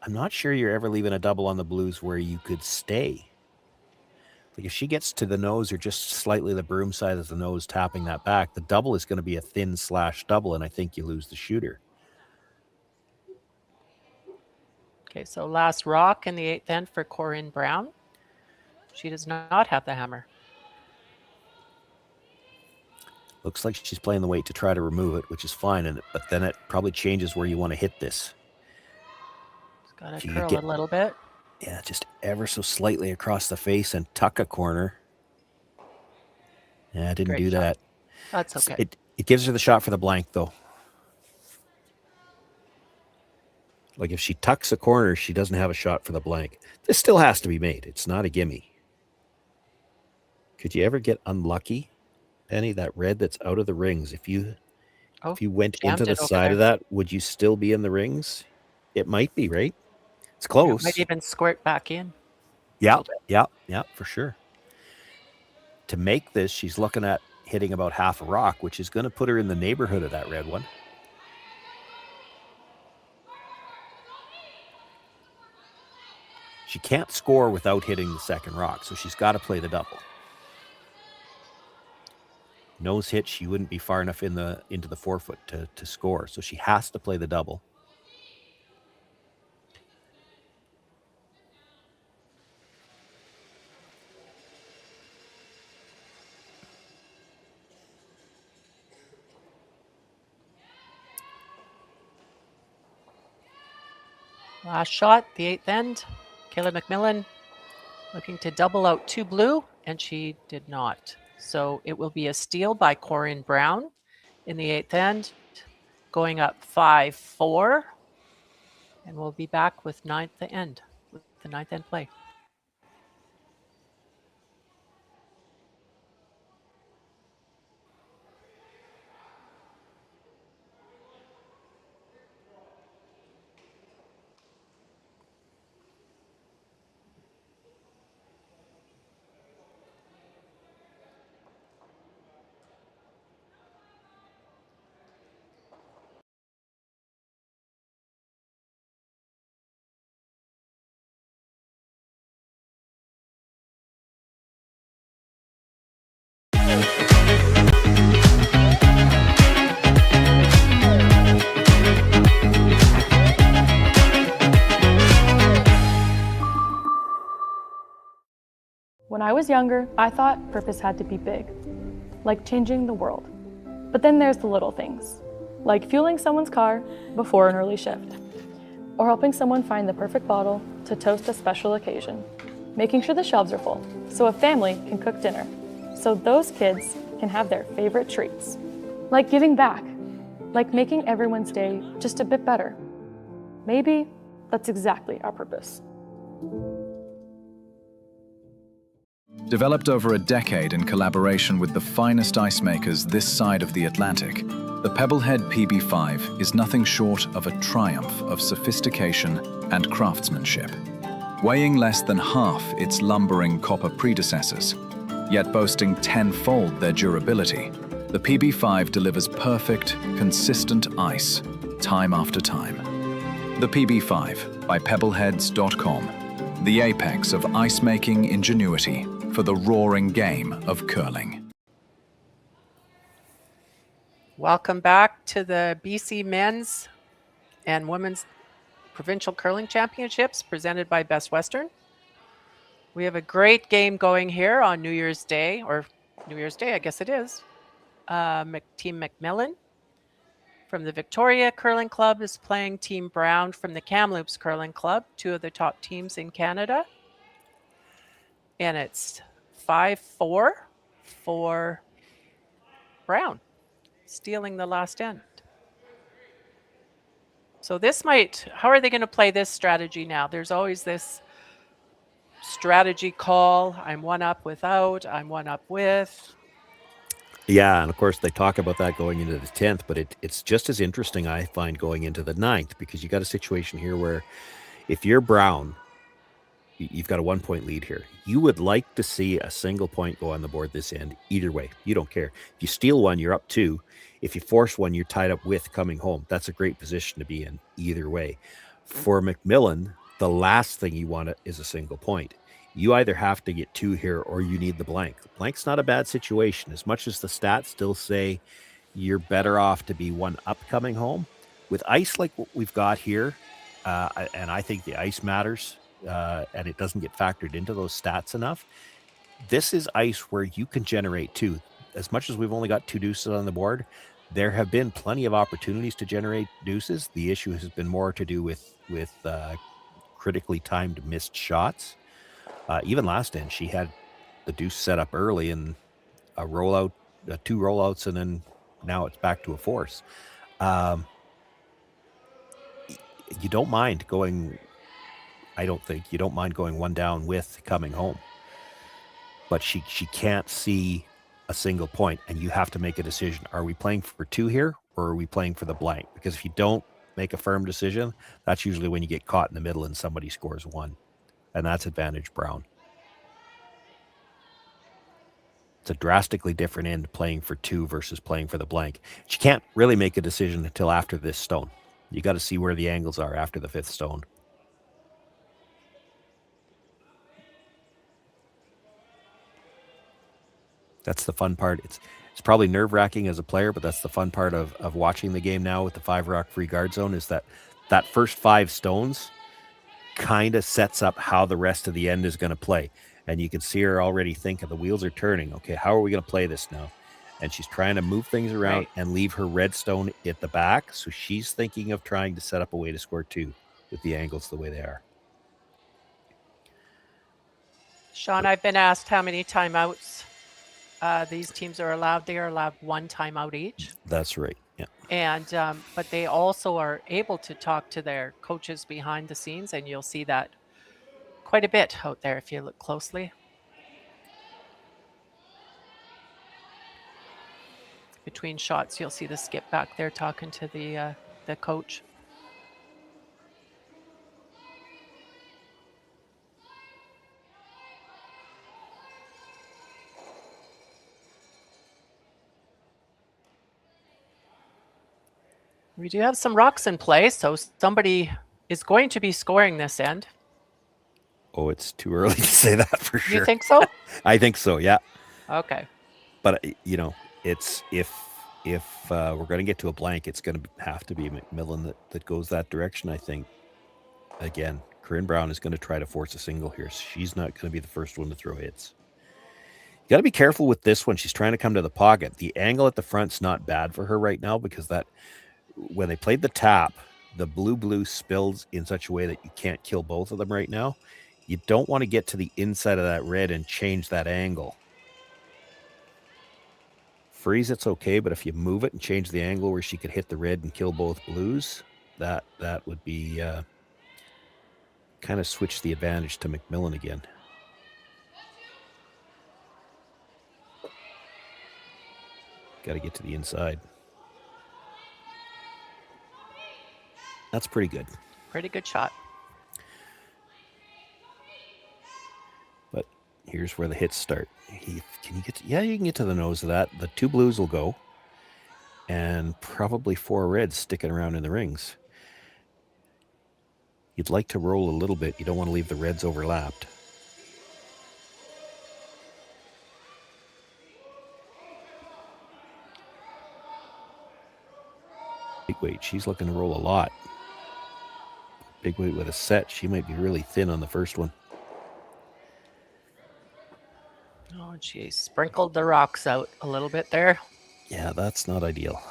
I'm not sure you're ever leaving a double on the Blues where you could stay. Like, if she gets to the nose or just slightly the broom side of the nose tapping that back, the double is going to be a thin slash double, and I think you lose the shooter. Okay, so last rock in the 8th end for Corryn Brown. She does not have the hammer. Looks like she's playing the weight to try to remove it, which is fine, but then it probably changes where you want to hit this. Got to curl a little bit. Yeah, just ever so slightly across the face and tuck a corner. Yeah, I didn't do that. That's okay. It gives her the shot for the blank, though. Like, if she tucks a corner, she doesn't have a shot for the blank. This still has to be made. It's not a gimme. Could you ever get unlucky, Penny? That red that's out of the rings. If you went into the side of that, would you still be in the rings? It might be, right? It's close. It might even squirt back in. Yeah, for sure. To make this, she's looking at hitting about half a rock, which is going to put her in the neighborhood of that red one. She can't score without hitting the second rock, so she's got to play the double. Nose hit, she wouldn't be far enough into the 4 foot to score, so she has to play the double. Last shot, the 8th end. Kayla MacMillan looking to double out 2 blue, and she did not. So it will be a steal by Corryn Brown in the 8th end, going up 5-4. And we'll be back with the 9th end play. When I was younger, I thought purpose had to be big, like changing the world. But then there's the little things, like fueling someone's car before an early shift, or helping someone find the perfect bottle to toast a special occasion, making sure the shelves are full so a family can cook dinner, so those kids can have their favorite treats, like giving back, like making everyone's day just a bit better. Maybe that's exactly our purpose. Developed over a decade in collaboration with the finest ice makers this side of the Atlantic, the Pebblehead PB5 is nothing short of a triumph of sophistication and craftsmanship. Weighing less than half its lumbering copper predecessors, yet boasting tenfold their durability, the PB5 delivers perfect, consistent ice, time after time. The PB5 by pebbleheads.com, the apex of ice-making ingenuity for the roaring game of curling. Welcome back to the BC Men's and Women's Provincial Curling Championships presented by Best Western. We have a great game going here on New Year's Day, I guess it is. Team MacMillan from the Victoria Curling Club is playing Team Brown from the Kamloops Curling Club, 2 of the top teams in Canada. And it's 5-4 for Brown, stealing the last end. So how are they going to play this strategy now? There's always this strategy call. I'm one up without, I'm one up with. Yeah, and of course they talk about that going into the 10th, but it's just as interesting, I find, going into the 9th, because you got a situation here where if you're Brown, you've got a 1-point lead here. You would like to see a single point go on the board this end either way. You don't care. If you steal one, you're up 2. If you force one, you're tied up with coming home. That's a great position to be in either way. For MacMillan, the last thing you want is a single point. You either have to get 2 here or you need the blank. The blank's not a bad situation. As much as the stats still say you're better off to be 1 up coming home. With ice like what we've got here, and I think the ice matters, and it doesn't get factored into those stats enough. This is ice where you can generate 2. As much as we've only got 2 deuces on the board, there have been plenty of opportunities to generate deuces. The issue has been more to do with critically timed missed shots. Even last end, she had the deuce set up early and a rollout, 2 rollouts, and then now it's back to a force. You don't mind going... I don't think you don't mind going 1 down with coming home, but she can't see a single point, and you have to make a decision. Are we playing for 2 here, or are we playing for the blank? Because if you don't make a firm decision, that's usually when you get caught in the middle and somebody scores 1, and that's advantage Brown. It's a drastically different end playing for 2 versus playing for the blank. She can't really make a decision until after this stone. You got to see where the angles are after the 5th stone. That's the fun part. It's probably nerve-wracking as a player, but that's the fun part of watching the game now with the 5-rock free guard zone, is that first 5 stones kind of sets up how the rest of the end is going to play. And you can see her already thinking the wheels are turning. Okay, how are we going to play this now? And she's trying to move things around and leave her red stone at the back. So she's thinking of trying to set up a way to score 2. with the angles the way they are. Sean, I've been asked how many timeouts these teams are allowed. They are allowed 1 timeout each. That's right. Yeah. And but they also are able to talk to their coaches behind the scenes, and you'll see that quite a bit out there if you look closely. Between shots, you'll see the skip back there talking to the coach. We do have some rocks in play, so somebody is going to be scoring this end. Oh, it's too early to say that for sure. You think so? I think so, yeah. Okay. But, it's if we're going to get to a blank, it's going to have to be MacMillan that goes that direction, I think. Again, Corryn Brown is going to try to force a single here. She's not going to be the first one to throw hits. You got to be careful with this one. She's trying to come to the pocket. The angle at the front's not bad for her right now because when they played the tap, the blue spills in such a way that you can't kill both of them right now. You don't want to get to the inside of that red and change that angle. Freeze, it's okay, but if you move it and change the angle where she could hit the red and kill both blues, that would be kind of switch the advantage to MacMillan again. Got to get to the inside. That's pretty good. Pretty good shot. But here's where the hits start. Can you get you can get to the nose of that. The 2 blues will go. And probably 4 reds sticking around in the rings. You'd like to roll a little bit. You don't want to leave the reds overlapped. Big weight. She's looking to roll a lot. Big weight with a set. She might be really thin on the first one. Oh, and she sprinkled the rocks out a little bit there. Yeah, that's not ideal.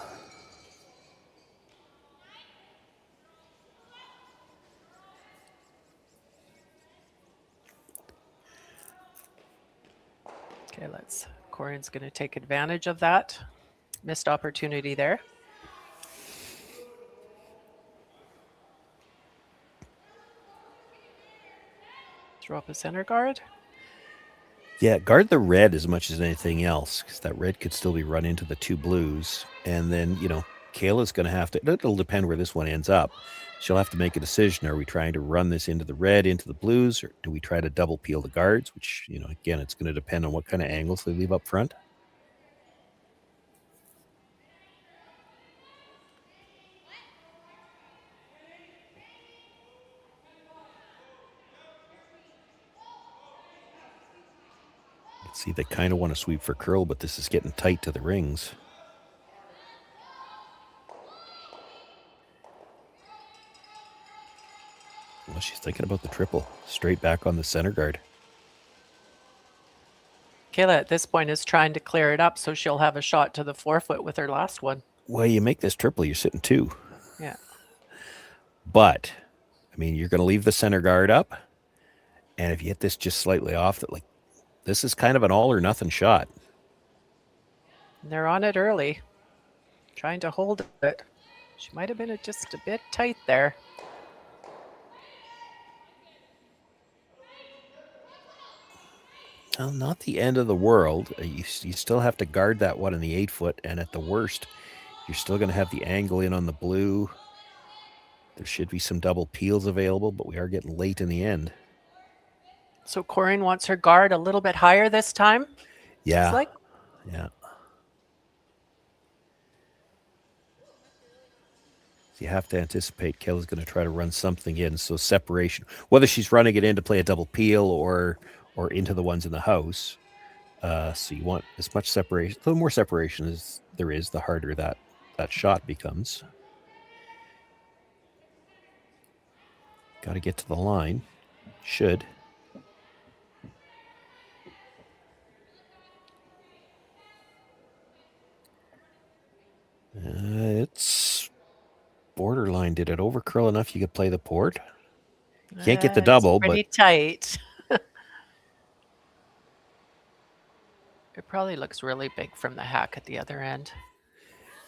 Okay, Corryn's going to take advantage of that. Missed opportunity there. Throw up a center guard. Yeah, guard the red as much as anything else, because that red could still be run into the 2 blues. And then, Kayla's going to have to, it'll depend where this one ends up. She'll have to make a decision. Are we trying to run this into the red, into the blues, or do we try to double peel the guards? Which, again, it's going to depend on what kind of angles they leave up front. See, they kind of want to sweep for curl, but this is getting tight to the rings. Well, she's thinking about the triple. Straight back on the center guard. Kayla at this point is trying to clear it up so she'll have a shot to the 4-foot with her last one. Well, you make this triple, you're sitting 2. Yeah. But, you're going to leave the center guard up. And if you hit this just slightly off, this is kind of an all or nothing shot. And they're on it early. Trying to hold it. She might have been just a bit tight there. Well, not the end of the world. You still have to guard that one in the 8-foot. And at the worst, you're still going to have the angle in on the blue. There should be some double peels available, but we are getting late in the end. So Corryn wants her guard a little bit higher this time? Yeah. Yeah. So you have to anticipate Kayla's going to try to run something in. So separation, whether she's running it in to play a double peel or into the ones in the house. So you want as much separation, a little more separation as there is, the harder that shot becomes. Got to get to the line. Should. It's borderline did it over curl enough you could play the port? Can't get the It's double, pretty but tight. It probably looks really big from the hack at the other end.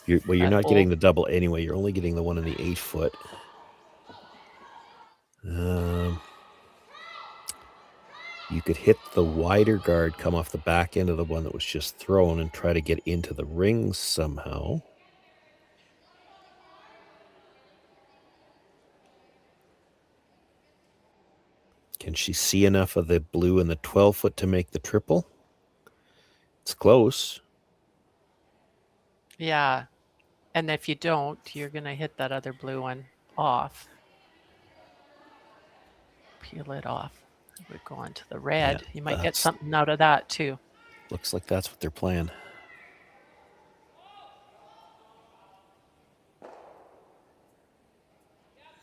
you're That not hole. getting the double anyway. You're only getting the one in the 8 foot. You could hit the wider guard, come off the back end of the one that was just thrown, and try to get into the rings somehow. Can she see enough of the blue in the 12 foot to make the triple? It's close. Yeah. And if you don't, you're going to hit that other blue one off. Peel it off. It would go on to the red. Yeah, You might get that's- something out of that too. Looks like that's what they're playing.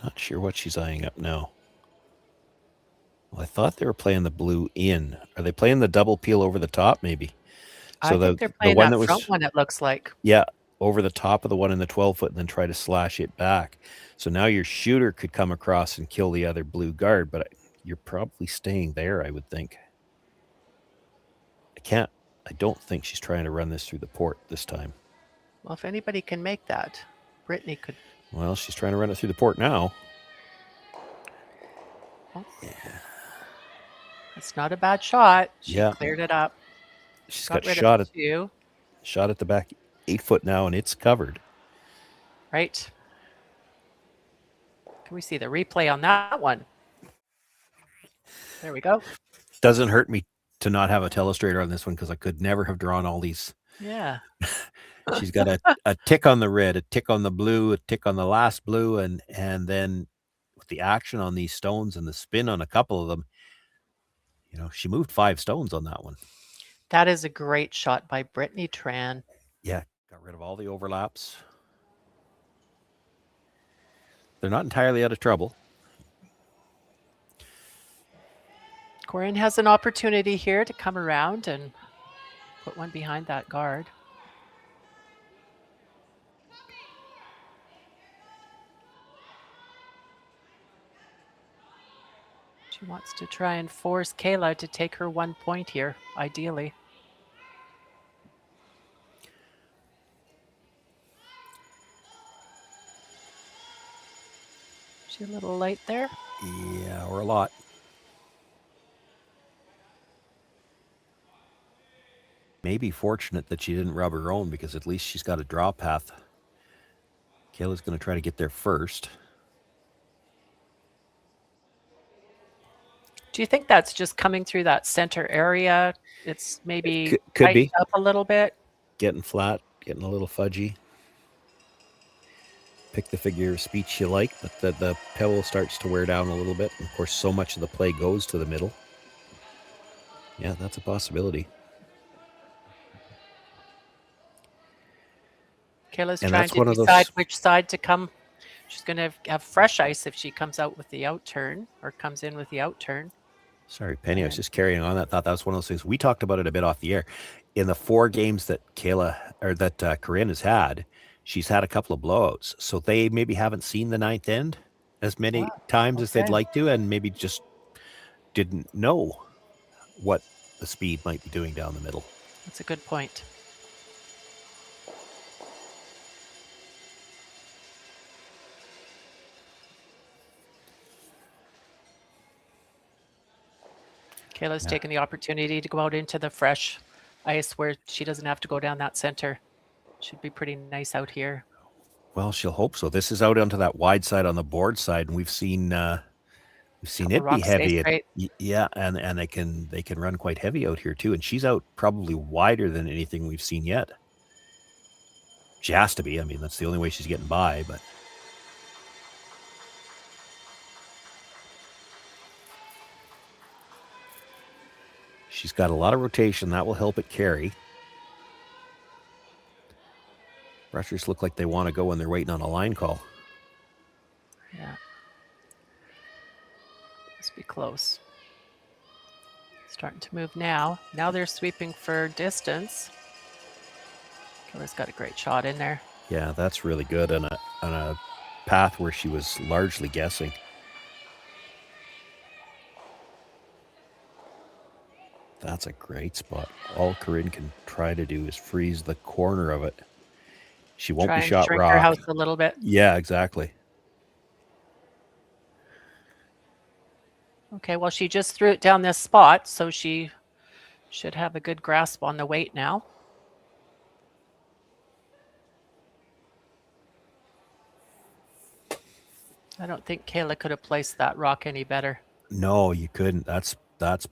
Not sure what she's eyeing up now. Well, I thought they were playing the blue in. Are they playing the double peel over the top, maybe? I think they're playing one that that front was, one, it looks like. yeah, over the top of the one in the 12 foot and then try to slash it back. So now your shooter could come across and kill the other blue guard, but you're probably staying there, I would think. I don't think she's trying to run this through the port this time. Well, if anybody can make that, Brittany could. Well, she's trying to run it through the port now. Oh. Yeah. That's not a bad shot. She Yeah. cleared it up. She's Got got rid shot of at two. shot at the back 8 foot now, and it's covered. Right. Can we see the replay on that one? There we go. Doesn't hurt me to not have a telestrator on this one because I could never have drawn all these. Yeah. She's got a tick on the red, a tick on the blue, a tick on the last blue, and then with the action on these stones and the spin on a couple of them, she moved 5 stones on that one. That is a great shot by Brittany Tran. Yeah, got rid of all the overlaps. They're not entirely out of trouble. Corryn has an opportunity here to come around and put one behind that guard. She wants to try and force Kayla to take her 1 point here, ideally. She a little light there? Yeah, or a lot. Maybe fortunate that she didn't rub her own because at least she's got a draw path. Kayla's going to try to get there first. Do you think that's just coming through that center area? It's maybe Could be. tightened up a little bit. Getting flat, getting a little fudgy. Pick the figure of speech you like, but the pebble starts to wear down a little bit. And of course, so much of the play goes to the middle. Yeah, that's a possibility. Kayla's And trying that's to one of decide those- which side to come. She's going to have fresh ice if she comes out with the out turn or comes in with the out turn. Sorry, Penny, I was just carrying on that thought. That was one of those things. We talked about it a bit off the air. In the 4 games that Corryn has had, she's had a couple of blowouts. So they maybe haven't seen the 9th end as many times as they'd Okay. like to, and maybe just didn't know what the speed might be doing down the middle. That's a good point. Kayla's taking the opportunity to go out into the fresh ice where she doesn't have to go down that center. Should be pretty nice out here. Well, she'll hope so. This is out onto that wide side on the board side, and we've seen it be rocks stay heavy. straight. Yeah, and they can run quite heavy out here too. And she's out probably wider than anything we've seen yet. She has to be. I mean, that's the only way she's getting by. But she's got a lot of rotation. That will help it carry. Rushers look like they want to go when they're waiting on a line call. Yeah. Must be close. Starting to move now. Now they're sweeping for distance. Kayla's got a great shot in there. Yeah, that's really good. And a path where she was largely guessing. That's a great spot. All Corryn can try to do is freeze the corner of it. She won't Try be and shot shrink rock. her house a little bit. Yeah, exactly. Okay, well, she just threw it down this spot, so she should have a good grasp on the weight now. I don't think Kayla could have placed that rock any better. No, you couldn't. That's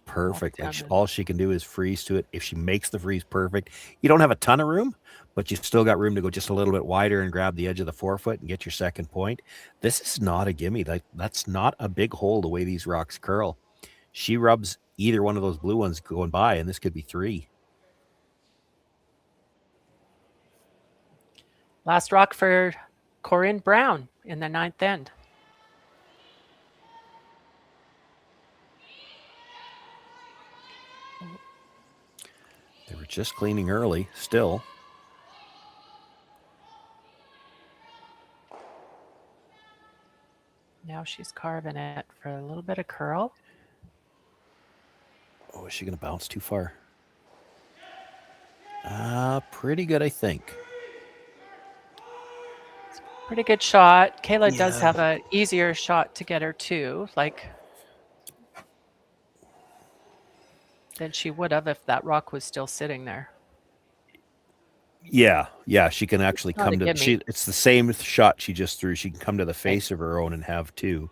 perfect. Like all she can do is freeze to it. If she makes the freeze perfect, you don't have a ton of room, but you still got room to go just a little bit wider and grab the edge of the forefoot and get your second point. This is not a gimme. That's not a big hole the way these rocks curl. She rubs either one of those blue ones going by, and this could be 3. Last rock for Corryn Brown in the 9th end. They were just cleaning early, still. Now she's carving it for a little bit of curl. Oh, is she going to bounce too far? Pretty good, I think. Pretty good shot. Kayla does have an easier shot to get her to, than she would have if that rock was still sitting there. Yeah, she can actually come to it's the same shot she just threw. She can come to the face of her own and have 2.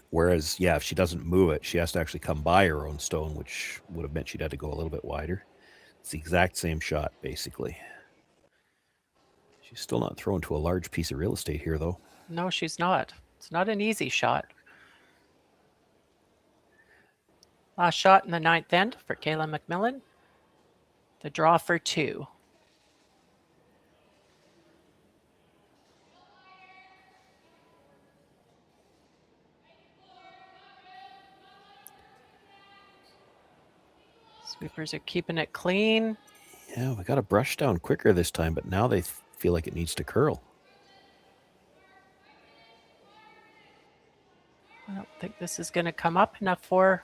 Whereas, if she doesn't move it, she has to actually come by her own stone, which would have meant she'd had to go a little bit wider. It's the exact same shot, basically. She's still not thrown to a large piece of real estate here, though. No, she's not. It's not an easy shot. Last shot in the 9th end for Kayla MacMillan. The draw for 2. Sweepers are keeping it clean. Yeah, we got a brush down quicker this time, but now they feel like it needs to curl. I don't think this is going to come up enough for her.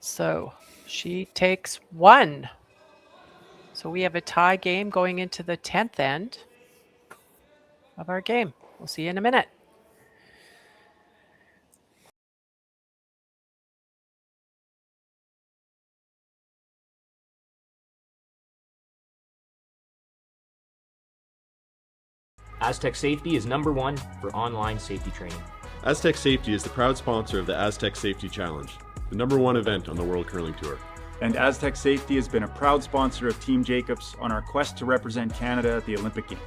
So she takes 1. So we have a tie game going into the 10th end of our game. We'll see you in a minute. Aztec Safety is #1 for online safety training. Aztec Safety is the proud sponsor of the Aztec Safety Challenge, the #1 event on the World Curling Tour. And Aztec Safety has been a proud sponsor of Team Jacobs on our quest to represent Canada at the Olympic Games.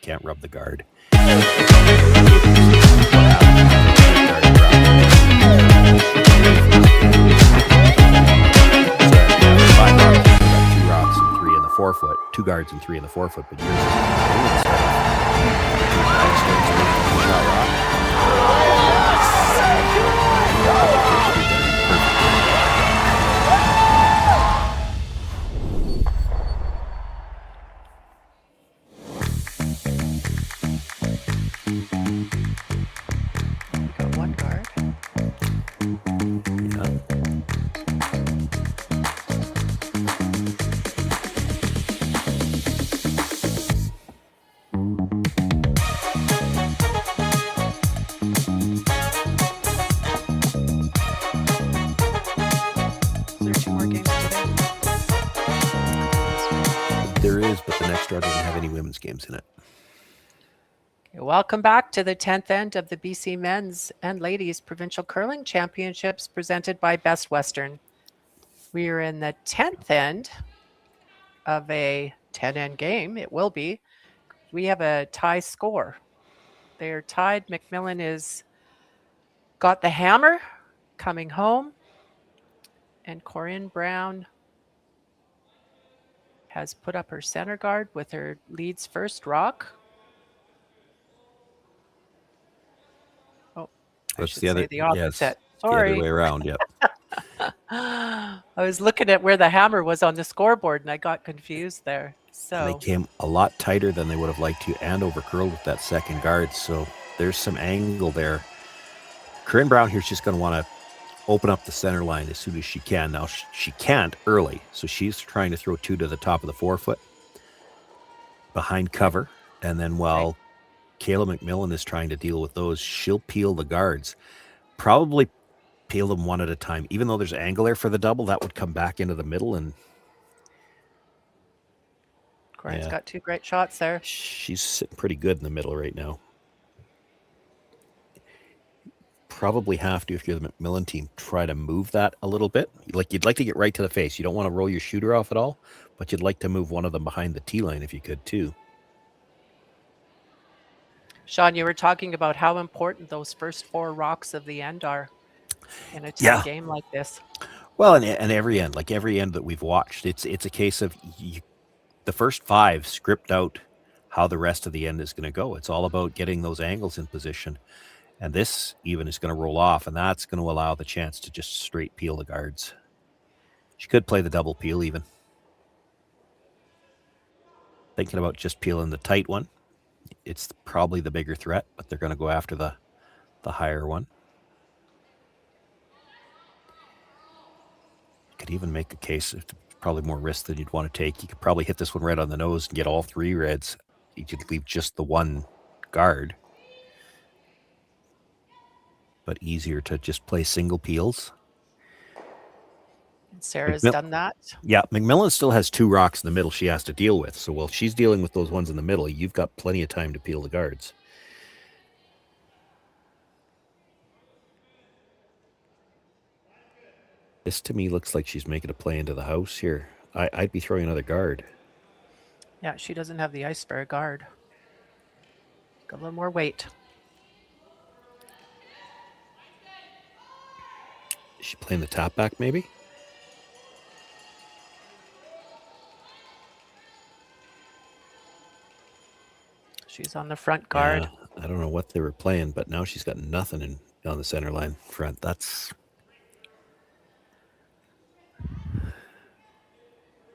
Can't rub the guard. Two rocks and 3 in the forefoot, 2 guards and 3 in the forefoot, but yours Got 1 guard. Is there 2 more games today? There is, but the next draw doesn't have any women's games in it. Welcome back to the 10th end of the BC Men's and Ladies Provincial Curling Championships presented by Best Western. We are in the 10th end of a 10-end game. It will be. We have a tie score. They're tied. MacMillan is got the hammer coming home. And Corryn Brown has put up her center guard with her lead's first rock. Oh, That's should the other. say the opposite. Yes, Sorry. the other way around. Yep. I was looking at where the hammer was on the scoreboard and I got confused there. So They came a lot tighter than they would have liked to and overcurled with that second guard. So there's some angle there. Corryn Brown here is just going to want to open up the center line as soon as she can. Now, she can't early, so she's trying to throw 2 to the top of the forefoot behind cover. And then while Kayla MacMillan is trying to deal with those, she'll peel the guards. Probably peel them one at a time. Even though there's angle there for the double, that would come back into the middle. And Corryn's got 2 great shots there. she's sitting pretty good in the middle right now. Probably have to, if you're the MacMillan team, try to move that a little bit. Like, you'd like to get right to the face. You don't want to roll your shooter off at all, but you'd like to move one of them behind the tee line if you could too. Sean, you were talking about how important those first 4 rocks of the end are in a tough game like this. Well, and every end, like every end that we've watched, it's a case of the first 5 script out how the rest of the end is going to go. It's all about getting those angles in position. And this even is going to roll off, and that's going to allow the chance to just straight peel the guards. She could play the double peel even. Thinking about just peeling the tight one. It's probably the bigger threat, but they're going to go after the higher one. You could even make a case, it's probably more risk than you'd want to take. You could probably hit this one right on the nose and get all 3 reds. You could leave just the one guard. But easier to just play single peels. And Sarah's done that. Yeah, MacMillan still has 2 rocks in the middle she has to deal with. So while she's dealing with those ones in the middle, you've got plenty of time to peel the guards. This to me looks like she's making a play into the house here. I'd be throwing another guard. Yeah, she doesn't have the ice for a guard. Got a little more weight. Is she playing the top back maybe? She's on the front guard. Yeah, I don't know what they were playing, but now she's got nothing on the center line front. That's...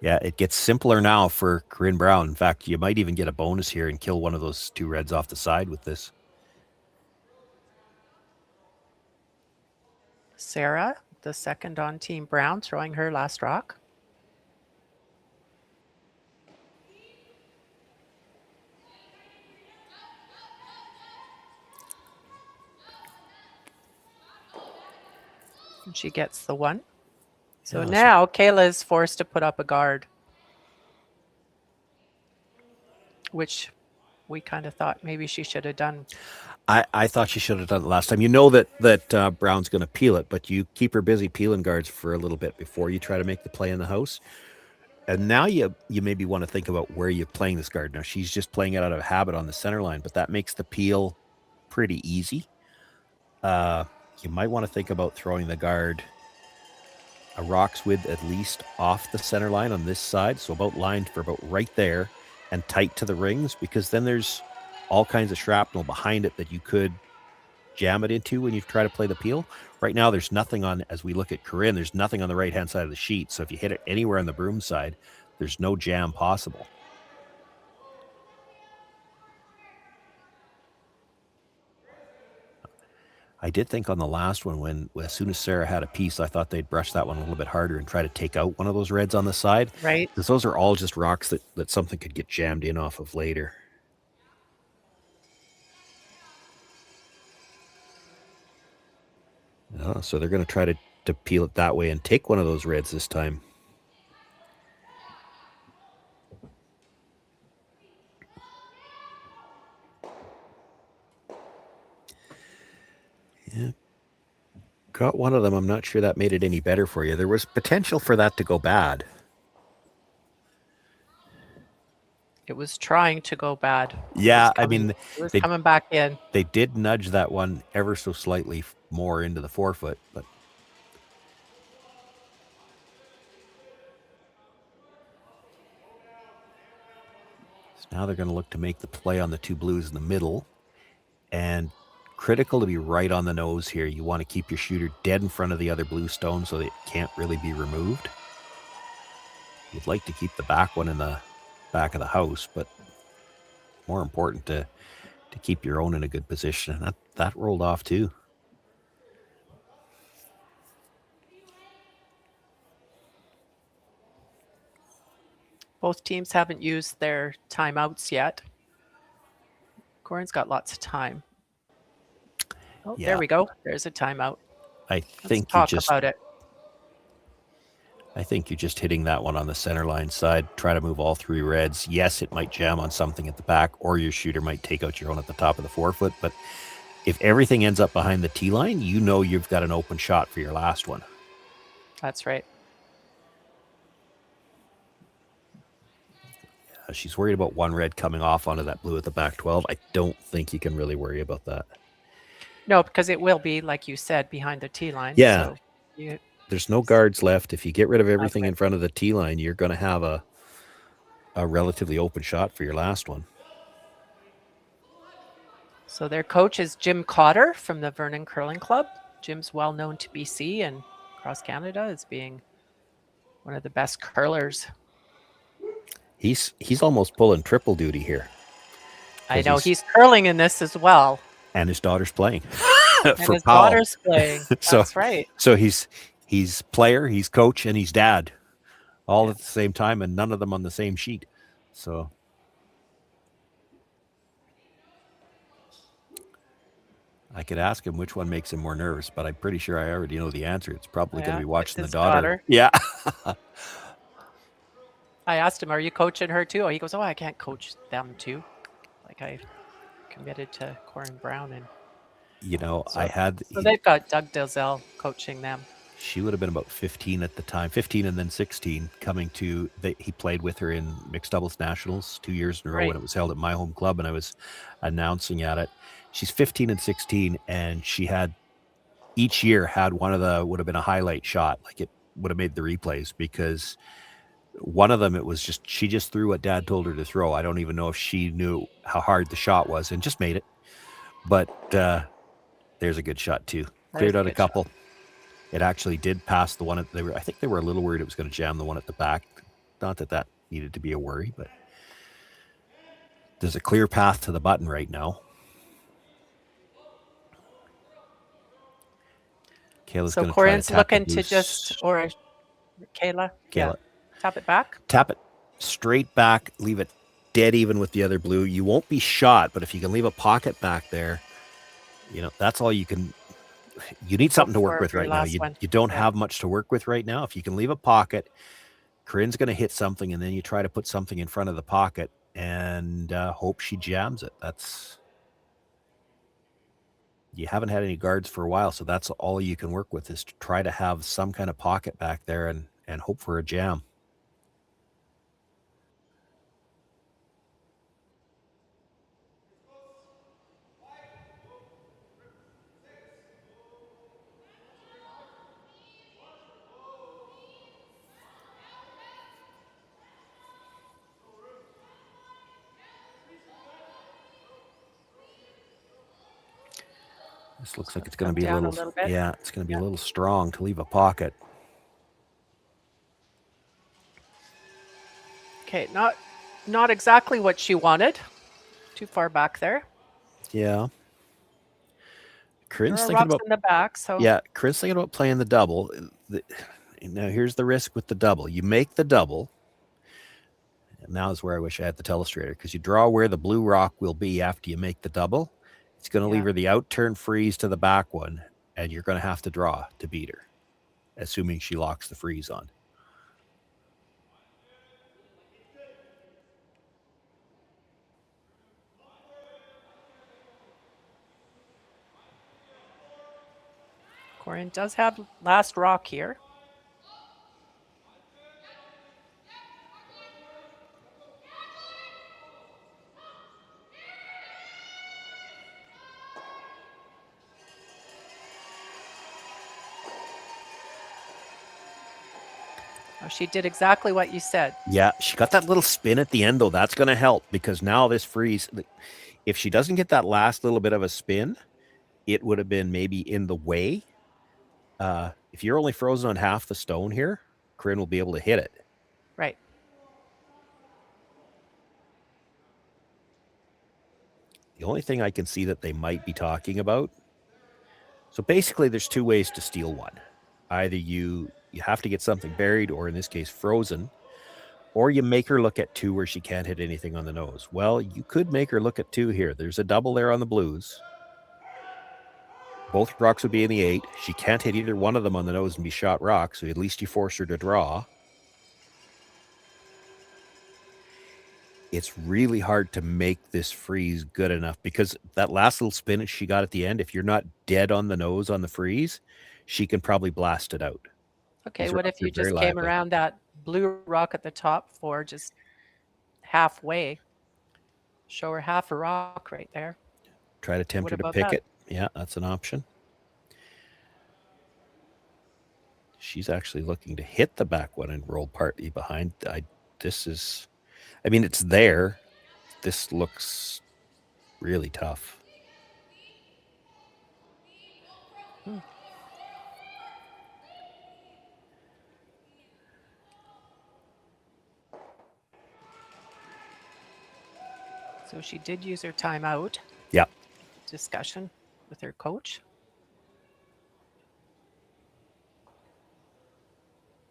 Yeah, it gets simpler now for Corryn Brown. In fact, you might even get a bonus here and kill one of those 2 reds off the side with this. Sarah, the second on Team Brown, throwing her last rock. And she gets the 1. So now Kayla is forced to put up a guard, which we kind of thought maybe she should have done. I thought she should have done it last time. You know that Brown's going to peel it, but you keep her busy peeling guards for a little bit before you try to make the play in the house. And now you maybe want to think about where you're playing this guard. Now, she's just playing it out of habit on the center line, but that makes the peel pretty easy. You might want to think about throwing the guard a rock's width at least off the center line on this side, so about lined for about right there and tight to the rings, because then there's all kinds of shrapnel behind it that you could jam it into when you try to play the peel. Right now, there's nothing on, as we look at Corryn, there's nothing on the right-hand side of the sheet, so if you hit it anywhere on the broom side, there's no jam possible. I did think on the last one, when as soon as Sarah had a piece, I thought they'd brush that one a little bit harder and try to take out one of those reds on the side. Right. Because those are all just rocks that something could get jammed in off of later. So they're going to try to peel it that way and take one of those reds this time. Got one of them. I'm not sure that made it any better for you. There was potential for that to go bad. It was trying to go bad. Yeah, It was they, coming back in. they did nudge that one ever so slightly more into the forefoot, but so now they're going to look to make the play on the two blues in the middle, and critical to be right on the nose here. You want to keep your shooter dead in front of the other blue stone so that it can't really be removed. You'd like to keep the back one in the back of the house, but more important to keep your own in a good position. And that rolled off too. Both teams haven't used their timeouts yet. Corryn's got lots of time. Oh, Yeah. there we go. There's a timeout. Let's talk about it. I think you're just hitting that one on the center line side. Try to move all three reds. Yes, it might jam on something at the back, or your shooter might take out your own at the top of the forefoot. But if everything ends up behind the tee line, you know you've got an open shot for your last one. That's right. She's worried about one red coming off onto that blue at the back 12. I don't think you can really worry about that. No, because it will be, like you said, behind the tee line. Yeah. So there's no guards left. If you get rid of everything in front of the tee line, you're going to have a relatively open shot for your last one. So their coach is Jim Cotter from the Vernon Curling Club. Jim's well known to BC and across Canada as being one of the best curlers. He's almost pulling triple duty here. I know he's curling in this as well. And his daughter's playing. And his daughter's playing. That's right. So he's player, he's coach, and he's dad, all at the same time, and none of them on the same sheet. So I could ask him which one makes him more nervous, but I'm pretty sure I already know the answer. It's probably going to be watching the daughter. Yeah. I asked him, "Are you coaching her too?" He goes, "Oh, I can't coach them too. Like I committed to Corryn Brown and." So they've got Doug Dalzell coaching them. She would have been about 15 at the time, 15 and then 16, coming to, he played with her in mixed doubles nationals 2 years in a row when it was held at my home club, and I was announcing at it. She's 15 and 16, and she had, each year had one of the, would have been a highlight shot, like it would have made the replays, because one of them, it was just, she just threw what dad told her to throw. I don't even know if she knew how hard the shot was and just made it. But there's a good shot too. Cleared out a couple. It actually did pass the one at I think they were a little worried it was going to jam the one at the back. Not that needed to be a worry, but there's a clear path to the button right now. Kayla's so Corryn's looking to just, or Kayla, yeah, tap it back. Tap it straight back. Leave it dead even with the other blue. You won't be shot, but if you can leave a pocket back there, that's all you can. You need something to work with right now. You don't have much to work with right now. If you can leave a pocket, Corryn's going to hit something, and then you try to put something in front of the pocket and hope she jams it. You haven't had any guards for a while, so that's all you can work with is to try to have some kind of pocket back there and hope for a jam. This looks like it's going to be a little bit. Yeah, it's going to be a little strong to leave a pocket. Okay, not exactly what she wanted. Too far back there. Yeah. Corryn's thinking about in the back, so yeah, Corryn's thinking about playing the double. Now here's the risk with the double. You make the double. And now is where I wish I had the telestrator, because you draw where the blue rock will be after you make the double. It's going to leave her the out-turn freeze to the back one, and you're going to have to draw to beat her, assuming she locks the freeze on. Corryn does have last rock here. Oh, she did exactly what you said. Yeah, she got that little spin at the end, though. That's going to help because now this freeze, if she doesn't get that last little bit of a spin, it would have been maybe in the way. If you're only frozen on half the stone here, Corryn will be able to hit it. Right. The only thing I can see that they might be talking about. So basically, there's two ways to steal one. Either you have to get something buried, or in this case, frozen, or you make her look at 2 where she can't hit anything on the nose. Well, you could make her look at 2 here. There's a double there on the blues. Both rocks would be in the 8. She can't hit either one of them on the nose and be shot rock, so at least you force her to draw. It's really hard to make this freeze good enough because that last little spin she got at the end, if you're not dead on the nose on the freeze, she can probably blast it out. Okay, These what rocks if you are very just came lively. around that blue rock at the top for just halfway? Show her half a rock right there. Try to tempt What her to about pick that? it. Yeah, that's an option. She's actually looking to hit the back one and roll partly behind. I mean, it's there. This looks really tough. So she did use her timeout. Yeah. Discussion with her coach.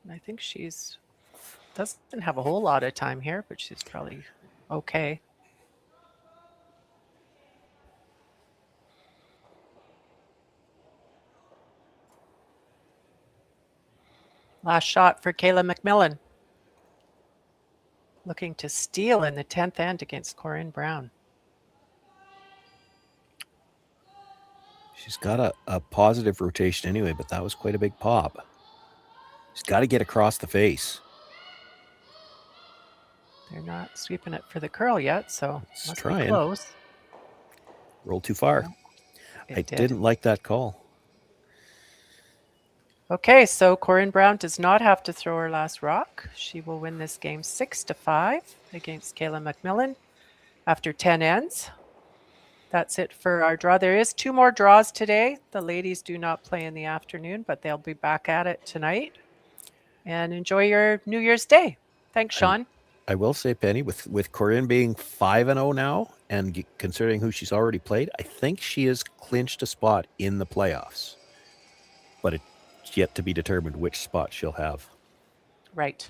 And I think she's doesn't have a whole lot of time here, but she's probably okay. Last shot for Kayla MacMillan. Looking to steal in the 10th end against Corryn Brown. She's got a positive rotation anyway, but that was quite a big pop. She's got to get across the face. They're not sweeping it for the curl yet, so It's must trying. be close. Rolled too far. It I did. didn't like that call. Okay, so Corryn Brown does not have to throw her last rock. She will win this game 6-5 against Kayla MacMillan after 10 ends. That's it for our draw. There is 2 more draws today. The ladies do not play in the afternoon, but they'll be back at it tonight. And enjoy your New Year's Day. Thanks, Sean. I will say, Penny, with Corryn being 5-0 now, and considering who she's already played, I think she has clinched a spot in the playoffs. But it's yet to be determined which spot she'll have. Right.